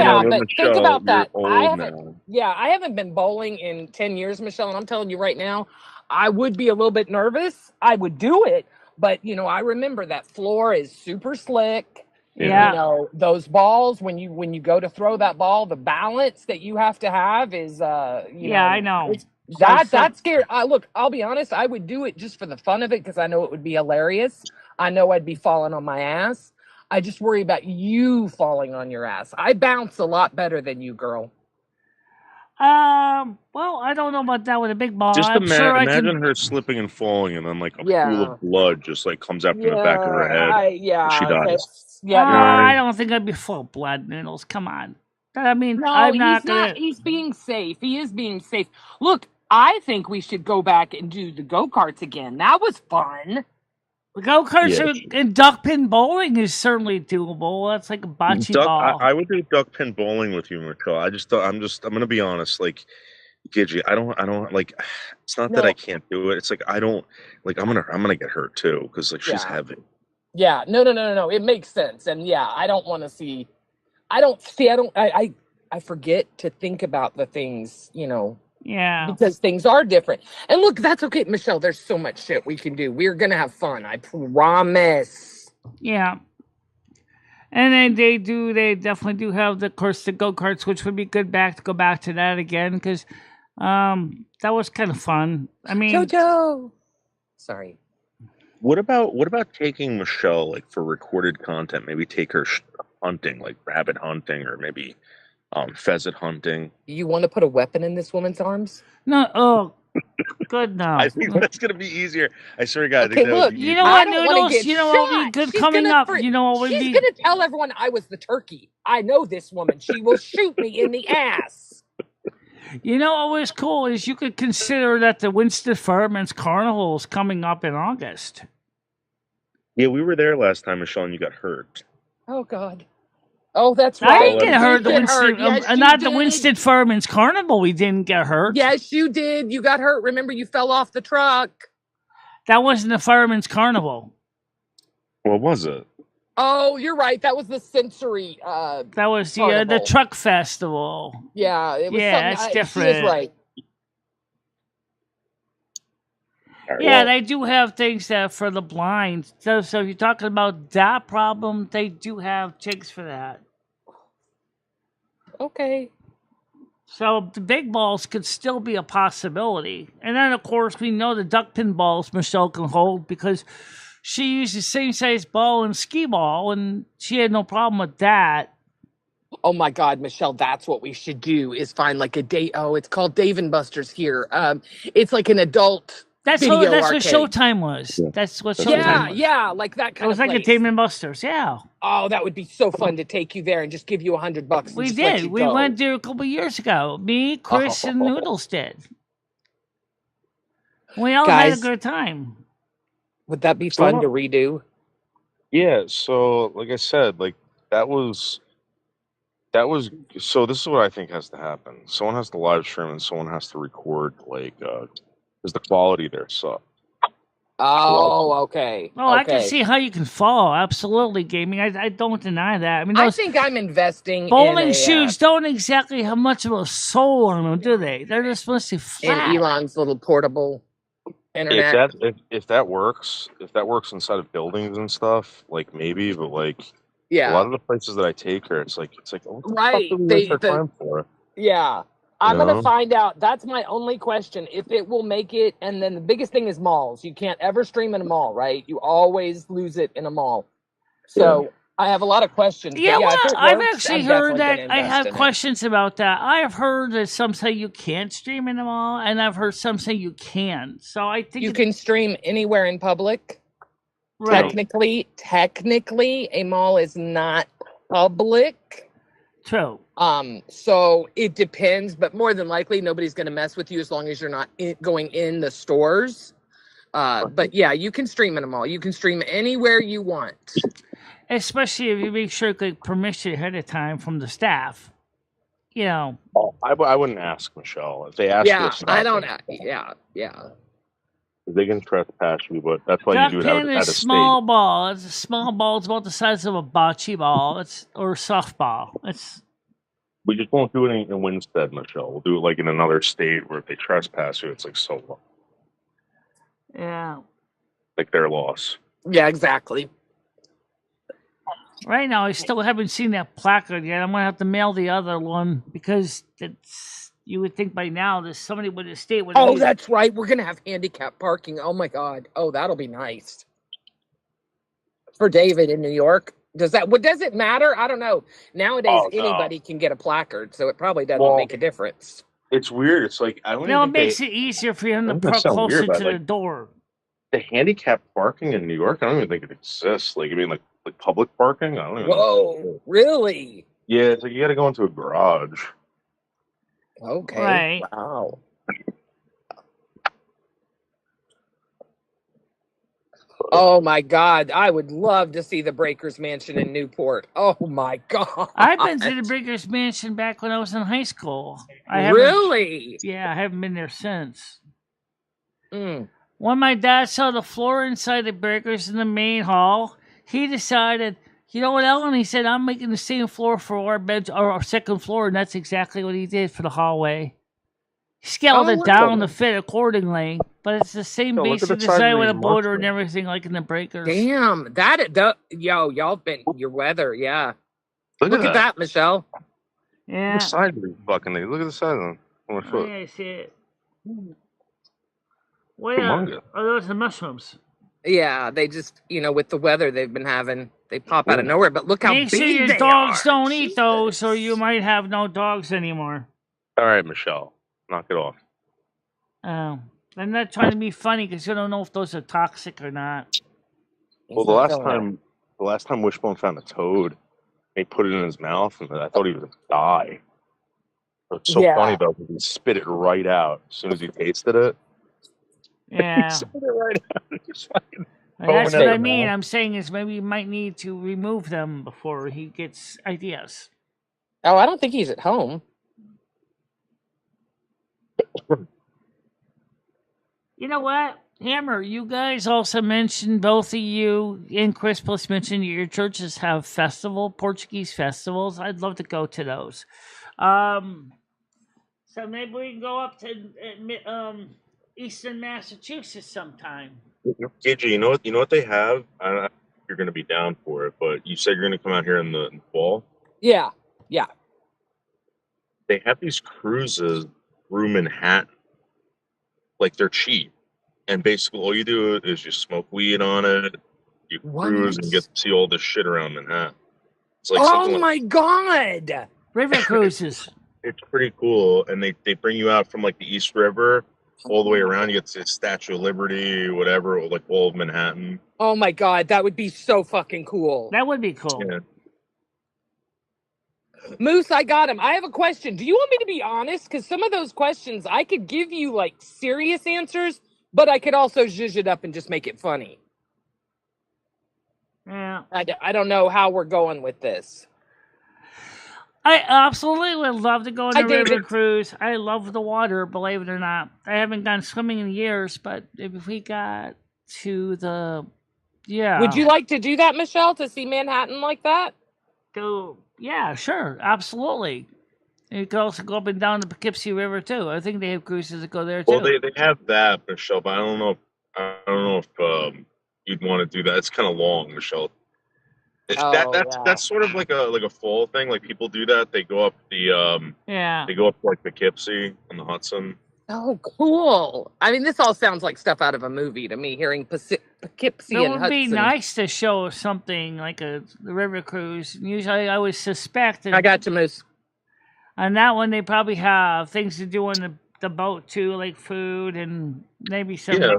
think about that. I haven't been bowling in 10 years, Michelle, and I'm telling you right now, I would be a little bit nervous. I would do it, But I remember that floor is super slick. Yeah. Those balls, when you go to throw that ball, the balance that you have to have is Yeah, I know. it's that's scary. Look, I'll be honest, I would do it just for the fun of it because I know it would be hilarious. I know I'd be falling on my ass. I just worry about you falling on your ass. I bounce a lot better than you, girl. Well, I don't know about that with a big ball. Just I'm sure I can. imagine her slipping and falling, and then like a pool Yeah. of blood just like comes out from the Yeah, back of her head, and she dies. yeah, You know what I I mean? don't think I'd be full of blood noodles. Come on. I mean, no, I'm he's not not. gonna. He's being safe. He is being safe. Look, I think we should go back and do the go-karts again. That was fun. Go karts Yeah. and duck pin bowling is certainly doable. That's like a bocce ball. I would do duck pin bowling with you, Michelle. I'm gonna be honest, like Gidgey, I don't like. It's not that I No, can't do it. It's like I don't like. I'm gonna get hurt too because like she's yeah, heavy. yeah. No. It makes sense, and yeah, I don't want to see. I don't see. I don't. I forget to think about the things, Yeah. because things are different. And look, that's okay, Michelle. There's so much shit we can do. We're gonna have fun. I promise. Yeah. And then they definitely do have of course the go karts, which would be good to go back to that again because that was kind of fun. I mean, Jojo. Sorry. What about taking Michelle like for recorded content? Maybe take her hunting, like rabbit hunting, or maybe pheasant hunting. You want to put a weapon in this woman's arms? no, oh, good no. I think that's gonna be easier. I swear to God, I Okay, think that would look, be You easier. know I what, don't want to Noodles? get You know what would be shot. good She's coming gonna up? You know what would she's be? gonna tell everyone I was the turkey. I know this woman. She will shoot me in the ass. You know what was cool is you could consider that the Winston Fireman's Carnival is coming up in August. Yeah, we were there last time, Michelle, and you got hurt. Oh God. Oh, that's I right. didn't get You hurt. did The get Winston, hurt. Yes, you not the did. Winston Fireman's Carnival. We didn't get hurt. Yes, you did. You got hurt. Remember, you fell off the truck. That wasn't the Fireman's Carnival. What was it? Oh, you're right. That was the sensory. That was the Carnival. truck festival. Yeah, it was. Yeah, something. that's She is different. right. All right, Yeah, well, they do have things that for the blind. So if you're talking about that problem, they do have jigs for that. Okay. So the big balls could still be a possibility. And then, of course, we know the duck pin balls Michelle can hold because she used the same size ball and skee ball, and she had no problem with that. Oh my God, Michelle, that's what we should do is find like a day. Oh, it's called Dave and Buster's here. It's like an adult That's video what arcade. Showtime was. Yeah. That's what That's Showtime Yeah, was. yeah, like that It kind was of like a place. Dave and Buster's, yeah. Oh, that would be so fun to take you there and just give you $100. And We just let did. you We go. went there a couple years ago. Me, Chris, and Noodles did. We all had a Guys, good time. would that be So fun what- to redo? yeah. So, like I said, like that was. So this is what I think has to happen. Someone has to live stream and someone has to record, like, because the quality there sucks. Oh, okay. Oh, I can okay. see how you can fall. Absolutely, gaming. I don't deny that. I mean, I those think I'm investing bowling in shoes don't exactly have much of a soul on them, do they? They're just supposed to be in flat. Elon's little portable internet. If that works inside of buildings and stuff, like maybe, but like a Yeah, lot of the places that I take her, it's like what the right. fuck do we waste our time for? Yeah. I'm You going to know? find out. That's my only question. If it will make it. And then the biggest thing is malls. You can't ever stream in a mall, right? You always lose it in a mall. So I have a lot of questions. Yeah, but well, if it I've works, actually I'm heard definitely that. gonna I invest have in it. questions about that. I have heard that some say you can't stream in them all, and I've heard some say you can. So I think You can stream anywhere in public. right. Technically, a mall is not public. True. So it depends, but more than likely, nobody's going to mess with you as long as you're not going in the stores. But yeah, you can stream in a mall. You can stream anywhere you want. Especially if you make sure you get permission ahead of time from the staff. You know. Oh, I wouldn't ask Michelle if they ask you. Yeah, To stop I don't. them. Yeah. They can trespass you, but that's why Duck you do it out pin of is state. small ball. It's a small ball. It's about the size of a bocce ball. Or softball. We just won't do it in Winstead, Michelle. We'll do it like in another state where if they trespass you, it's like so long. Yeah. Like their loss. Yeah, exactly. Right now, I still haven't seen that placard yet. I'm gonna have to mail the other one because it's. You would think by now that somebody with the state would. Oh, that's right. We're gonna have handicap parking. Oh my God. Oh, that'll be nice for David in New York. Does that? What does it matter? I don't know. Nowadays, Oh no. anybody can get a placard, so it probably doesn't Well, make a difference. it's weird. It's like I don't even It think they. makes it easier for him to I'm gonna park sound weird, closer but to the like door. the handicap parking in New York, I don't even think it exists. Like I mean, like public parking. I don't even know. Whoa, really? Yeah, it's like you got to go into a garage. Okay. Right. Wow. Oh my God. I would love to see the Breakers Mansion in Newport. Oh my God. I've been to the Breakers Mansion back when I was in high school. I haven't. Really? Yeah, I haven't been there since. Mm. When my dad saw the floor inside the Breakers in the main hall, he decided, you know what, Ellen? He said, I'm making the same floor for our beds, or our second floor, and that's exactly what he did for the hallway. He scaled Oh, it down wow. to fit accordingly, but it's the same Yo, look at basic the size design of with a these border and monsters. everything like in the Breakers. Damn. Y'all been your weather. Yeah. Look Look at at that. that, Michelle. Look at the Yeah. size of these fucking things. Look at the size of them on my Oh, foot. yeah, I see it. What Humongous. are those the mushrooms? Yeah, they just, with the weather they've been having, they pop out of Yeah. nowhere. But look how Make sure big your they dogs are. don't eat those, or Jesus. you might have no dogs anymore. All right, Michelle, knock it off. Oh. I'm not trying to be funny because you don't know if those are toxic or not. Well, He's not feeling it. the last time Wishbone found a toad, he put it in his mouth, and I thought he was gonna die. What's so funny Yeah. though, he spit it right out as soon as he tasted it. He Yeah. spit it right out. Just fucking And that's foaming what at I the mean. mouth. I'm saying is maybe you might need to remove them before he gets ideas. Oh, I don't think he's at home. You know what? Hammer, you guys also mentioned, both of you and Chris plus mentioned your churches have Portuguese festivals. I'd love to go to those. So maybe we can go up to Eastern Massachusetts sometime. KJ, you know what they have? I don't know if you're gonna be down for it, but you said you're gonna come out here in the fall. Yeah. Yeah. They have these cruises through Manhattan. Like they're cheap. And basically all you do is you smoke weed on it, you cruise and get What? to see all this shit around Manhattan. It's like something Oh like my God. River cruises. it's pretty cool. And they bring you out from like the East River all the way around. You get to Statue of Liberty, whatever, or like all of Manhattan. Oh my God. That would be so fucking cool. That would be cool. Yeah. Moose, I got him. I have a question. Do you want me to be honest? Because some of those questions, I could give you like serious answers, but I could also zhuzh it up and just make it funny. Yeah. I don't know how we're going with this. I absolutely would love to go on Hi, a river David. cruise. I love the water, believe it or not. I haven't gone swimming in years, but if we got to the, yeah. Would you like to do that, Michelle, to see Manhattan like that? Yeah, sure, absolutely. You could also go up and down the Poughkeepsie River too. I think they have cruises that go there too. Well, they have that, Michelle, but I don't know if you'd want to do that. It's kind of long, Michelle. That's sort of like a fall thing. Like people do that. They go up they go up like Poughkeepsie on the Hudson. Oh, cool. I mean, this all sounds like stuff out of a movie to me, hearing Poughkeepsie It and would Hudson. be nice to show something like the river cruise. Usually, I would suspect that I got you, Moose. on that one they probably have things to do on the boat too, like food and maybe some. Yeah.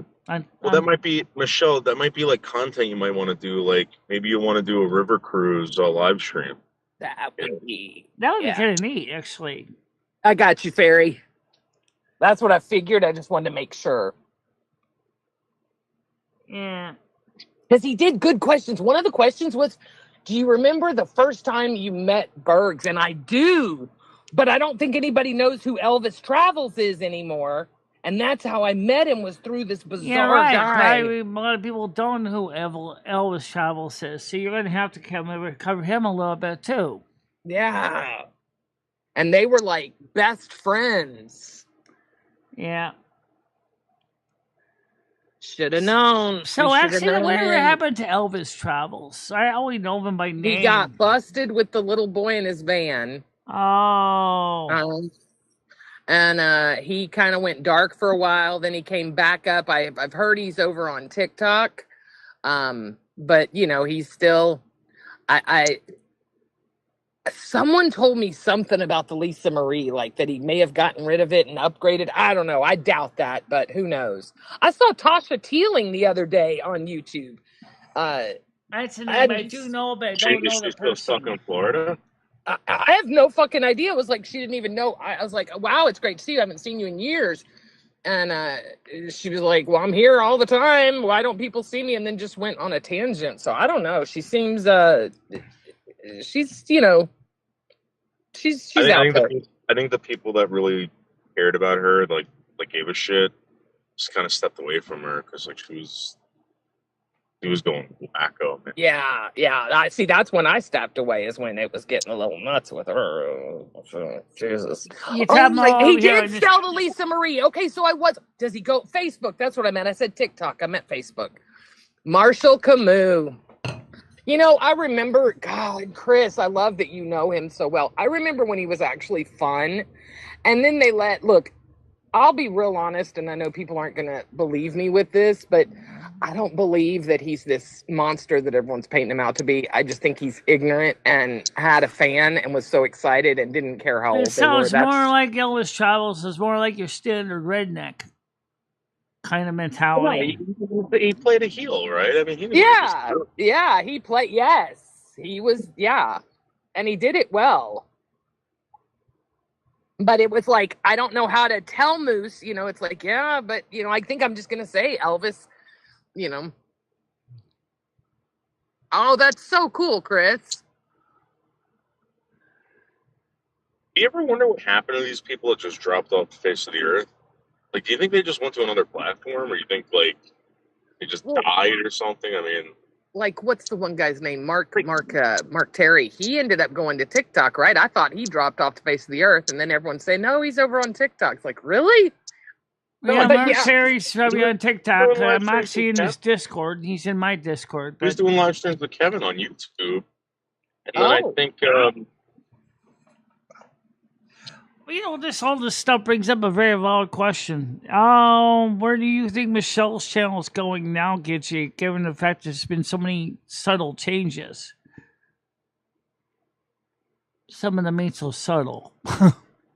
Well, that might be, Michelle, that might be like content you might want to do. Like maybe you want to do a river cruise live stream. That would be kind of neat, actually. I got you, Fairy. That's what I figured. I just wanted to make sure. Yeah. Because he did good questions. One of the questions was, do you remember the first time you met Bergs? And I do, but I don't think anybody knows who Elvis Travels is anymore. And that's how I met him, was through this bizarre guy. Probably a lot of people don't know who Elvis Travels is, so you're going to have to cover him a little bit too. Yeah. And they were like best friends. Yeah. Should have known. So We should have actually, known. whatever happened to Elvis Travels? I only know him by name. He got busted with the little boy in his van. Oh. And he kind of went dark for a while. Then he came back up. I've heard he's over on TikTok. But you know, he's still. Someone told me something about the Lisa Marie, like that he may have gotten rid of it and upgraded. I don't know. I doubt that, but who knows? I saw Tasha Teeling the other day on YouTube. That's a name I do know, but I don't know the person. Still stuck in Florida? I have no fucking idea. It was like she didn't even know. I was like, wow, it's great to see you. I haven't seen you in years. And she was like, well, I'm here all the time. Why don't people see me? And then just went on a tangent. So I don't know. She seems, she's, you know, she's out there. I think the people that really cared about her, like gave a shit, just kind of stepped away from her because like she was going wacko. Man. Yeah. I see. That's when I stepped away. Is when it was getting a little nuts with her. Jesus. He did sell to Lisa Marie. Okay, so Does he go Facebook? That's what I meant. I said TikTok. I meant Facebook. Marshall Camus. You know, I remember. God, Chris, I love that you know him so well. I remember when he was actually fun, and then they look. I'll be real honest, and I know people aren't going to believe me with this, but I don't believe that he's this monster that everyone's painting him out to be. I just think he's ignorant and had a fan and was so excited and didn't care how old they were. It sounds more like Elvis Travels. It's more like your standard redneck kind of mentality. Well, he played a heel, right? I mean, he he played. Yes, he was. Yeah, and he did it well. But it was like, I don't know how to tell Moose, you know, it's like, yeah, but, you know, I think I'm just going to say Elvis, you know. Oh, that's so cool, Chris. Do you ever wonder what happened to these people that just dropped off the face of the earth? Like, do you think they just went to another platform, or you think, like, they just died or something? I mean... Like, what's the one guy's name? Mark Terry. He ended up going to TikTok, right? I thought he dropped off the face of the earth, and then everyone's saying, no, he's over on TikTok. It's like, really? Yeah, Mark Terry's probably on TikTok. I'm actually in his Discord. He's in my Discord. He's doing live streams with Kevin on YouTube. And then I think... You know, all this stuff brings up a very valid question. Where do you think Michelle's channel is going now, Gitchy, given the fact there's been so many subtle changes? Some of them ain't so subtle.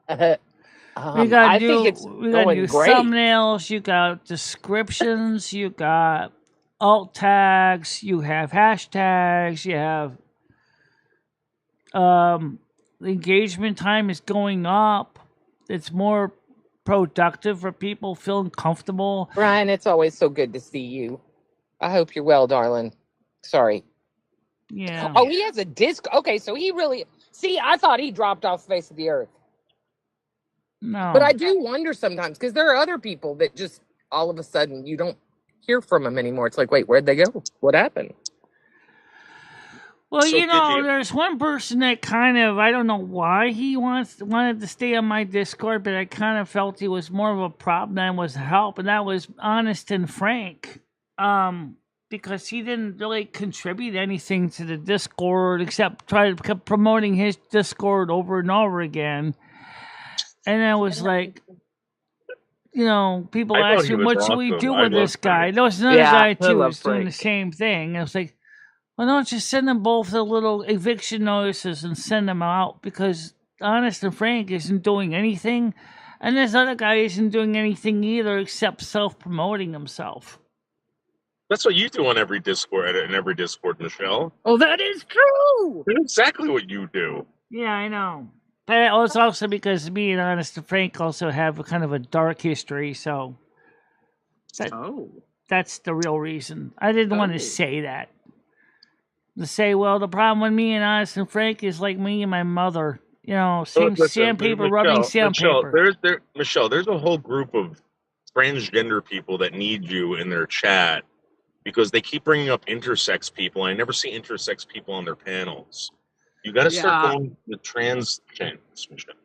We got new thumbnails, you got descriptions, you got alt tags, you have hashtags, you have the engagement time is going up. It's more productive for people, feeling comfortable. Brian, it's always so good to see you. I hope you're well, darling. Sorry. Yeah. Oh, he has a disc. Okay, so he really... See, I thought he dropped off the face of the earth. No. But I do wonder sometimes, because there are other people that just, all of a sudden, you don't hear from them anymore. It's like, wait, where'd they go? What happened? Well, so you know, there's one person that kind of, I don't know why he wanted to stay on my Discord, but I kind of felt he was more of a problem than was a help, and that was Honest and Frank. Because he didn't really contribute anything to the Discord except try to keep promoting his Discord over and over again. And I was like, you know, people asked me, what should we do with this guy? There was another guy, too, who was doing the same thing. I was like, why don't you send them both the little eviction notices and send them out? Because Honest and Frank isn't doing anything, and this other guy isn't doing anything either except self-promoting himself. That's what you do on every Discord, Michelle. Oh, that is true! That's exactly what you do. Yeah, I know. But it's also because me and Honest and Frank also have a kind of a dark history, so... That's the real reason. I didn't want to say that. To say, well, the problem with me and Honest and Frank is like me and my mother. You know, sandpaper rubbing sandpaper. Michelle, there's a whole group of transgender people that need you in their chat because they keep bringing up intersex people. And I never see intersex people on their panels. You got to start going to trans channels, Michelle.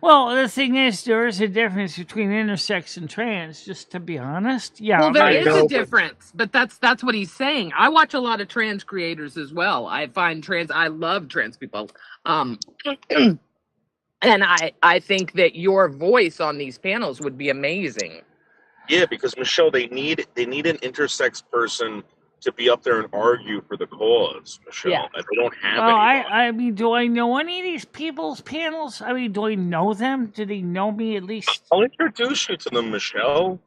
Well, the thing is, there is a difference between intersex and trans. Just to be honest, yeah, Well, I'm there not. I is a know, but difference, but that's what he's saying. I watch a lot of trans creators as well. I love trans people. Um, and I think that your voice on these panels would be amazing. yeah, because Michelle, they need an intersex person to be up there and argue for the cause, Michelle, Yeah. and they don't have Well, anybody. I mean, do I know any of these people's panels? I mean, do I know them? Do they know me at least? I'll introduce you to them, Michelle.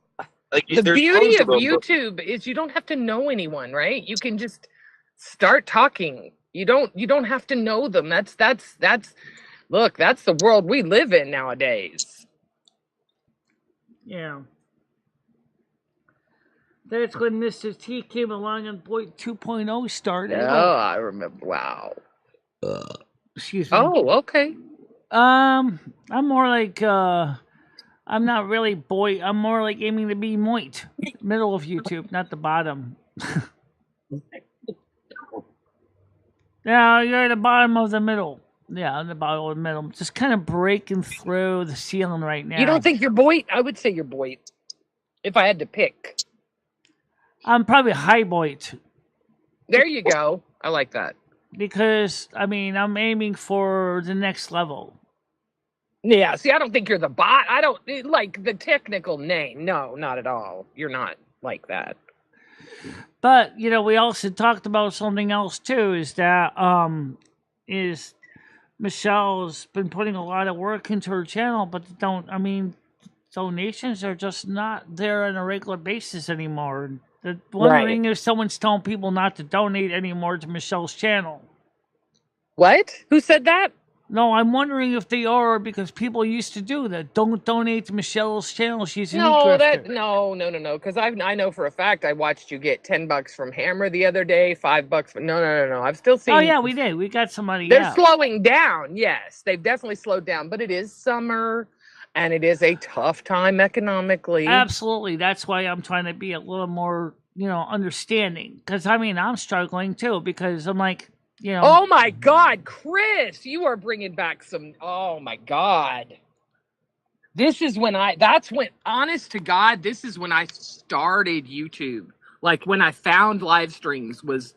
Like, The there's beauty tons of of them, but YouTube is you don't have to know anyone, right? You can just start talking. You don't have to know them. That's look, that's the world we live in nowadays. Yeah. That's when Mr. T came along and Boy 2.0 started. Oh, I remember. Wow. Excuse me. Oh, okay. I'm more like I'm not really boy. I'm more like aiming to be moit, middle of YouTube, not the bottom. Yeah, you're at the bottom of the middle. Yeah, on the bottom of the middle. Just kind of breaking through the ceiling right now. You don't think you're Boyd? I would say you're Boyd. If I had to pick. I'm probably high boit There you go. I like that. because I mean I'm aiming for the next level. Yeah, see, I don't think you're the bot. I don't like the technical name. No, not at all. You're not like that. But you know, we also talked about something else too. Is that is Michelle's been putting a lot of work into her channel, but donations are just not there on a regular basis anymore. They're wondering if someone's telling people not to donate anymore to Michelle's channel. What? Who said that? No, I'm wondering if they are because people used to do that. Don't donate to Michelle's channel. She's an grifter. No. Because I know for a fact I watched you get $10 from Hammer the other day, $5 from no. I've still seen. Oh yeah, we did. We got some money. They're slowing down. Yes, they've definitely slowed down. But it is summer, and it is a tough time economically. Absolutely. That's why I'm trying to be a little more, understanding. Because I mean, I'm struggling too because I'm like, Oh my God, Chris, you are bringing back some. Oh my God. Honest to God, this is when I started YouTube. Like when I found live streams was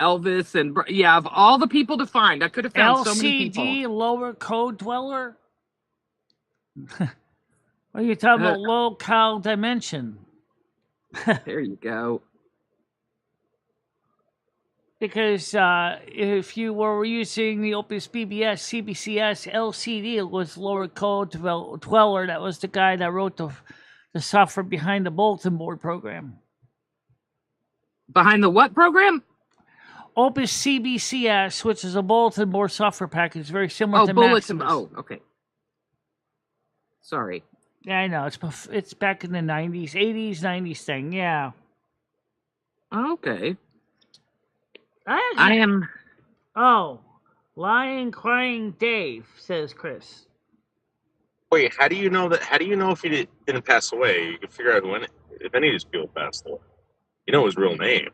Elvis and of all the people to find, I could have found so many people. LCD, lower code dweller. Are you talking about local dimension? There you go. Because if you were using the Opus BBS, CBCS, LCD, it was lower code dweller. That was the guy that wrote the software behind the bulletin board program. Behind the what program? Opus CBCS, which is a bulletin board software package, very similar to bulletin. Maximus. Oh, okay. Sorry. Yeah, I know. It's back in the 90s, 80s, 90s thing. Yeah. Okay. I am. Oh, lying, crying Dave, says Chris. Wait, how do you know that? How do you know if he didn't pass away? You can figure out if any of these people passed away. You know his real name.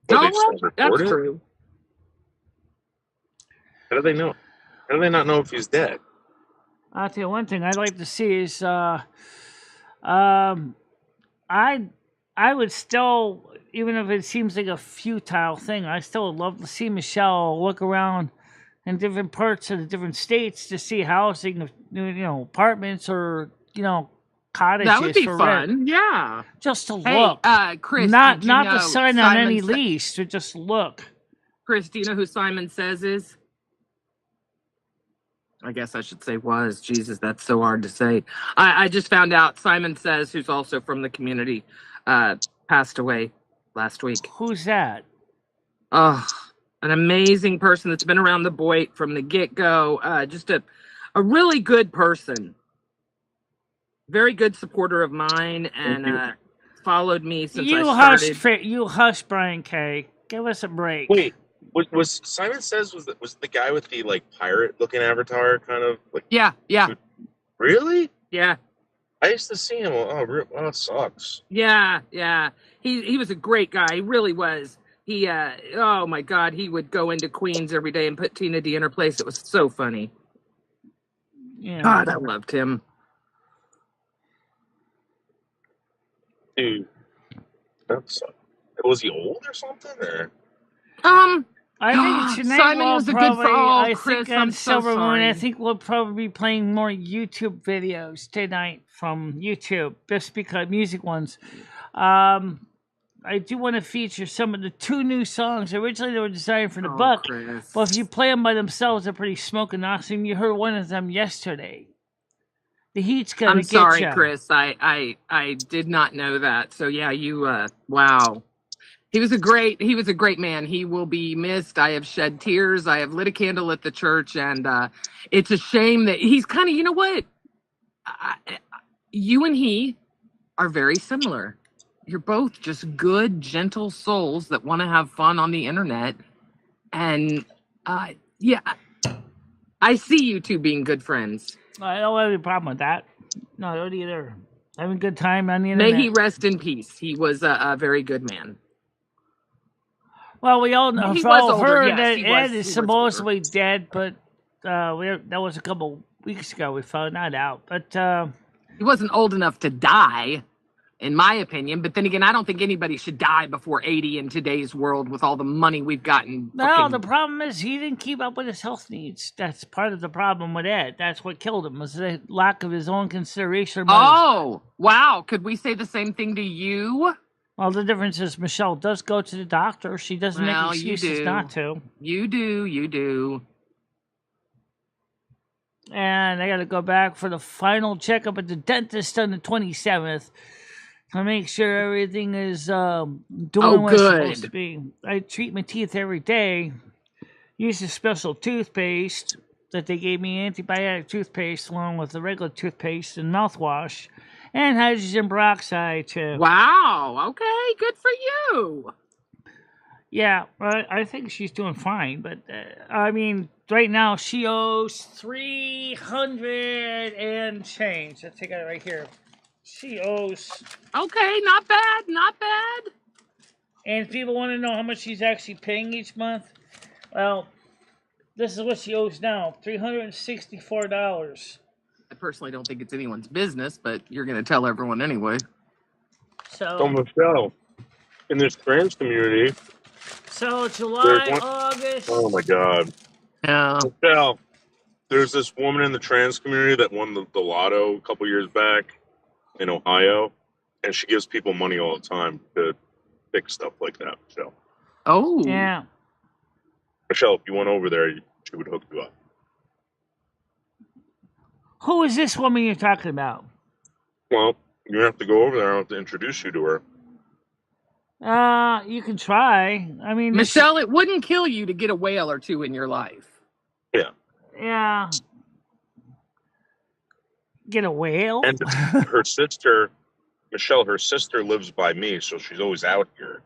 That's true. How do they know? How do they not know if he's dead? I'll tell you one thing I'd like to see is I would still, even if it seems like a futile thing, I still would love to see Michelle look around in different parts of the different states to see housing, apartments or, cottages. That would be for fun. rent. Yeah. Just to look. Chris, not to sign on any lease, to just look. Chris, do you know who Simon Says is? I guess I should say was. Jesus, that's so hard to say. I just found out Simon Says, who's also from the community, passed away last week. Who's that? Oh, an amazing person that's been around the Boyd from the get-go. Just a really good person. Very good supporter of mine and followed me since I started. You hush, Brian K. Give us a break. Wait, was Simon Says was the guy with the like pirate looking avatar kind of like? Yeah. Really? Yeah. I used to see him. Oh, that sucks. Yeah. He was a great guy. He really was. He oh my God, he would go into Queens every day and put Tina D in her place. It was so funny. Yeah. God, I loved him. Dude, that's was he old or something? Or I think tonight Simon we'll was a good probably. Oh, I Chris, think on I'm so Silver Moon, I sorry. think we'll probably be playing more YouTube videos tonight from YouTube, just because music ones. I do want to feature some of the 2 new songs. Originally, they were designed for the book, Chris. but if you play them by themselves, they're pretty smoking awesome. You heard one of them yesterday. The heat's gonna I'm get sorry, you. Chris. I did not know that. So yeah, you wow. He was a great man. He will be missed. I have shed tears. I have lit a candle at the church, and it's a shame that he's kind of, you know what? You and he are very similar. You're both just good, gentle souls that want to have fun on the internet. And yeah, I see you two being good friends. I don't have any problem with that. No, I don't either. Having a good time on the internet. May he rest in peace. He was a very good man. Well, we all know, He all was older, heard yes, that he Ed was is supposedly older. dead, but that was a couple weeks ago. We found that out. But he wasn't old enough to die, in my opinion. But then again, I don't think anybody should die before 80 in today's world with all the money we've gotten. No, the problem is he didn't keep up with his health needs. That's part of the problem with Ed. That's what killed him, was the lack of his own consideration. Oh, wow. Could we say the same thing to you? Well, the difference is Michelle does go to the doctor. She doesn't make excuses not to. You do. And I got to go back for the final checkup at the dentist on the 27th to make sure everything is doing what it's supposed to be. I treat my teeth every day. Use a special toothpaste that they gave me, antibiotic toothpaste, along with the regular toothpaste and mouthwash. And hydrogen peroxide, too. Wow. Okay. Good for you. Yeah, I think she's doing fine. But, I mean, right now she owes $300 and change. I think I got it right here. She owes... Okay, not bad. And if people want to know how much she's actually paying each month, well, this is what she owes now, $364. I personally don't think it's anyone's business, but you're going to tell everyone anyway. So Michelle, in this trans community. So July, August. Oh my God. Yeah. Michelle, there's this woman in the trans community that won the lotto a couple years back in Ohio, and she gives people money all the time to fix stuff like that, Michelle. Oh. Yeah. Michelle, if you went over there, she would hook you up. Who is this woman you're talking about? Well, you have to go over there. I have to introduce you to her. You can try. I mean, Michelle, it wouldn't kill you to get a whale or two in your life. Yeah. Yeah. Get a whale? And her sister, Michelle, her sister lives by me, so she's always out here.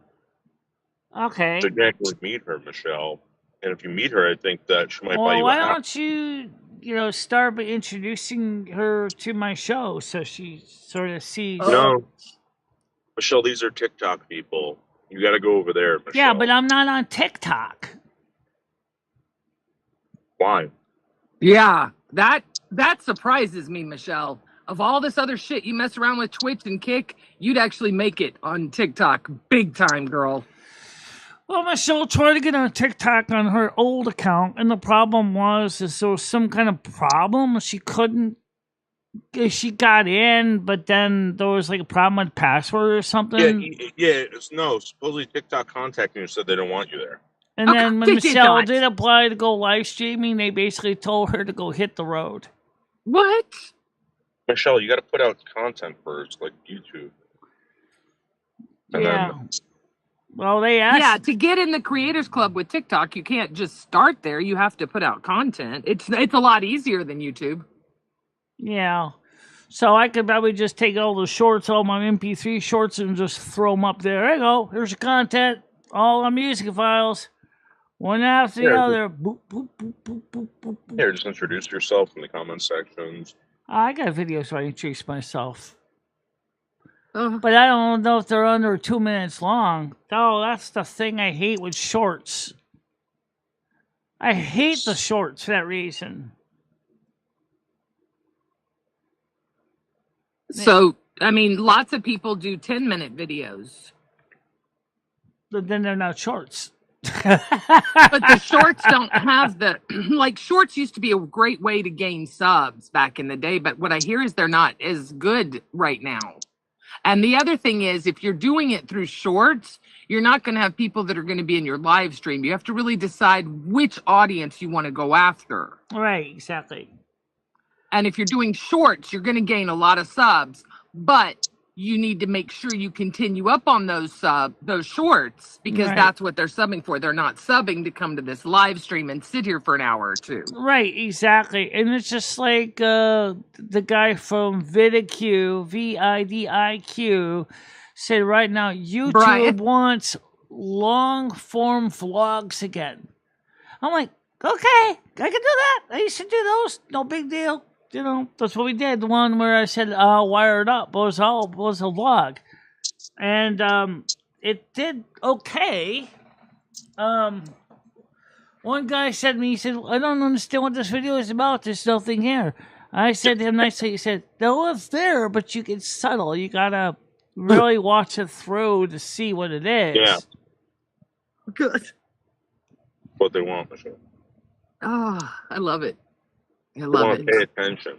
Okay. So you can actually meet her, Michelle. And if you meet her, I think that she might buy you a why house. don't you start by introducing her to my show so she sort of sees... No. Michelle, these are TikTok people. You got to go over there, Michelle. Yeah, but I'm not on TikTok. Why? Yeah, that surprises me, Michelle. Of all this other shit you mess around with Twitch and Kick, you'd actually make it on TikTok big time, girl. Well, Michelle tried to get on TikTok on her old account, and the problem was there was some kind of problem. She couldn't. She got in, but then there was like a problem with password or something. Yeah. No, supposedly TikTok contacted you and said they don't want you there. And then when Michelle did apply to go live streaming, they basically told her to go hit the road. What? Michelle, you got to put out content first, like YouTube. And then... Well, they asked... Yeah, to get in the Creators Club with TikTok, you can't just start there. You have to put out content. It's a lot easier than YouTube. Yeah. So I could probably just take all the shorts, all my MP3 shorts, and just throw them up there. There you go. Here's your content. All our music files. One after the other. Boop, boop, boop, boop, boop, boop, boop. Here, just introduce yourself in the comment sections. I got videos where I introduce myself. But I don't know if they're under 2 minutes long. Oh, that's the thing I hate with shorts. I hate the shorts for that reason. So, I mean, lots of people do 10-minute videos. But then they're not shorts. But the shorts don't have the like shorts used to be a great way to gain subs back in the day, but what I hear is they're not as good right now. And the other thing is, if you're doing it through shorts, you're not going to have people that are going to be in your live stream. You have to really decide which audience you want to go after. Right, exactly. And if you're doing shorts, you're going to gain a lot of subs, but you need to make sure you continue up on those shorts, because Right. that's what they're subbing for. They're not subbing to come to this live stream and sit here for an hour or two. Right, exactly. And it's just like the guy from VidIQ, VIDIQ, said right now YouTube Brian. wants long form vlogs again. I'm like, okay, I can do that. I used to do those. No big deal. You know, that's what we did. The one where I said wired up was a vlog. And it did okay. One guy said to me, he said, I don't understand what this video is about. There's nothing here. I said to him nicely, he said, no, it's there, but it's subtle. You gotta really watch it through to see what it is. Yeah. Good. What they want, Michelle. Oh, I love it. I They love want it. to pay attention.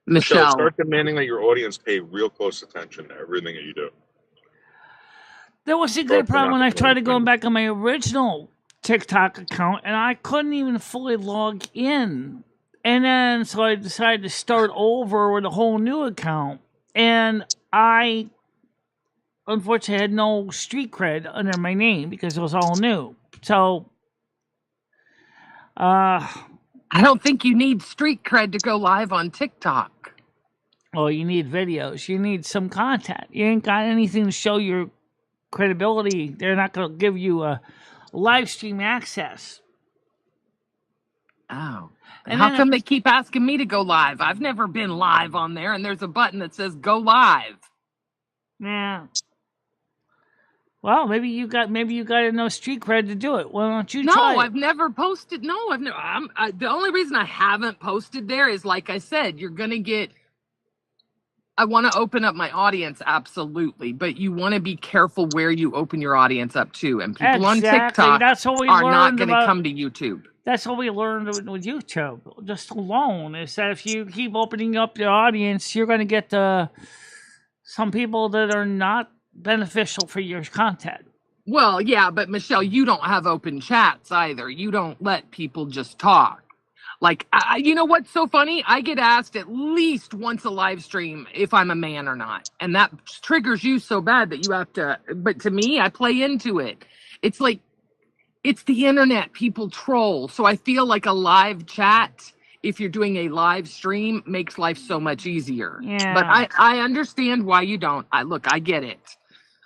Michelle. Start demanding that your audience pay real close attention to everything that you do. There was a good problem when I tried going back on my original TikTok account, and I couldn't even fully log in. And then, so I decided to start over with a whole new account. And I, unfortunately, had no street cred under my name because it was all new. So, I don't think you need street cred to go live on TikTok. Oh, you need videos. You need some content. You ain't got anything to show your credibility. They're not going to give you a live stream access. Oh. And how come they keep asking me to go live? I've never been live on there, and there's a button that says go live. Yeah. Well, maybe you got enough street cred to do it. Why don't you try it? No, I've never posted. No, I've never. The only reason I haven't posted there is, like I said, you're gonna get. I want to open up my audience, absolutely, but you want to be careful where you open your audience up to. And people on TikTok That's what we are not learned going to about- come to YouTube. That's what we learned with YouTube, just alone, is that if you keep opening up your audience, you're going to get some people that are not beneficial for your content. Well, yeah, but Michelle, you don't have open chats either. You don't let people just talk. Like, you know what's so funny? I get asked at least once a live stream if I'm a man or not. And that triggers you so bad that you have to, but to me, I play into it. It's like, it's the internet. People troll. So I feel like a live chat, if you're doing a live stream, makes life so much easier. Yeah. But I understand why you don't. I get it.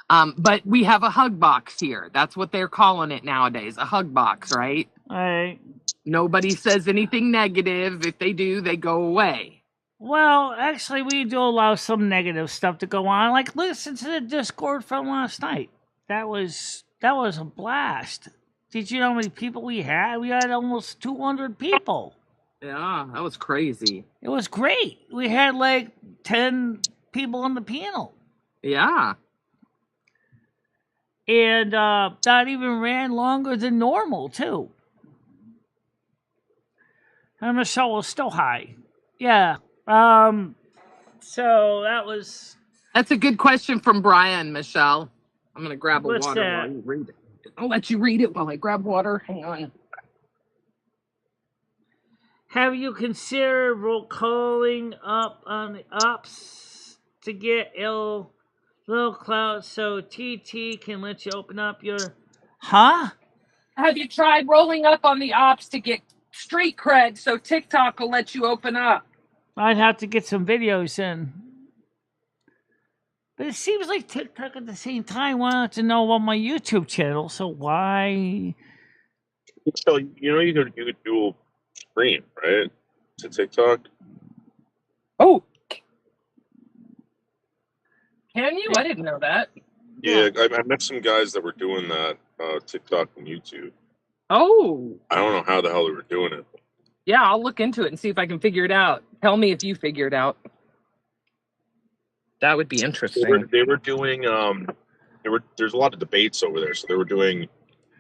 But we have a hug box here. That's what they're calling it nowadays, a hug box, right? All right. Nobody says anything negative. If they do, they go away. Well, actually, we do allow some negative stuff to go on. Like, listen to the Discord from last night. That was a blast. Did you know how many people we had? We had almost 200 people. Yeah, that was crazy. It was great. We had like 10 people on the panel. Yeah. And that even ran longer than normal, too. And Michelle was still high. Yeah. So that was... That's a good question from Brian, Michelle. I'm going to grab a What's water that? while you read it. I'll let you read it while I grab water. Hang on. Have you considered calling up on the ops to get little clout so TT can let you open up your... Huh? Have you tried rolling up on the ops to get street cred so TikTok will let you open up? I'd have to get some videos in. But it seems like TikTok at the same time wanted to know about my YouTube channel, so why... So you could dual stream, right? To TikTok. Oh. Can you? I didn't know that. Yeah, I met some guys that were doing that, TikTok and YouTube. Oh. I don't know how the hell they were doing it. Yeah, I'll look into it and see if I can figure it out. Tell me if you figure it out. That would be interesting. They were doing there's a lot of debates over there, so they were doing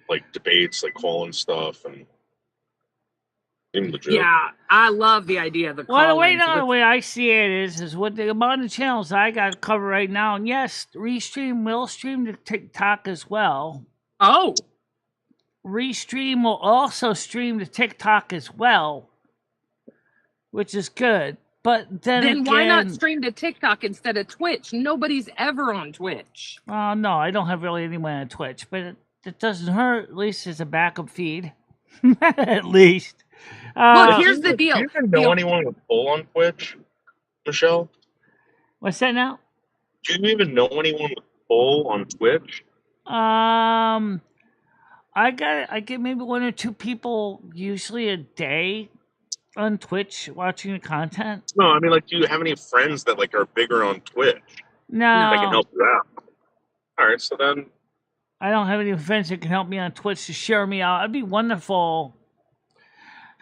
like debates, like calling stuff, and seemed legit. Yeah, I love the idea of the Well, call-ins. the way I see it is with the amount of channels I got covered right now, and yes, Restream will stream to TikTok as well. Oh. Restream will also stream to TikTok as well, which is good. But then again, why not stream to TikTok instead of Twitch? Nobody's ever on Twitch. No, I don't have really anyone on Twitch, but it doesn't hurt. At least it's a backup feed. At least. Look, here's the deal. Do you even know anyone with pull on Twitch, Michelle? What's that now? Do you even know anyone with pull on Twitch? I get maybe one or two people usually a day on Twitch watching the content. No, I mean, like, do you have any friends that like are bigger on Twitch? No, that can help you out. All right, so then I don't have any friends that can help me on Twitch to share me out. It'd be wonderful.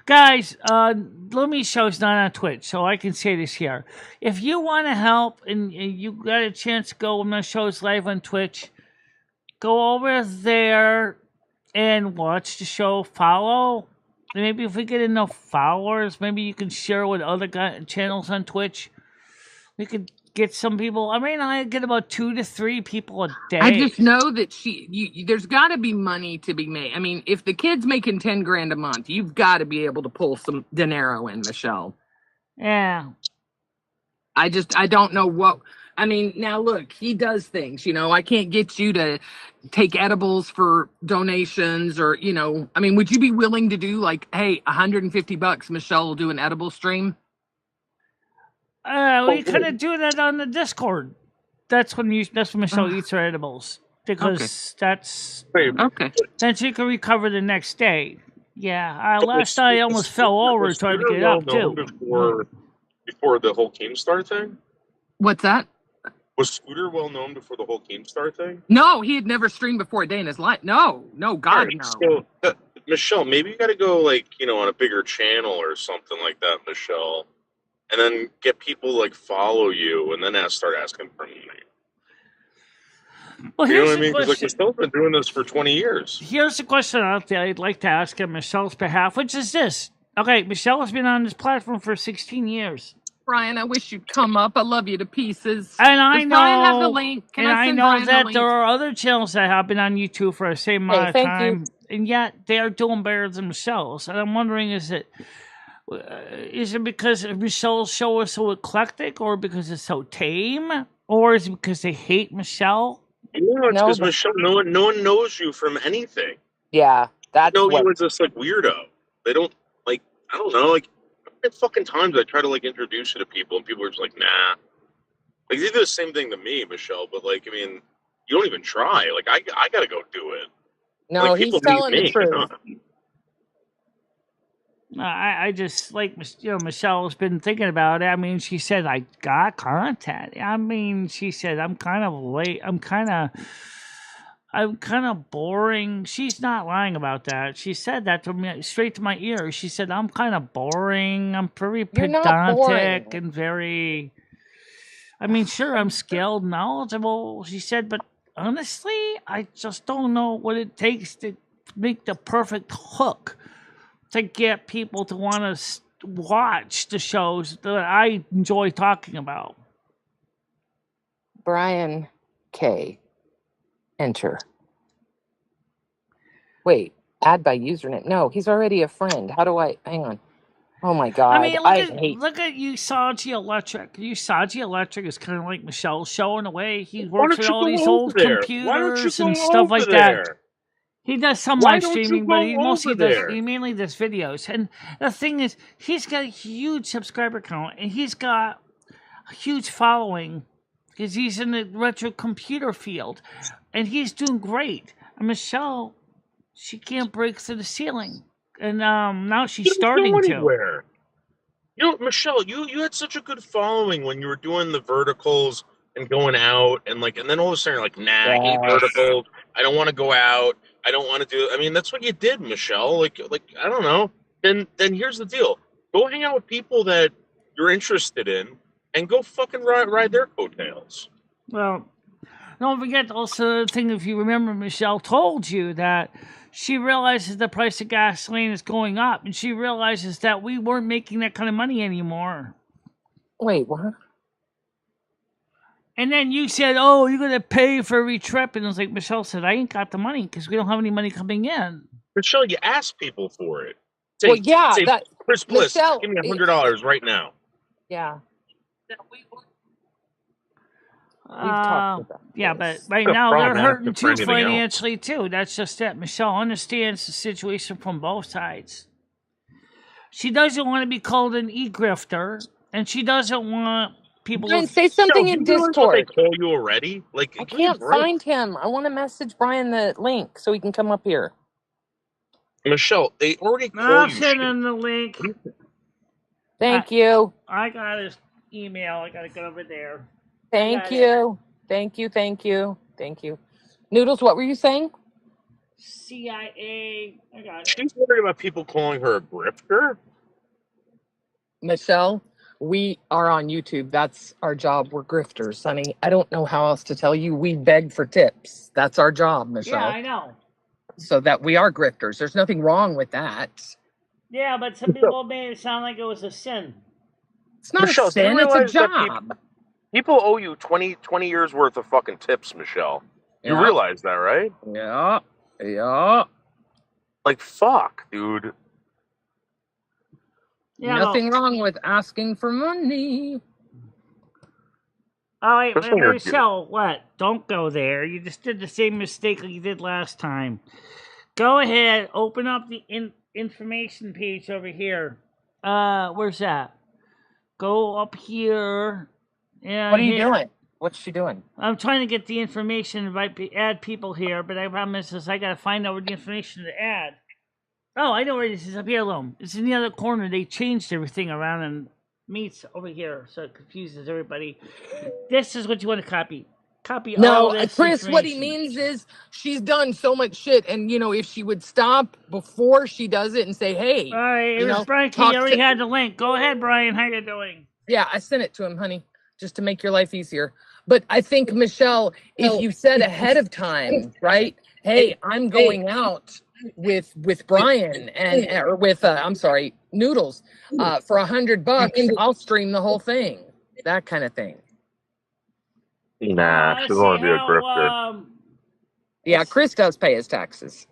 Guys, Lumi's show's not on Twitch, so I can say this here. If you want to help and you got a chance to go when my show's live on Twitch, go over there and watch the show, follow. And maybe if we get enough followers, maybe you can share with other channels on Twitch. We could get some people. I mean, I get about 2 to 3 people a day. I just know that there's got to be money to be made. I mean, if the kid's making $10,000 a month, you've got to be able to pull some dinero in, Michelle. Yeah. I don't know what. I mean, now look, he does things. I can't get you to take edibles for donations, or I mean, would you be willing to do like, hey, $150? Michelle will do an edible stream. We kind of do that on the Discord. That's when Michelle eats her edibles, because that's okay. Then she can recover the next day. Yeah, last night I almost fell over trying to get up too. Before the whole Keemstar thing. What's that? Was Scooter well known before the whole Keemstar thing? No, he had never streamed before a day in his life. No, God, right, no. So, Michelle, maybe you got to go like on a bigger channel or something like that, Michelle. And then get people like follow you, and then start asking for money. Well, you know what I mean? Because like Michelle's been doing this for 20 years. Here's the question I'd like to ask on Michelle's behalf, which is this. Okay, Michelle has been on this platform for 16 years. Brian, I wish you'd come up. I love you to pieces. And I know. Brian have the link? Can I know Brian that there are other channels that have been on YouTube for the same amount of time, and yet they are doing better than Michelle's. And I'm wondering, is it because Michelle's show is so eclectic, or because it's so tame, or is it because they hate Michelle? No, it's because Michelle, no one knows you from anything. Yeah, that's you as this like weirdo. They don't like. I don't know. Like, at fucking times I try to like introduce you to people, and people are just like, nah. Like, they do the same thing to me, Michelle. But like, I mean, you don't even try. Like, I gotta go do it. No, like, he's telling the truth. I just like Michelle's been thinking about it. I mean, she said I got content. I mean, she said I'm kind of late. I'm kind of boring. She's not lying about that. She said that to me straight to my ear. She said I'm kind of boring. I'm very pedantic and very. I mean, sure, I'm skilled, knowledgeable. She said, but honestly, I just don't know what it takes to make the perfect hook to get people to want to watch the shows that I enjoy talking about. Brian K. Enter. Wait, add by username. No, he's already a friend. How do I... Hang on. Oh my God. I mean, look at Usagi Electric. Usagi Electric is kind of like Michelle's show in a way. He works with all these old computers and stuff like that. He does some live streaming, but he mainly does videos. And the thing is, he's got a huge subscriber count, and he's got a huge following because he's in the retro computer field, and he's doing great. And Michelle, she can't break through the ceiling, and now she's starting to. Michelle, you had such a good following when you were doing the verticals and going out, and then all of a sudden you're like, nah, I hate verticals. I don't want to go out. I don't want to do. I mean, that's what you did, Michelle. Like I don't know. Then here's the deal: go hang out with people that you're interested in, and go fucking ride their coattails. Well, don't forget also the thing, if you remember, Michelle told you that she realizes the price of gasoline is going up, and she realizes that we weren't making that kind of money anymore. Wait, what? And then you said, "Oh, you're gonna pay for every trip," and it was like Michelle said, "I ain't got the money because we don't have any money coming in." Michelle, you ask people for it. Well, yeah, say, that Chris Bliss, Michelle. give me $100 right now. Yeah. We've talked about yeah, this. but right The now they're problem hurting asking for too anything else. financially too. That's just it. Michelle understands the situation from both sides. She doesn't want to be called an e-grifter, and she doesn't want people Brian, to say something Michelle, in do you realize what they Discord. call you already? Like, I give me a can't break. find him. I want to message Brian the link so he can come up here. Michelle, they already call I'll you send shit. him the link. Thank you. I got his email. I gotta go over there. Thank you. Thank you. Thank you. Thank you. Noodles, what were you saying? CIA. I got it. She's worried about people calling her a grifter. Michelle, we are on YouTube. That's our job. We're grifters, honey. I don't know how else to tell you. We beg for tips. That's our job, Michelle. Yeah, I know. So that we are grifters. There's nothing wrong with that. Yeah, but some people made it sound like it was a sin. It's not Michelle, a sin. It's a realize that job. People owe you 20 years worth of fucking tips, Michelle. You Yeah. realize that, right? Yeah. Yeah. Like, fuck, dude. Yeah, Nothing wrong with asking for money. Oh, wait, Especially when you're- Michelle, what? Don't go there. You just did the same mistake like you did last time. Go ahead, open up the information page over here. Where's that? Go up here. And What are you doing? What's she doing? I'm trying to get the information, add people here, but I promise is I gotta find out where the information to add. Oh, I know where this is, up here, Loam. It's in the other corner. They changed everything around and meets over here, so it confuses everybody. This is what you want to copy. Copy all No, this Chris, what he information. means is she's done so much shit. And, you know, if she would stop before she does it and say, hey. All right, you it was know, Brian. He talk already to- had the link. Go ahead, Brian. How you doing? Yeah, I sent it to him, honey, just to make your life easier. But I think, Michelle, if you said ahead of time, right? Hey, I'm going out with Brian and or with I'm sorry, Noodles for $100. I'll stream the whole thing. That kind of thing. Nah, she's going to be a grifter. Yeah, Chris does pay his taxes.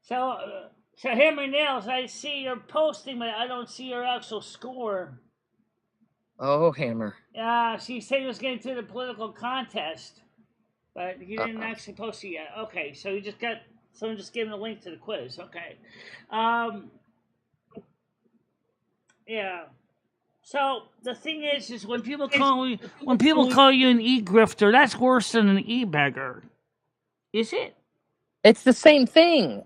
So Hammer Nails, I see you're posting, but I don't see your actual score. Oh, Hammer. She said he was getting to the political contest, but he didn't actually post it yet. Okay, so someone just gave him a link to the quiz. Okay. Yeah. So the thing is when people call you an e-grifter, that's worse than an e-beggar. Is it? It's the same thing.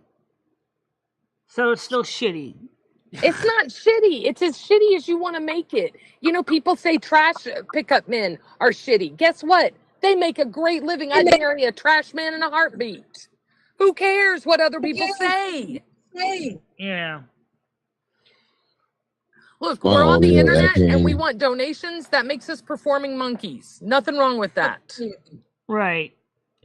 So it's still shitty. It's not shitty. It's as shitty as you want to make it. You know, people say trash pickup men are shitty. Guess what? They make a great living. I'd marry a trash man in a heartbeat. Who cares what other people say? Yeah. Look, we're on the internet and we want donations. That makes us performing monkeys. Nothing wrong with that. Right.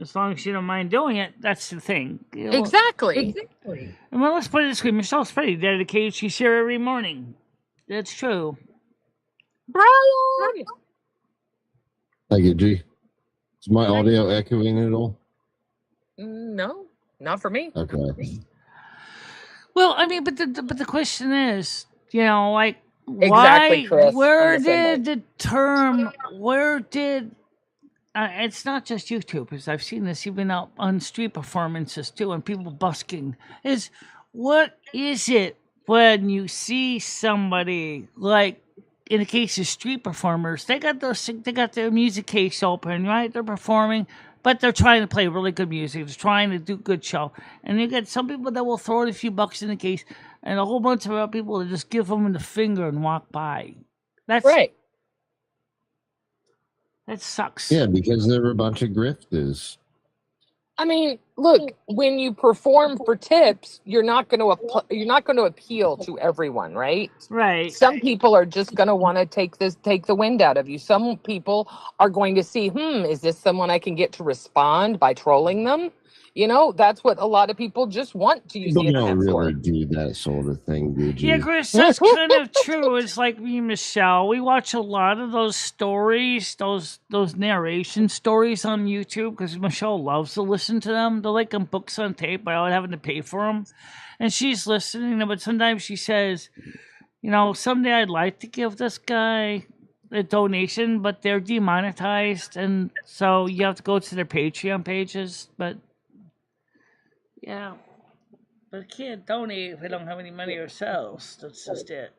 As long as you don't mind doing it, that's the thing. Exactly. And well, let's put it this way. Michelle's pretty dedicated. She's here every morning. That's true. Brian! Thank you, G. Is my audio echoing at all? No, not for me. Okay. Well, I mean, but the question is, you know, like, Exactly, why? Chris. Where did the term? Where did? It's not just YouTubers. I've seen this even out on street performances too, and people busking. What is it when you see somebody like, in the case of street performers, they got their music case open, right? They're performing, but they're trying to play really good music. They're trying to do good show, and you get some people that will throw in a few bucks in the case, and a whole bunch of other people that just give them the finger and walk by. That's right. That sucks. Yeah, because they're a bunch of grifters. I mean, look, when you perform for tips, you're not going to appeal to everyone, right? Right. Some people are just going to want to take the wind out of you. Some people are going to see, is this someone I can get to respond by trolling them? That's what a lot of people just want to use People the don't internet really for. do that sort of thing, Yeah, Gigi. Chris, that's kind of true. It's like me and Michelle. We watch a lot of those stories, those narration stories on YouTube because Michelle loves to listen to them. They're like on books on tape without having to pay for them. And she's listening, but sometimes she says, someday I'd like to give this guy a donation, but they're demonetized. And so you have to go to their Patreon pages. But yeah. But we can't donate if we don't have any money ourselves. That's just it.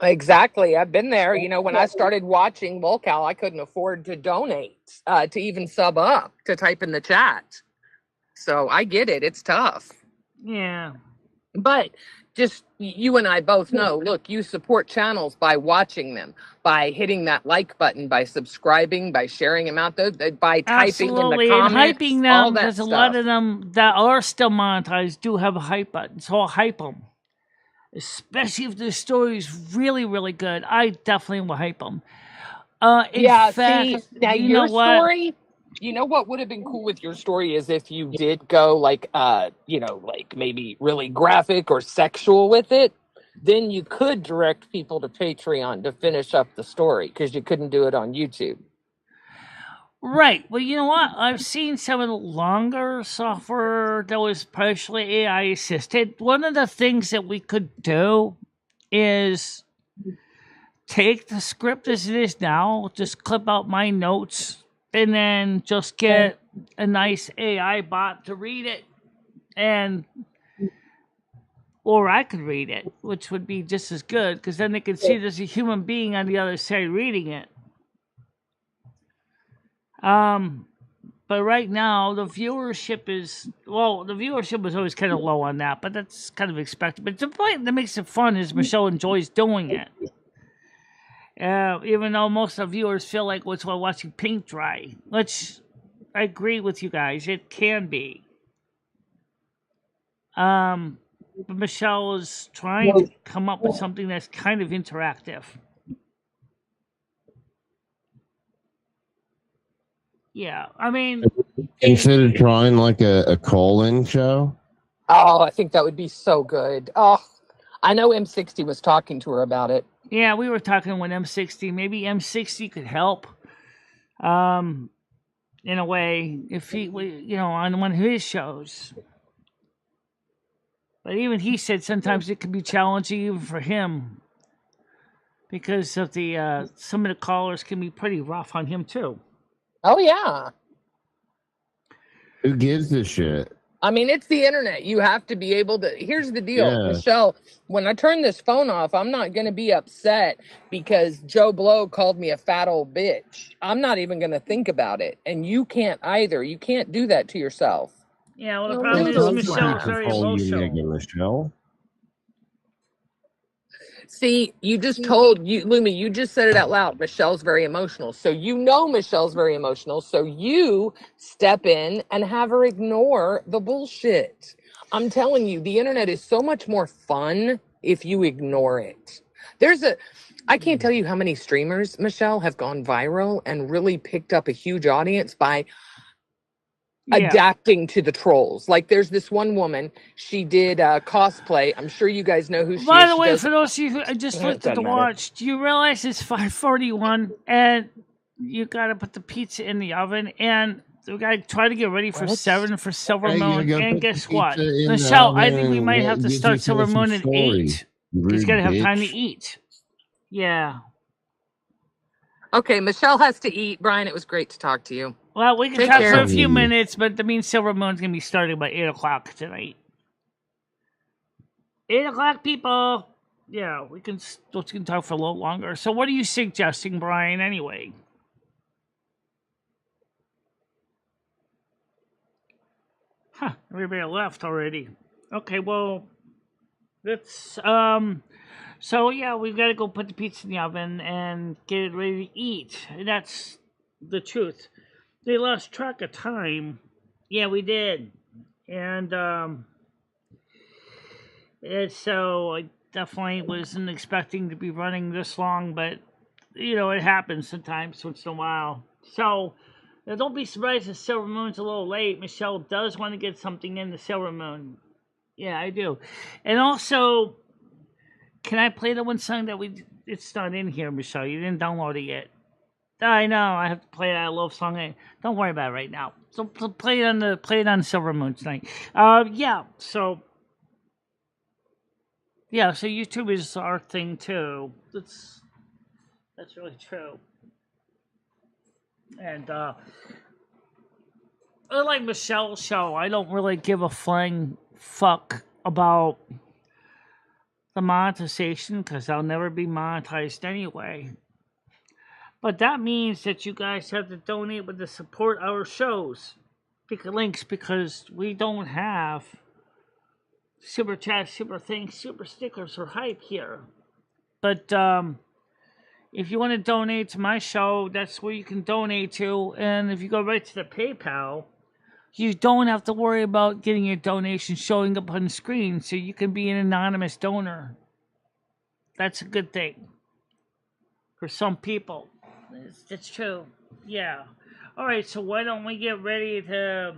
Exactly. I've been there. When I started watching Volcal, I couldn't afford to donate, to even sub up, to type in the chat. So I get it. It's tough. Yeah. But just you and I both know, look, you support channels by watching them, by hitting that like button, by subscribing, by sharing them out, by typing in the Absolutely. And comments, hyping all them, that because a lot stuff. of them that are still monetized do have a hype button. So I'll hype them. Especially if the story's really, really good. I definitely will hype them. In Yeah, fact, see, now you know your what? story, what would have been cool with your story is if you did go like like maybe really graphic or sexual with it, then you could direct people to Patreon to finish up the story because you couldn't do it on YouTube. Right. Well, you know what? I've seen some of the longer software that was partially AI assisted. One of the things that we could do is take the script as it is now, just clip out my notes, and then just get a nice AI bot to read it, and or I could read it, which would be just as good because then they could see there's a human being on the other side reading it. But right now the viewership was always kind of low on that, but that's kind of expected. But the point that makes it fun is Michelle enjoys doing it. Even though most of the viewers feel like it's while watching paint dry, which I agree with you guys, it can be. But Michelle is trying to come up with something that's kind of interactive. Yeah, I mean, Consider trying like a call-in show. Oh, I think that would be so good. Oh, I know M60 was talking to her about it. yeah, we were talking with M60. Maybe M60 could help. In a way, if he, on one of his shows. But even he said sometimes it can be challenging even for him because of the some of the callers can be pretty rough on him too. Oh yeah. Who gives a shit? I mean, it's the internet. You have to be able to. Here's the deal, Yeah. Michelle. When I turn this phone off, I'm not going to be upset because Joe Blow called me a fat old bitch. I'm not even going to think about it. And you can't either. You can't do that to yourself. Yeah, well, the No, problem no, is no, Michelle's no. very Call you emotional. nigga, Michelle. See, you just told you, Lumi, you just said it out loud. Michelle's very emotional. So Michelle's very emotional. So you step in and have her ignore the bullshit. I'm telling you, the internet is so much more fun if you ignore it. I can't tell you how many streamers, Michelle, have gone viral and really picked up a huge audience by adapting to the trolls. Like there's this one woman, she did cosplay. I'm sure you guys know who she By is. the She way, does. for those of you who I just looked at the Doesn't matter. watch, do you realize it's 5:41 and you gotta put the pizza in the oven and we gotta try to get ready for What? 7 for Silver Hey, you Moon. gotta And put the guess what, pizza in the Michelle? I oven think we and might have to Gigi start Silver tell some Moon at story. 8. Rude He's gotta have bitch. time to eat. Yeah. Okay, Michelle has to eat. Brian, it was great to talk to you. Well, we can Take talk care. for a few minutes, but that means Silver Moon's gonna be starting by 8 o'clock tonight. 8 o'clock, people. Yeah, we can talk for a little longer. So, what are you suggesting, Brian? Anyway. Huh? Everybody left already. Okay, well, let's So yeah, we've got to go put the pizza in the oven and get it ready to eat. And that's the truth. They lost track of time Yeah, we did. And so I definitely wasn't expecting to be running this long, but it happens sometimes once in a while. So now don't be surprised if Silver Moon's a little late. Michelle does want to get something in the Silver Moon. Yeah, I do. And also, can I play the one song that it's not in here, Michelle? You didn't download it yet. I know. I have to play that love song. Don't worry about it right now. So play it on Silver Moon tonight. Yeah. So YouTube is our thing too. That's really true. And like Michelle's show, I don't really give a flying fuck about the monetization because I'll never be monetized anyway. But that means that you guys have to donate with to support our shows. Pick links because we don't have super chats, super things, super stickers, or hype here. But if you want to donate to my show, that's where you can donate to. And if you go right to the PayPal, you don't have to worry about getting your donation showing up on the screen, so you can be an anonymous donor. That's a good thing for some people. That's true. Yeah. All right, so why don't we get ready to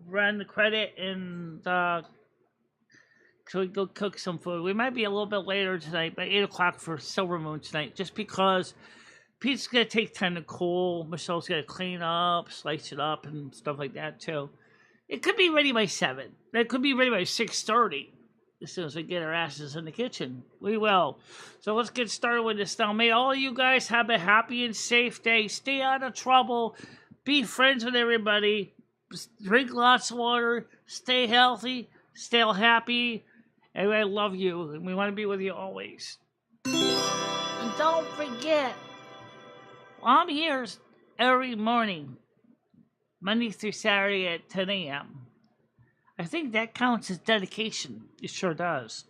run the credit and so we go cook some food. We might be a little bit later tonight, by 8 o'clock for Silver Moon tonight, just because Pete's going to take time to cool. Michelle's going to clean up, slice it up, and stuff like that, too. It could be ready by 7. It could be ready by 6:30. As soon as we get our asses in the kitchen. We will. So let's get started with this now. May all you guys have a happy and safe day. Stay out of trouble. Be friends with everybody. Drink lots of water. Stay healthy. Stay happy. And I love you. And we want to be with you always. And don't forget, I'm here every morning. Monday through Saturday at 10 a.m. I think that counts as dedication. It sure does.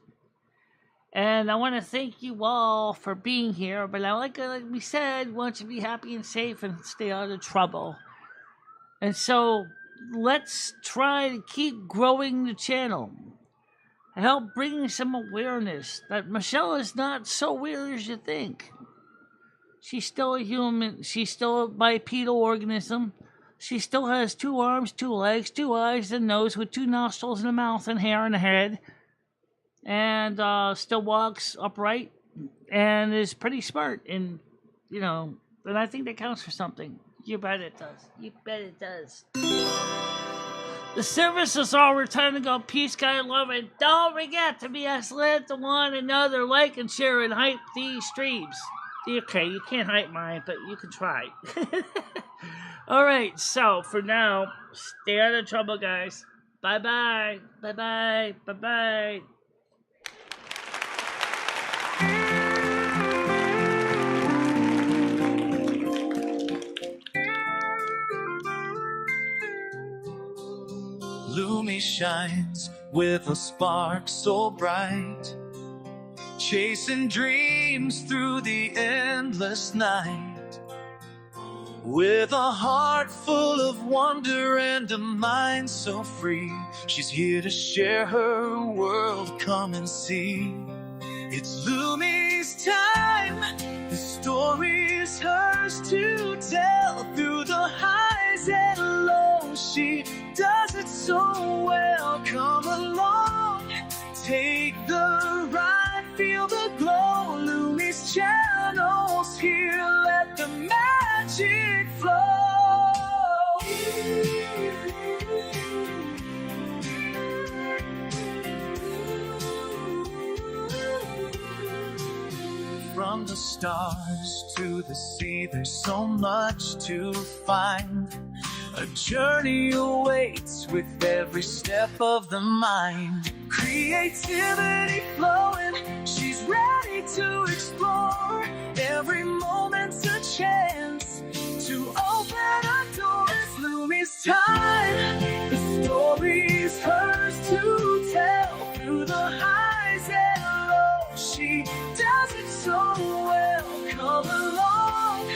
And I want to thank you all for being here. But like we said, we want you to be happy and safe and stay out of trouble. And so let's try to keep growing the channel. Help bring some awareness that Michelle is not so weird as you think. She's still a human. She's still a bipedal organism. She still has 2 arms, 2 legs, 2 eyes, and nose with 2 nostrils and a mouth and hair and a head. And still walks upright and is pretty smart. And, and I think that counts for something. You bet it does. You bet it does. The service is all. We're time to go. Peace, God, and love. And don't forget to be excellent to one another. Like and share and hype these streams. Okay, you can't hype mine, but you can try. All right, so for now, stay out of trouble, guys. Bye-bye. Bye-bye. Bye-bye. Lumi shines with a spark so bright, chasing dreams through the endless night. With a heart full of wonder and a mind so free, she's here to share her world. Come and see. It's Lumi's time. The story is hers to tell. Through the highs and lows, she does it so well. Come along, take the ride, feel the glow. Lumi's channel's here. Let the magic flow. From the stars to the sea, there's so much to find. A journey awaits with every step of the mind. Creativity flowing, she's ready to explore. Every moment's a chance to open a door. It's Lumi's time. The story's hers to tell. Through the highs and lows, she does it so well. Come along,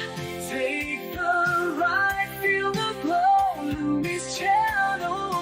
take the ride, feel the glow. Lumi's channel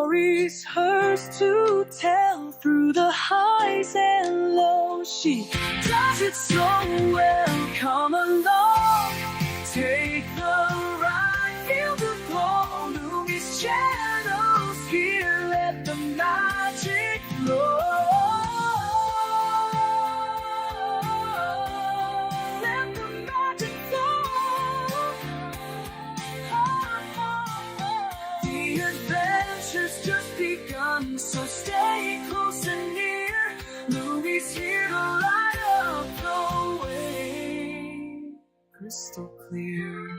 story's hers to tell through the highs and lows. She does it so well. Come along, take the ride, feel the glow. Lumi's channels here, let the magic flow. Let the magic flow. The adventure's just begun, so stay close and near. Lumi's here to light up the way, crystal clear.